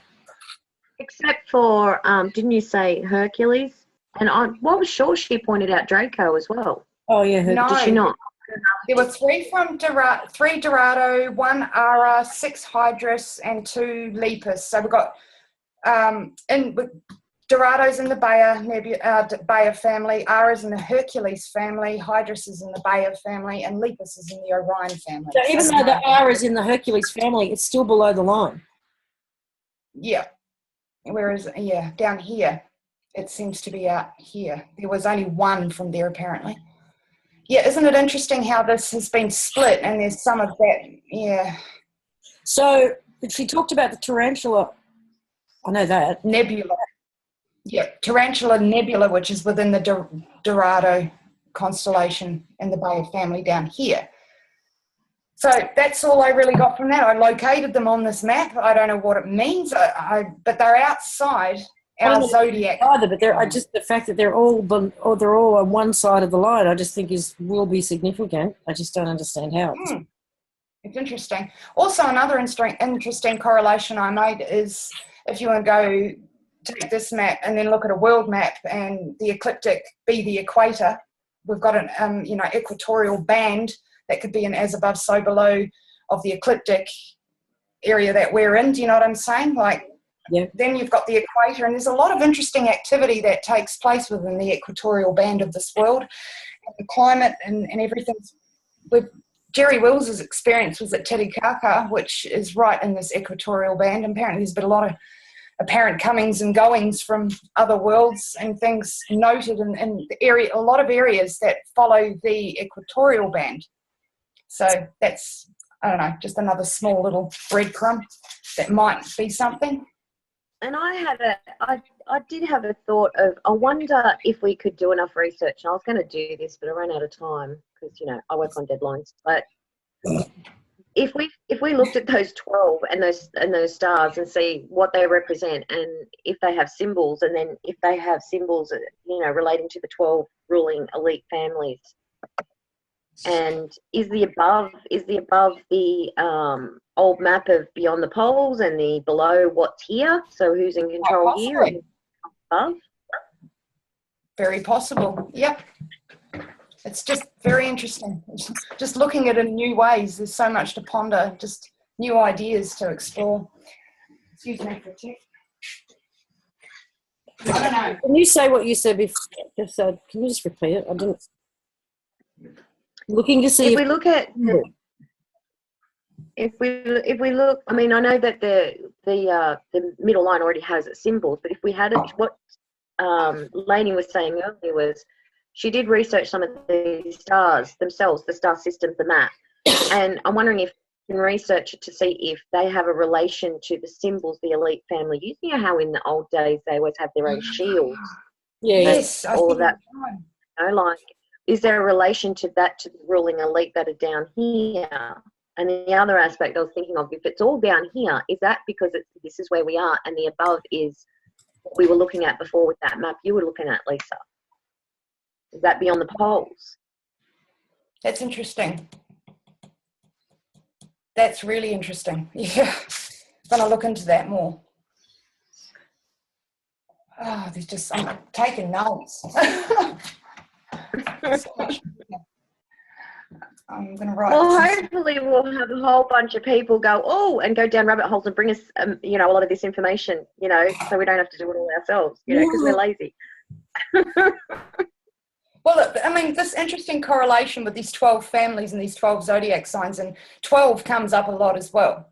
Except for, didn't you say Hercules? And what was sure she pointed out Draco as well. Oh yeah, No, did she not? There were 3 from three Dorado, 1 Ara, 6 Hydrus, and 2 Lepus. So we've got with Dorado's in the Bayer family, Ara's in the Hercules family, Hydrus is in the Bayer family, and Lepus is in the Orion family. So even though the R is in the Hercules family, it's still below the line. Yeah. Whereas, down here, it seems to be out here. There was only 1 from there, apparently. Yeah, isn't it interesting how this has been split and there's some of that, yeah. So she talked about the Tarantula, I know that. Nebula. Yeah, Tarantula Nebula, which is within the Dorado constellation and the Bayer family down here. So that's all I really got from that. I located them on this map. I don't know what it means, but they're outside our zodiac. Either, but just the fact that they're all on one side of the line, I just think will be significant. I just don't understand how. It's interesting. Also, another interesting correlation I made is if you want to go take this map and then look at a world map and the ecliptic be the equator, we've got an equatorial band that could be an as above so below of the ecliptic area that we're in. Do you know what I'm saying? Like, Yeah. then you've got the equator, and there's a lot of interesting activity that takes place within the equatorial band of this world. The climate and everything. With Jerry Wills's experience was at Titicaca, which is right in this equatorial band. Apparently there's been a lot of apparent comings and goings from other worlds and things noted in the area, a lot of areas that follow the equatorial band. So that's, I don't know, just another small little breadcrumb that might be something. And I did have a thought of, I wonder if we could do enough research. And I was going to do this, but I ran out of time because, you know, I work on deadlines. But if we looked at those 12 and those stars and see what they represent, and if they have symbols, and then if they have symbols, you know, relating to the 12 ruling elite families, and is the above the old map of beyond the poles, and the below what's here? So who's in control here and above? Very possible. Yep. It's just very interesting. Just looking at it in new ways. There's so much to ponder, just new ideas to explore. Excuse me for a tick. I don't know. Can you say what you said before? Can you just repeat it? I didn't. Looking to see If we look at if we look, I mean, I know that the middle line already has its symbols, but if we had it, what Laine was saying earlier was, she did research some of the stars themselves, the star systems, the map, and I'm wondering if you can research it to see if they have a relation to the symbols the elite family use. You know how in the old days they always have their own shields. Yeah. Yes, all of that. You know, like, is there a relation to that, to the ruling elite that are down here? And the other aspect I was thinking of, if it's all down here, is that because this is where we are, and the above is what we were looking at before with that map you were looking at, Lisa? Is that beyond the poles? That's interesting. That's really interesting. Yeah. I'm going to look into that more. Oh, there's just, I'm taking notes. So much. I'm going to write. Well, hopefully we'll have a whole bunch of people go down rabbit holes and bring us, you know, a lot of this information, you know, so we don't have to do it all ourselves, you know, because we're lazy. Well, I mean, this interesting correlation with these 12 families and these 12 zodiac signs, and 12 comes up a lot as well.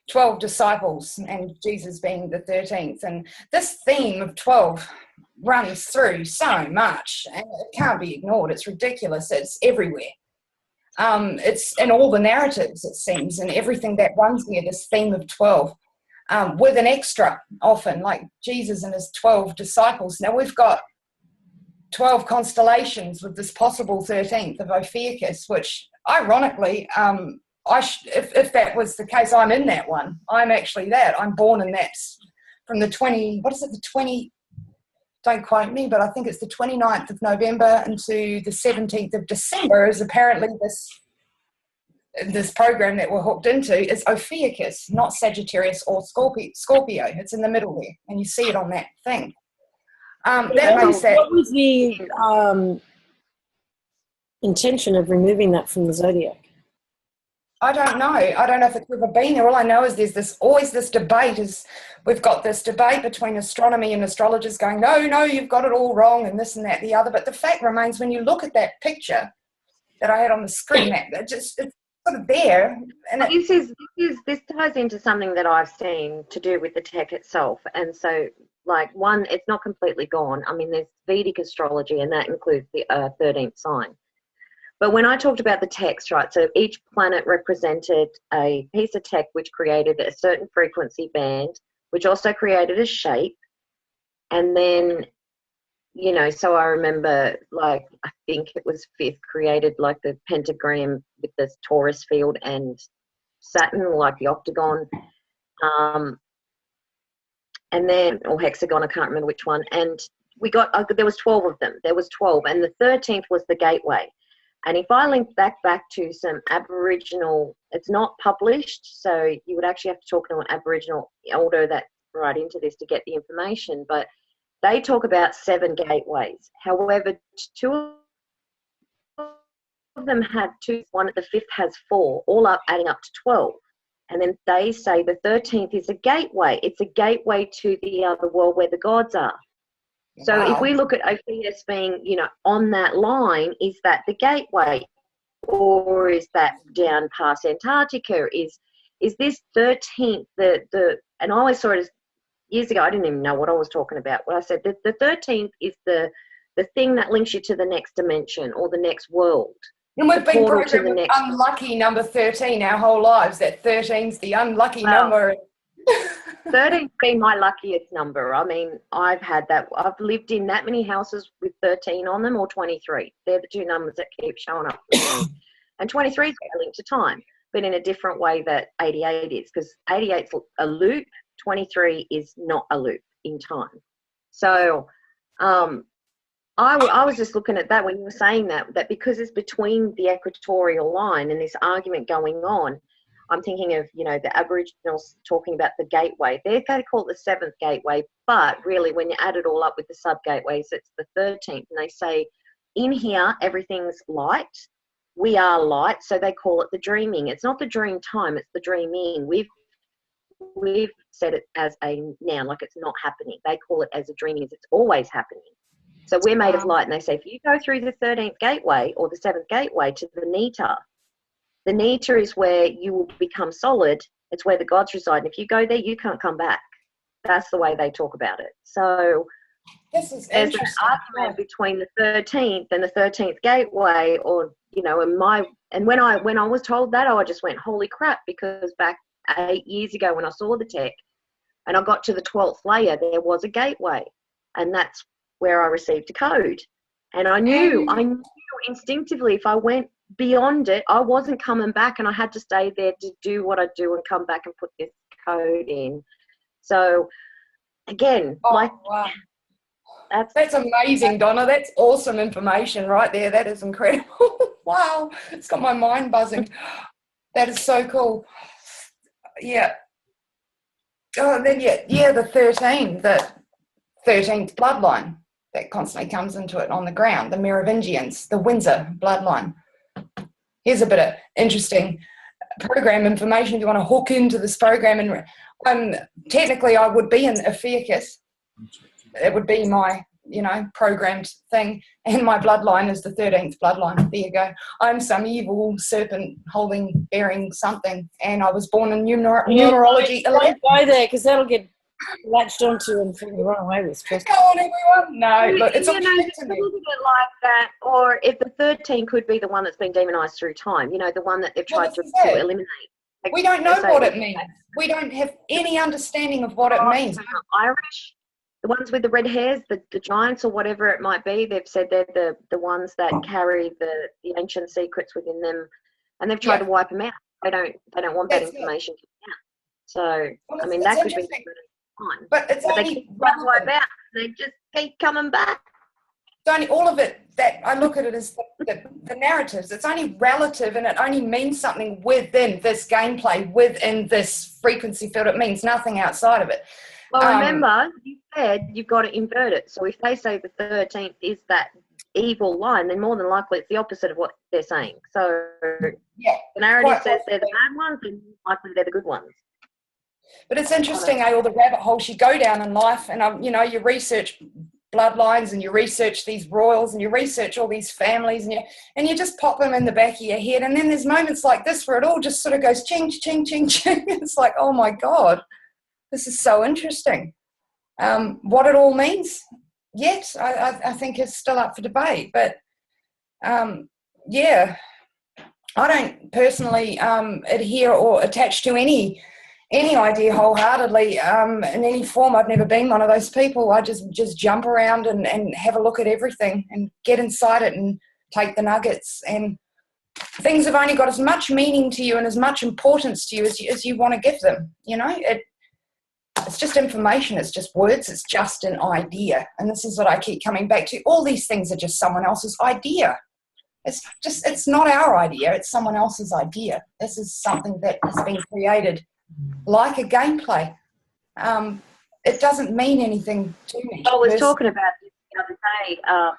12 disciples and Jesus being the 13th. And this theme of 12 runs through so much, and it can't be ignored. It's ridiculous. It's everywhere. It's in all the narratives, it seems, and everything that runs there, this theme of 12, with an extra often, like Jesus and his 12 disciples. Now we've got 12 constellations with this possible 13th of Ophiuchus, which ironically, if that was the case, I'm in that one. I'm actually that. I'm born in that from the 20, what is it, the 20, don't quote me, but I think it's the 29th of November into the 17th of December is apparently this program that we're hooked into is Ophiuchus, not Sagittarius or Scorpio. It's in the middle there, and you see it on that thing. What was the intention of removing that from the zodiac? I don't know. I don't know if it's ever been there. All I know is there's always this debate. We've got this debate between astronomy and astrologers going, no, you've got it all wrong, and this and that, the other. But the fact remains, when you look at that picture that I had on the screen, it's sort of there. And this ties into something that I've seen to do with the tech itself, and so. Like, one, it's not completely gone. I mean, there's Vedic astrology, and that includes the 13th sign. But when I talked about the text, right, so each planet represented a piece of tech which created a certain frequency band, which also created a shape. And then, you know, so I remember, like, I think it was fifth, created like the pentagram with the Taurus field and Saturn, like the octagon. And then, or hexagon, I can't remember which one. And we got, there was 12 of them. There was 12. And the 13th was the gateway. And if I link back to some Aboriginal, it's not published, so you would actually have to talk to an Aboriginal elder that's right into this to get the information. But they talk about 7 gateways. However, 2 of them have 2, one at the 5th has 4, all up adding up to 12. And then they say the 13th is a gateway. It's a gateway to the other world where the gods are. So if we look at Ophiuchus being, you know, on that line, is that the gateway? Or is that down past Antarctica? Is this 13th and I always saw it as, years ago, I didn't even know what I was talking about. When I said that the 13th is the thing that links you to the next dimension or the next world. And we've been programmed with unlucky number 13 our whole lives. That 13's the unlucky number. 13's been my luckiest number. I mean, I've had that. I've lived in that many houses with 13 on them, or 23. They're the two numbers that keep showing up for me. And 23 is linked to time, but in a different way that 88 is, because 88's a loop, 23 is not a loop in time. So I was just looking at that when you were saying that because it's between the equatorial line and this argument going on. I'm thinking of, you know, the Aboriginals talking about the gateway. They're going to call it the seventh gateway, but really when you add it all up with the sub-gateways, it's the 13th. And they say, in here, everything's light. We are light, so they call it the dreaming. It's not the dream time, it's the dreaming. We've said it as a noun, like it's not happening. They call it as a dreaming, as it's always happening. So we're made of light, and they say, if you go through the 13th gateway or the 7th gateway to the Nita is where you will become solid. It's where the gods reside. And if you go there, you can't come back. That's the way they talk about it. So this is there's an argument between the 13th and the 13th gateway, or, you know, and when I was told that, I just went, holy crap, because back 8 years ago when I saw the tech and I got to the 12th layer, there was a gateway, and that's where I received a code. And I knew instinctively if I went beyond it, I wasn't coming back, and I had to stay there to do what I do and come back and put this code in. So again, wow. That's amazing, Donna. That's awesome information right there. That is incredible. Wow, it's got my mind buzzing. That is so cool. Yeah. Oh, and then the 13th bloodline that constantly comes into it on the ground, the Merovingians, the Windsor bloodline. Here's a bit of interesting program information if you want to hook into this program. And technically I would be in Ophiuchus. It would be my, you know, programmed thing. And my bloodline is the 13th bloodline. There you go. I'm some evil serpent bearing something. And I was born in numerology. Don't go there, because that'll get latched onto and figure the wrong way with stress. Go on, everyone. No, look, it's all to me. Look at it like that, or if the 13 could be the one that's been demonized through time, you know, the one that they've tried to eliminate. Like, we don't know what it means. We don't have any understanding of what it means. Irish, the ones with the red hairs, the giants or whatever it might be, they've said they're the ones that carry the ancient secrets within them, and they've tried to wipe them out. They don't want that information coming out. So I mean, that could be fine. But it's they keep wipe out. They just keep coming back. It's only all of it that I look at it as the narratives. It's only relative, and it only means something within this gameplay, within this frequency field. It means nothing outside of it. Well, remember, you said you've got to invert it. So if they say the 13th is that evil line, then more than likely it's the opposite of what they're saying. So the narrative says they're the bad ones, and likely they're the good ones. But it's interesting, all the rabbit holes you go down in life, and you know, you research bloodlines, and you research these royals, and you research all these families, and you just pop them in the back of your head, and then there's moments like this where it all just sort of goes ching, ching, ching, ching. It's like, oh my God, this is so interesting. What it all means yet, I think is still up for debate. But I don't personally adhere or attach to any idea wholeheartedly in any form. I've never been one of those people. I just jump around and have a look at everything and get inside it and take the nuggets. And things have only got as much meaning to you and as much importance to you as you want to give them. You know, it's just information. It's just words. It's just an idea. And this is what I keep coming back to. All these things are just someone else's idea. It's not our idea. It's someone else's idea. This is something that has been created like a gameplay. It doesn't mean anything to me. I was talking about this the other day. I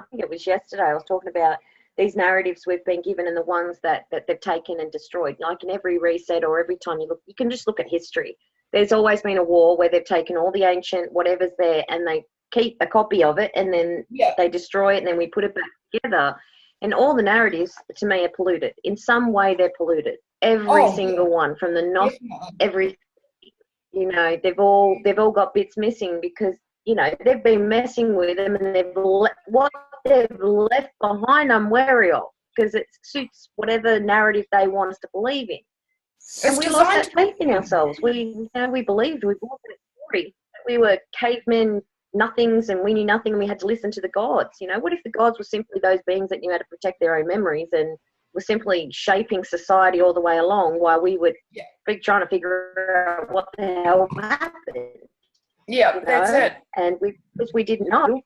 think it was yesterday. I was talking about these narratives we've been given and the ones that they've taken and destroyed. Like in every reset or every time you look, you can just look at history. There's always been a war where they've taken all the ancient whatever's there and they keep a copy of it, and then they destroy it, and then we put it back together. And all the narratives, to me, are polluted. In some way, they're polluted. Every single one, from the every, you know, they've all got bits missing because, you know, they've been messing with them, and what they've left behind, I'm wary of, because it suits whatever narrative they want us to believe in. And we lost that faith in ourselves. We believed, we bought that story. We were cavemen, nothings, and we knew nothing, and we had to listen to the gods. You know, what if the gods were simply those beings that knew how to protect their own memories and were simply shaping society all the way along while we would be trying to figure out what the hell happened? Yeah, that's it. And because we didn't know,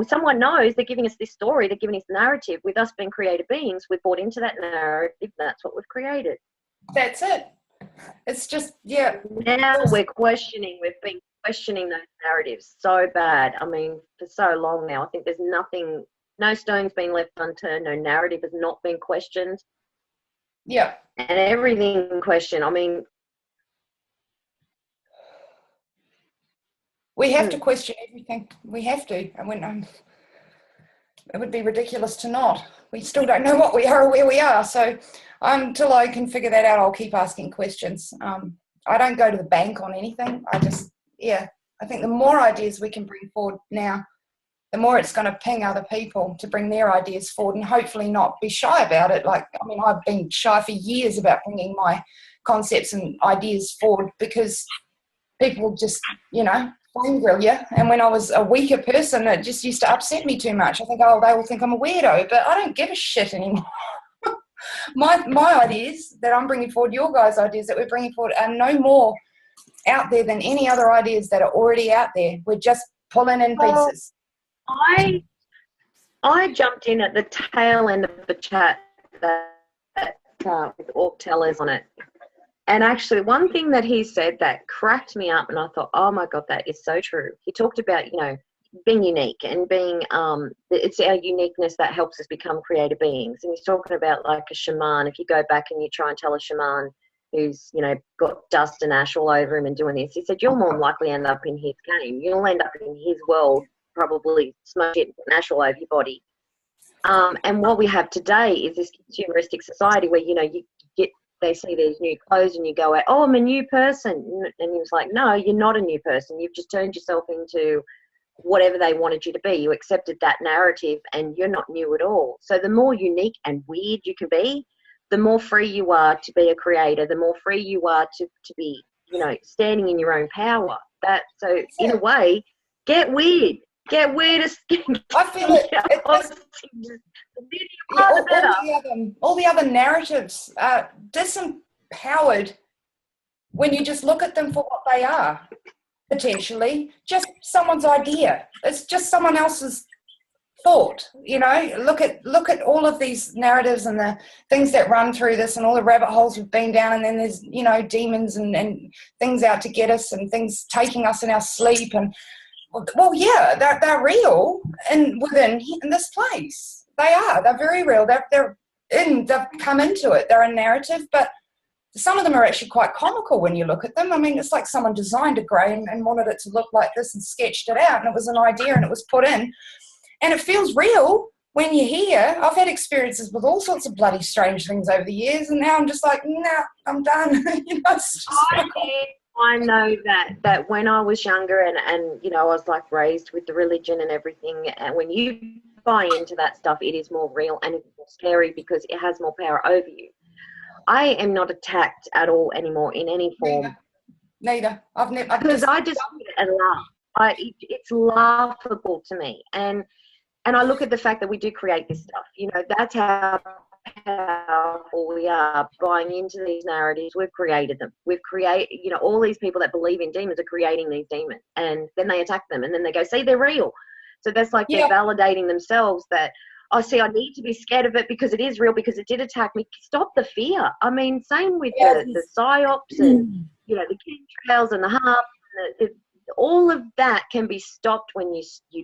someone knows, they're giving us this story, they're giving us the narrative. With us being creative beings, we've bought into that narrative. That's what we've created. That's it. It's just, Now we've been questioning those narratives so bad. I mean, for so long now. I think there's nothing, no stone's been left unturned, no narrative has not been questioned. Yeah. And everything in question. I mean, we have to question everything. We have to. And when it would be ridiculous to not. We still don't know what we are or where we are. So until I can figure that out, I'll keep asking questions. I don't go to the bank on anything. I think the more ideas we can bring forward now, the more it's going to ping other people to bring their ideas forward and hopefully not be shy about it. Like, I mean, I've been shy for years about bringing my concepts and ideas forward because people just, you know, flame grill you. And when I was a weaker person, it just used to upset me too much. I think, oh, they will think I'm a weirdo, but I don't give a shit anymore. my ideas that I'm bringing forward, your guys' ideas that we're bringing forward, are no more out there than any other ideas that are already out there. We're just pulling in pieces. I jumped in at the tail end of the chat that with Orc Tellers on it. And actually, one thing that he said that cracked me up, and I thought, oh my God, that is so true. He talked about, you know, being unique and being, it's our uniqueness that helps us become creative beings. And he's talking about like a shaman. If you go back and you try and tell a shaman who's, you know, got dust and ash all over him and doing this, he said, you'll more than likely end up in his game. You'll end up in his world, probably smoking ash all over your body. And what we have today is this consumeristic society where, you know, they see these new clothes and you go out, oh, I'm a new person. And he was like, no, you're not a new person. You've just turned yourself into whatever they wanted you to be. You accepted that narrative and you're not new at all. So the more unique and weird you can be, the more free you are to be a creator, the more free you are to be, you know, standing in your own power. So in a way, get weird. Get weird. I feel it. All the other narratives are disempowered when you just look at them for what they are, potentially. Just someone's idea. It's just someone else's thought, you know. Look at all of these narratives and the things that run through this and all the rabbit holes we've been down, and then there's, you know, demons and things out to get us and things taking us in our sleep. And well, yeah, they're real and within in this place. They're very real. They've come into it. They're a narrative, but some of them are actually quite comical when you look at them. I mean, it's like someone designed a grey and wanted it to look like this and sketched it out, and it was an idea and it was put in, and it feels real when you're here. I've had experiences with all sorts of bloody strange things over the years, and now I'm just like, nah, I'm done. You know, it's just I know that when I was younger and you know, I was like raised with the religion and everything, and when you buy into that stuff, it is more real and it's more scary because it has more power over you. I am not attacked at all anymore in any form. Neither. Because I just look at it and laugh. It's laughable to me. And I look at the fact that we do create this stuff. You know, that's how powerful we are, buying into these narratives. We've created them. We've created, you know, all these people that believe in demons are creating these demons, and then they attack them, and then they go, see, they're real. So that's like they're validating themselves that, oh, see, I need to be scared of it because it is real, because it did attack me. Stop the fear. I mean, same with the psyops and, you know, the chemtrails and the harm. All of that can be stopped when you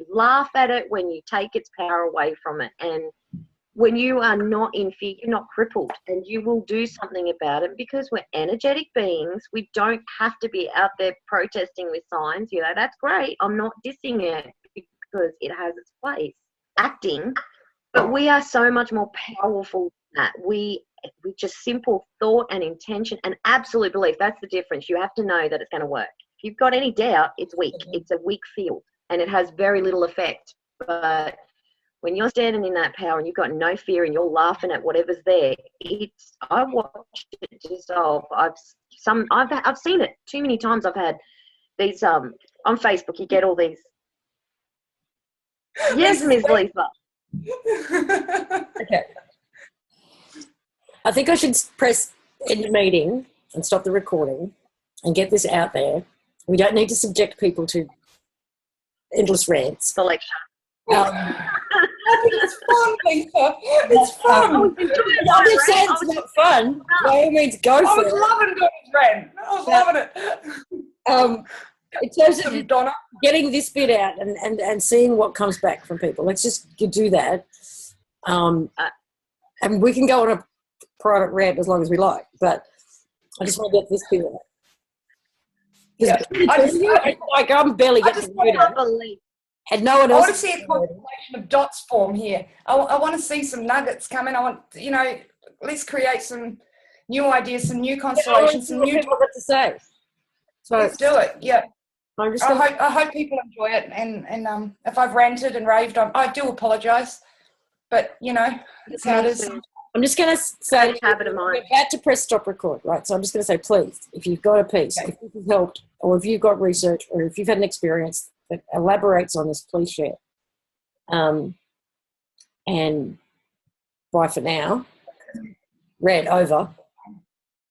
laugh at it, when you take its power away from it. And when you are not in fear, you're not crippled, and you will do something about it because we're energetic beings. We don't have to be out there protesting with signs. You know, that's great. I'm not dissing it because it has its place, acting, but we are so much more powerful than that. We just simple thought and intention and absolute belief. That's the difference. You have to know that it's going to work. If you've got any doubt, it's weak. It's a weak field and it has very little effect. But when you're standing in that power and you've got no fear and you're laughing at whatever's there, I watched it dissolve. I've seen it too many times. I've had these on Facebook. You get all these. Yes, Ms. Lisa. Okay. I think I should press end the meeting and stop the recording and get this out there. We don't need to subject people to endless rants. Selection. I think it's fun, Lisa. It's fun. I'm just saying it's not fun. By all means, go I for was it. loving doing this rant. I was loving it. In terms of Donna. getting this bit out and seeing what comes back from people, let's just do that. And we can go on a private rant as long as we like, but I just want to get this bit out. Yeah, I'm barely getting to it. And no one I else. want to see a constellation of dots form here. I want to see some nuggets come in. I want, let's create some new ideas, some new constellations, some new. People got to say. So Let's do it. Yeah. I hope people enjoy it. And if I've ranted and raved, I do apologise. But that's how it is. I'm just going to say, habit of mine. we're about to press stop record, right? So I'm just going to say, please, if you've got a piece, if this has helped, or if you've got research, or if you've had an experience that elaborates on this, please share. And bye for now. Red over.